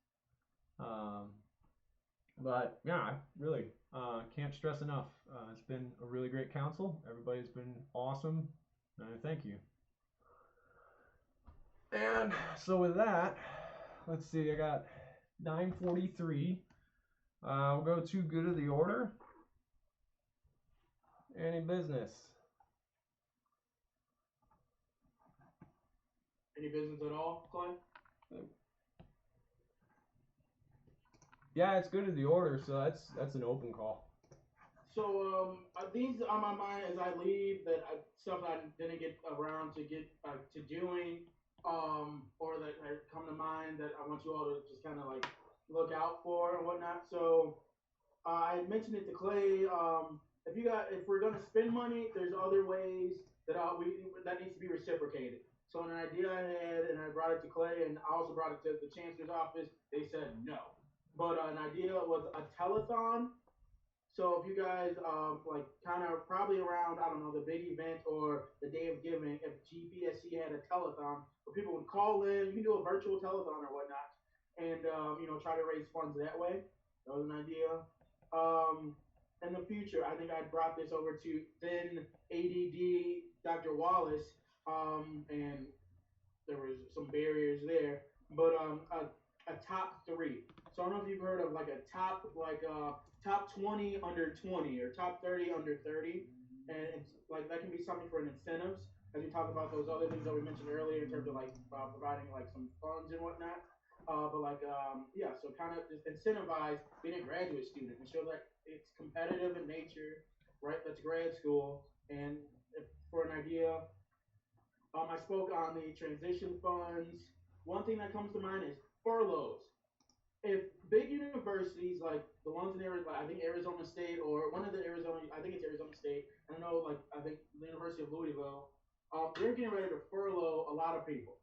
But yeah, I really can't stress enough. It's been a really great council. Everybody's been awesome, and I thank you. And so with that, let's see, I got 9:43. We'll go to good of the order. Any business? Any business at all, Clay? Yeah, it's good of the order, so that's an open call. So these on my mind as I leave, stuff that I didn't get around to doing, or that come to mind that I want you all to just kind of like look out for and whatnot. So I mentioned it to Clay. If we're gonna spend money, there's other ways that that needs to be reciprocated. So an idea I had, and I brought it to Clay, and I also brought it to the chancellor's office. They said no, but an idea was a telethon. So if you guys like kind of probably around, I don't know, the big event or the day of giving, if GPSC had a telethon where people would call in, you can do a virtual telethon or whatnot, and try to raise funds that way. That was an idea. In the future, I think I brought this over to then ADD Dr. Wallace, and there was some barriers there, but a top 3. So I don't know if you've heard of like a top 20 under 20 or top 30 under 30, and it's like that can be something for an incentives as we talk about those other things that we mentioned earlier in terms of like providing like some funds and whatnot. So kind of just incentivize being a graduate student and show that it's competitive in nature, right? That's grad school, and for an idea. I spoke on the transition funds. One thing that comes to mind is furloughs. If big universities like the ones in Arizona, I think Arizona State or one of the I think it's Arizona State. I know, I think the University of Louisville, they're getting ready to furlough a lot of people.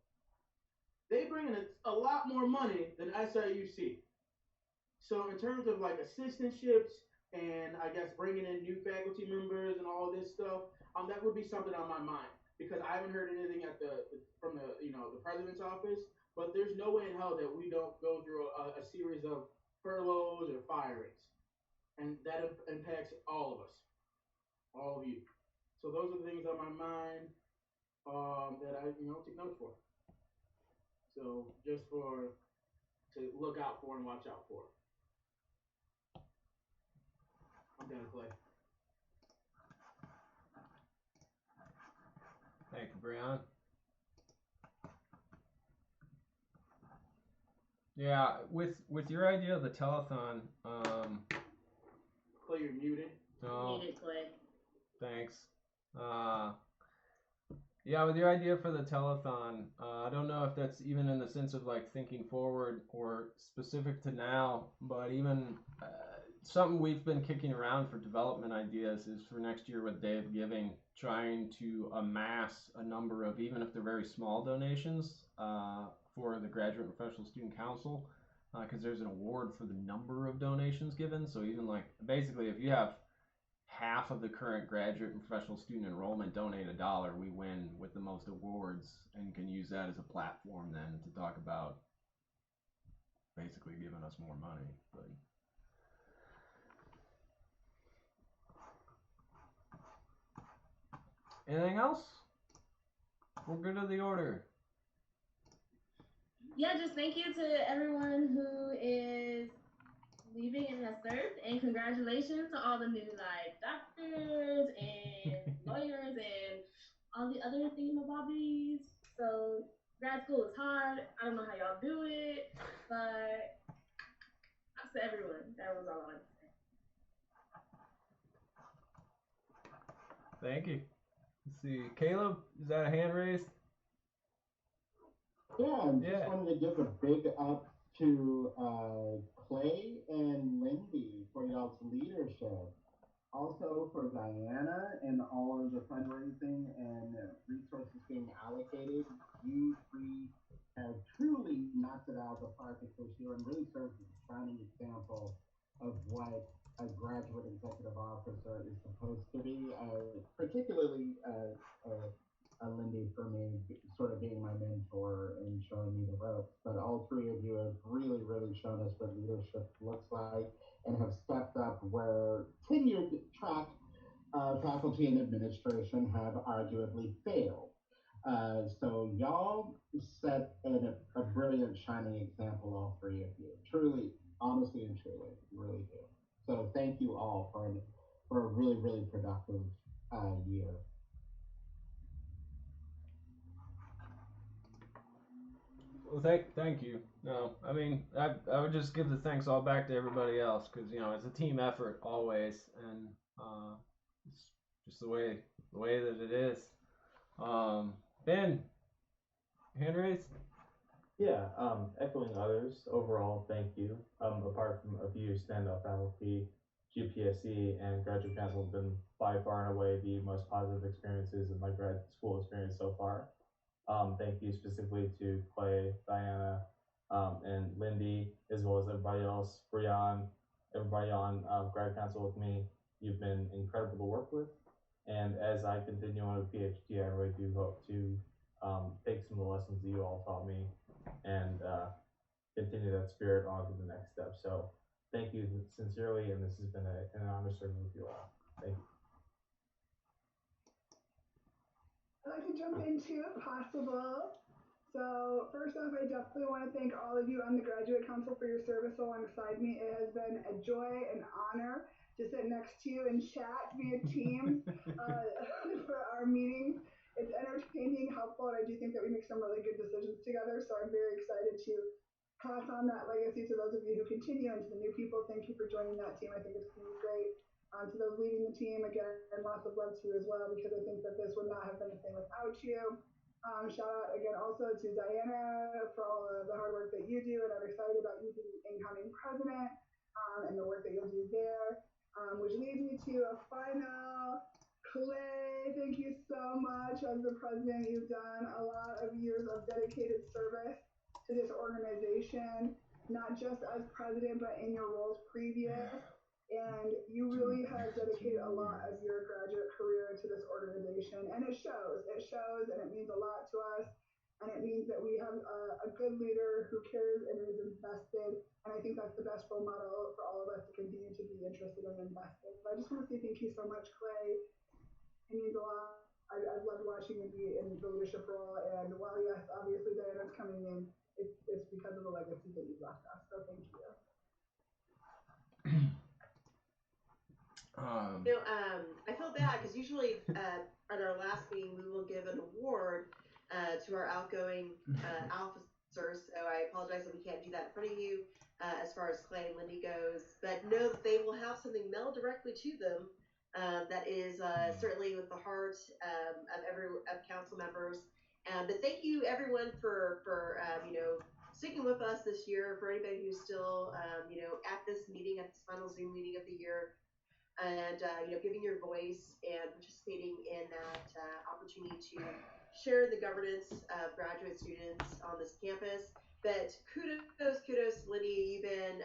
They bring in a lot more money than SIUC. So in terms of like assistantships and I guess bringing in new faculty members and all this stuff, that would be something on my mind. Because I haven't heard anything from the president's office, but there's no way in hell that we don't go through a series of furloughs or firings, and that impacts all of us, all of you. So those are the things on my mind that I take notes for. So just to look out for and watch out for. I'm done, Clay. Thank you, Brian. Yeah, with your idea of the telethon, Clay, you're muted. No. Muted, Clay. Thanks. Yeah, with your idea for the telethon, I don't know if that's even in the sense of like thinking forward or specific to now, but even something we've been kicking around for development ideas is for next year with Day of Giving, trying to amass a number of, even if they're very small donations, for the Graduate and Professional Student Council, because there's an award for the number of donations given. So even like basically if you have half of the current graduate and professional student enrollment donate $1, we win with the most awards, and can use that as a platform then to talk about basically giving us more money. But anything else? We're good to the order. Yeah, just thank you to everyone who is leaving and has served, and congratulations to all the new doctors and lawyers and all the other thingamabobbies. So grad school is hard. I don't know how y'all do it, but to everyone. That was all I wanted to say. Thank you. Let's see. Caleb, is that a hand raised? Yeah, and just Yeah. wanted to give a big up to Clay and Lindy for y'all's leadership. Also for Diana and all of the fundraising and resources being allocated. You three have truly knocked it out of the park this year and really serves as a shining example of what a graduate executive officer is supposed to be, particularly Lindy for me, sort of being my mentor and showing me the ropes. But all three of you have really, really shown us what leadership looks like and have stepped up where tenured track faculty and administration have arguably failed. So y'all set a brilliant, shining example, all three of you. Truly, honestly and truly, really do. So thank you all for a really, really productive year. Well, thank you. No, I mean, I would just give the thanks all back to everybody else because it's a team effort always, and it's just the way that it is. Ben, hand raised. Yeah, echoing others, overall, thank you. Apart from a few standout faculty, GPSC and graduate council have been by far and away the most positive experiences of my grad school experience so far. Thank you specifically to Clay, Diana, and Lindy, as well as everybody else, Brian, everybody on grad council with me. You've been incredible to work with. And as I continue on with PhD, I really do hope to take some of the lessons that you all taught me and continue that spirit on to the next step. So thank you sincerely, and this has been an honor serving with you all. Thank you. I'd like to jump into if possible. So first off, I definitely want to thank all of you on the Graduate Council for your service alongside me. It has been a joy and honor to sit next to you and chat via Teams for our meetings. It's entertaining, helpful, and I do think that we make some really good decisions together. So I'm very excited to pass on that legacy to those of you who continue, and to the new people. Thank you for joining that team. I think it's going to be great. To those leading the team, again, lots of love to you as well, because I think that this would not have been a thing without you. Shout out again also to Diana for all of the hard work that you do, and I'm excited about you being incoming president and the work that you'll do there. Which leads me to a final. Clay, thank you so much. As the president, you've done a lot of years of dedicated service to this organization, not just as president, but in your roles previous. And you really have dedicated a lot of your graduate career into this organization, and it shows, and it means a lot to us, and it means that we have a good leader who cares and is invested, and I think that's the best role model for all of us to continue to be interested and invested. So I just want to say thank you so much, Clay. It means a lot. I've loved watching you be in the leadership role, and while yes, obviously Diana's coming in, it's because of the legacy that you've left us, so thank you. I feel bad because usually at our last meeting we will give an award to our outgoing officers. So I apologize that we can't do that in front of you as far as Clay and Lindy goes. But know that they will have something mailed directly to them that is certainly with the heart of council members. But thank you everyone for sticking with us this year. For anybody who's still at this meeting, at this final Zoom meeting of the year. And giving your voice and participating in that opportunity to share the governance of graduate students on this campus. But kudos, Lindy, you've been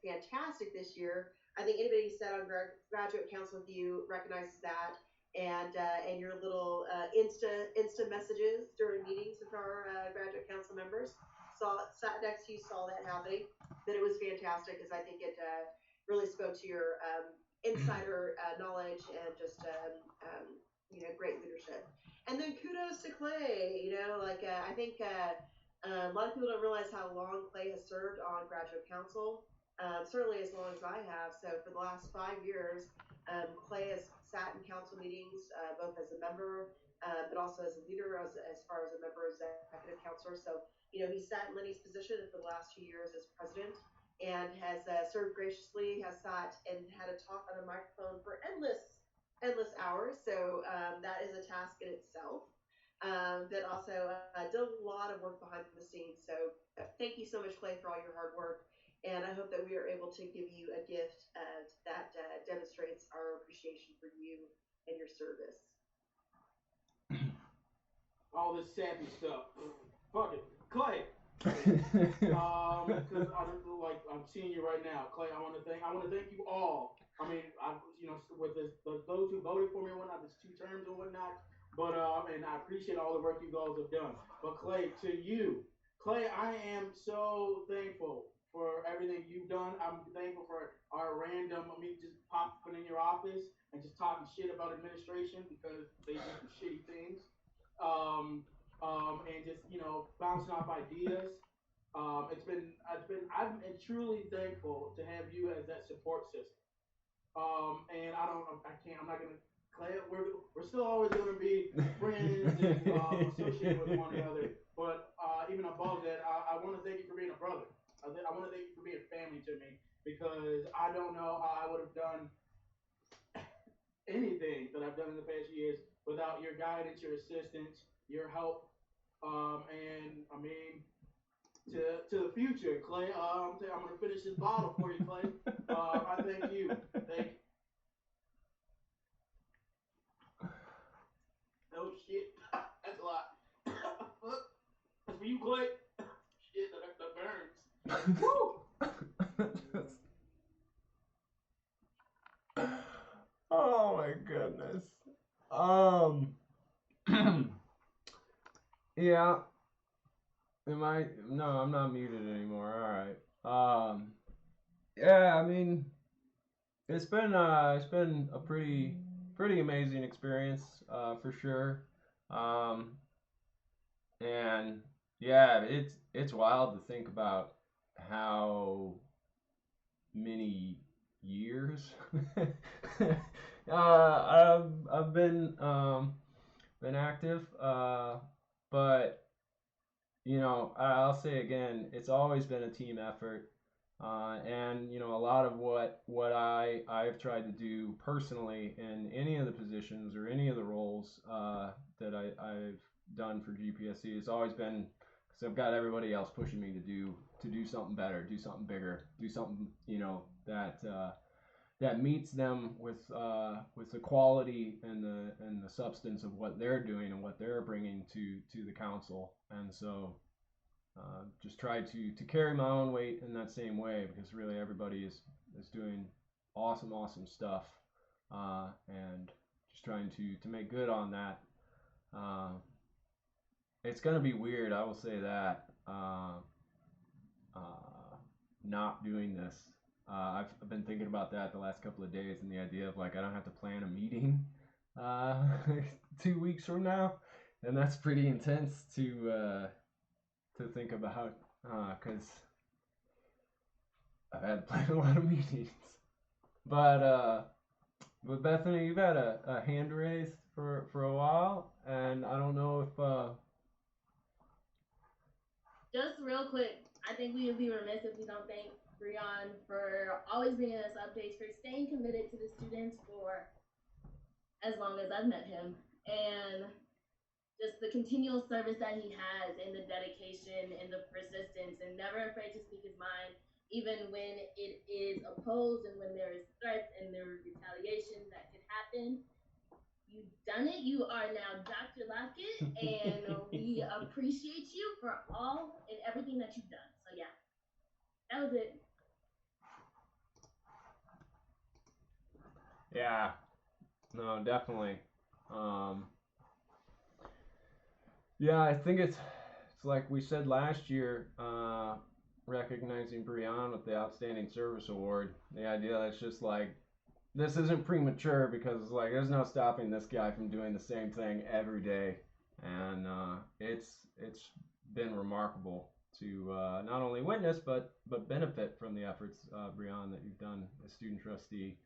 fantastic this year. I think anybody who sat on graduate council with you recognizes that, and your little Insta messages during meetings with our graduate council members. Sat next to you, saw that happening. But it was fantastic because I think it really spoke to your insider knowledge and just great leadership. And then kudos to Clay. I think a lot of people don't realize how long Clay has served on graduate council. Certainly as long as I have. So for the last 5 years, Clay has sat in council meetings both as a member but also as a leader, as far as a member executive counselor. So he sat in Lenny's position for the last 2 years as president. and has served graciously, has sat and had a talk on a microphone for endless hours. So that is a task in itself. But also did a lot of work behind the scenes. So thank you so much, Clay, for all your hard work. And I hope that we are able to give you a gift that demonstrates our appreciation for you and your service. All this sappy stuff. Fuck it. Clay. Because I'm seeing you right now, Clay. I want to thank you all. I mean, with those who voted for me and whatnot, there's 2 terms and whatnot. But and I appreciate all the work you guys have done. But Clay, to you, Clay, I am so thankful for everything you've done. I'm thankful for our just popping in your office and just talking shit about administration because they do some shitty things. And just bouncing off ideas. I'm truly thankful to have you as that support system. And I'm not gonna Clay. We're still always gonna be friends and associated with one another. But even above that, I want to thank you for being a brother. I want to thank you for being family to me because I don't know how I would have done anything that I've done in the past years without your guidance, your assistance, your help. And I mean, to the future, Clay. I'm gonna finish this bottle for you, Clay. I thank you. Thank you. Oh shit, that's a lot. That's for you, Clay. Shit, that burns. Woo! Oh my goodness. Yeah. Am I? No, I'm not muted anymore. All right. Yeah. I mean, it's been a pretty amazing experience, for sure. Um, and yeah, it's wild to think about how many years I've been active, but I'll say again, it's always been a team effort, and a lot of what I've tried to do personally in any of the positions or any of the roles that I've done for GPSC has always been because I've got everybody else pushing me to do something better, do something bigger, do something that meets them with the quality and the substance of what they're doing and what they're bringing to the council. And so just try to carry my own weight in that same way because really everybody is doing awesome stuff, and just trying to make good on that. It's gonna be weird, I will say that, not doing this. I've been thinking about that the last couple of days, and the idea of like I don't have to plan a meeting 2 weeks from now, and that's pretty intense to think about because I've had to plan a lot of meetings. But Bethany, you've had a hand raised for a while, and I don't know if Just real quick, I think we would be remiss if we don't thank Breon for always bringing us updates, for staying committed to the students for as long as I've met him, and just the continual service that he has and the dedication and the persistence and never afraid to speak his mind, even when it is opposed and when there is threats and there is retaliation that could happen. You've done it. You are now Dr. Lockett, and we appreciate you for all and everything that you've done. So yeah, that was it. Yeah, no, definitely. Yeah, I think it's like we said last year, recognizing Breon with the Outstanding Service Award. The idea that's just like this isn't premature because like there's no stopping this guy from doing the same thing every day, and it's been remarkable to not only witness but benefit from the efforts, Breon, that you've done as student trustee.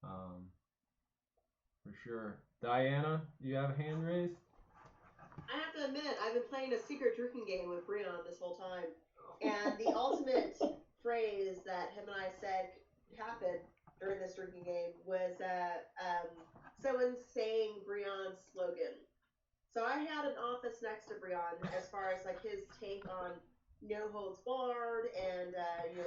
For sure. Diana, you have a hand raised? I have to admit, I've been playing a secret drinking game with Breon this whole time. And the ultimate phrase that I said happened during this drinking game was someone saying Breon's slogan. So I had an office next to Breon as far as like his take on no holds barred and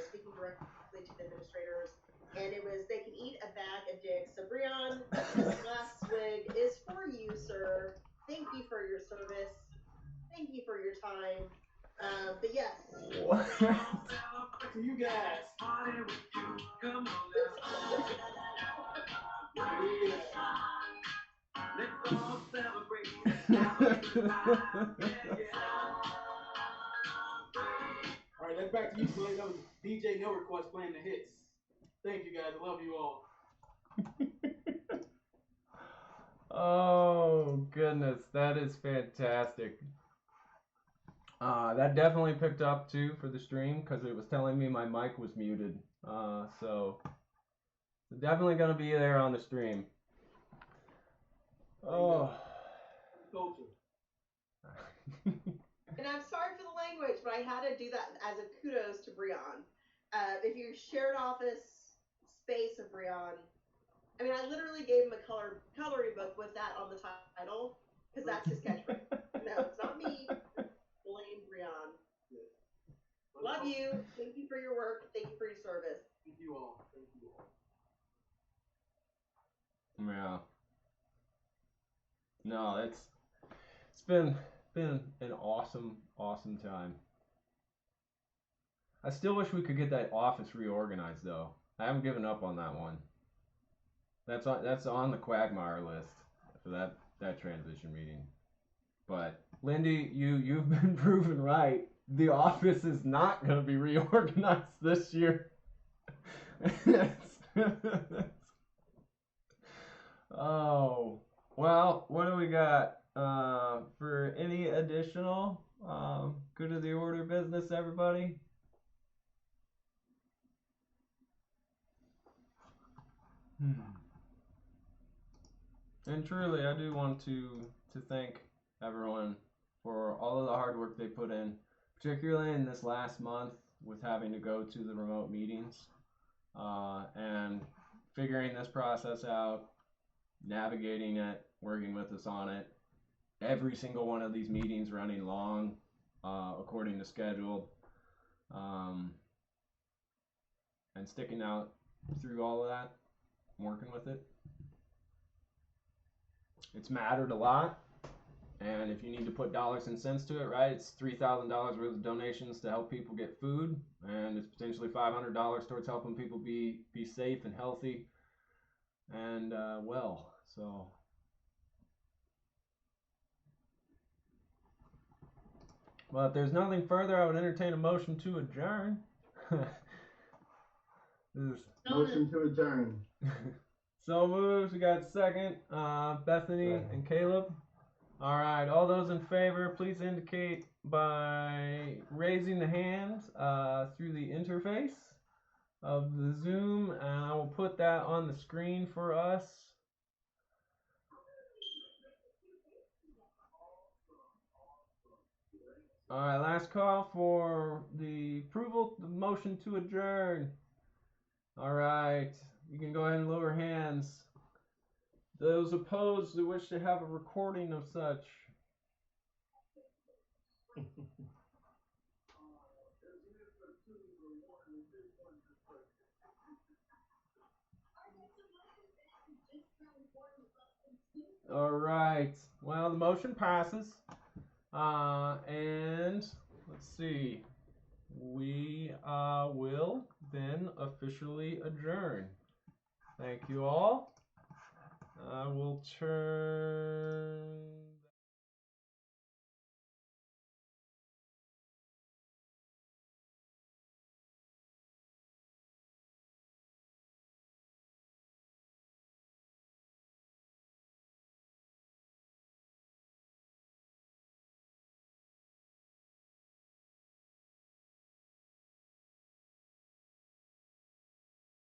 speaking directly to the administrators. And it was, they can eat a bag of dicks. So Breon, this last swig is for you, sir. Thank you for your service. Thank you for your time. But yes. What? To you guys. All right, that's back to you, Clay. That was DJ No Request playing the hits. Thank you, guys. I love you all. Oh goodness, that is fantastic. That definitely picked up too for the stream because it was telling me my mic was muted. So it's definitely gonna be there on the stream. Oh. Culture. And I'm sorry for the language, but I had to do that as a kudos to Breon. If you shared office space of Breon, I mean, I literally gave him a coloring book with that on the title because that's his catchphrase. No, it's not me. Blame Breon. Yeah. Love you. Thank you for your work. Thank you for your service. Thank you all. Thank you all. Yeah. No, it's been an awesome time. I still wish we could get that office reorganized though. I haven't given up on that one. That's on the Quagmire list for that transition meeting. But Lindy, you've been proven right. The office is not going to be reorganized this year. Oh, well, what do we got for any additional good of the order business, everybody? And truly, I do want to thank everyone for all of the hard work they put in, particularly in this last month with having to go to the remote meetings and figuring this process out, navigating it, working with us on it. Every single one of these meetings running long according to schedule, and sticking out through all of that, working with it. It's mattered a lot, and if you need to put dollars and cents to it, right, it's $3,000 worth of donations to help people get food, and it's potentially $500 towards helping people be safe and healthy and well. So well, if there's nothing further, I would entertain a motion to adjourn. Motion to adjourn. So moves. We got second, Bethany and Caleb. All right, all those in favor, please indicate by raising the hand through the interface of the Zoom, and I will put that on the screen for us. All right, last call for the approval, the motion to adjourn. All right, you can go ahead and lower hands. Those opposed who wish to have a recording of such. All right, well, the motion passes. And let's see. We will then officially adjourn. Thank you all. I will turn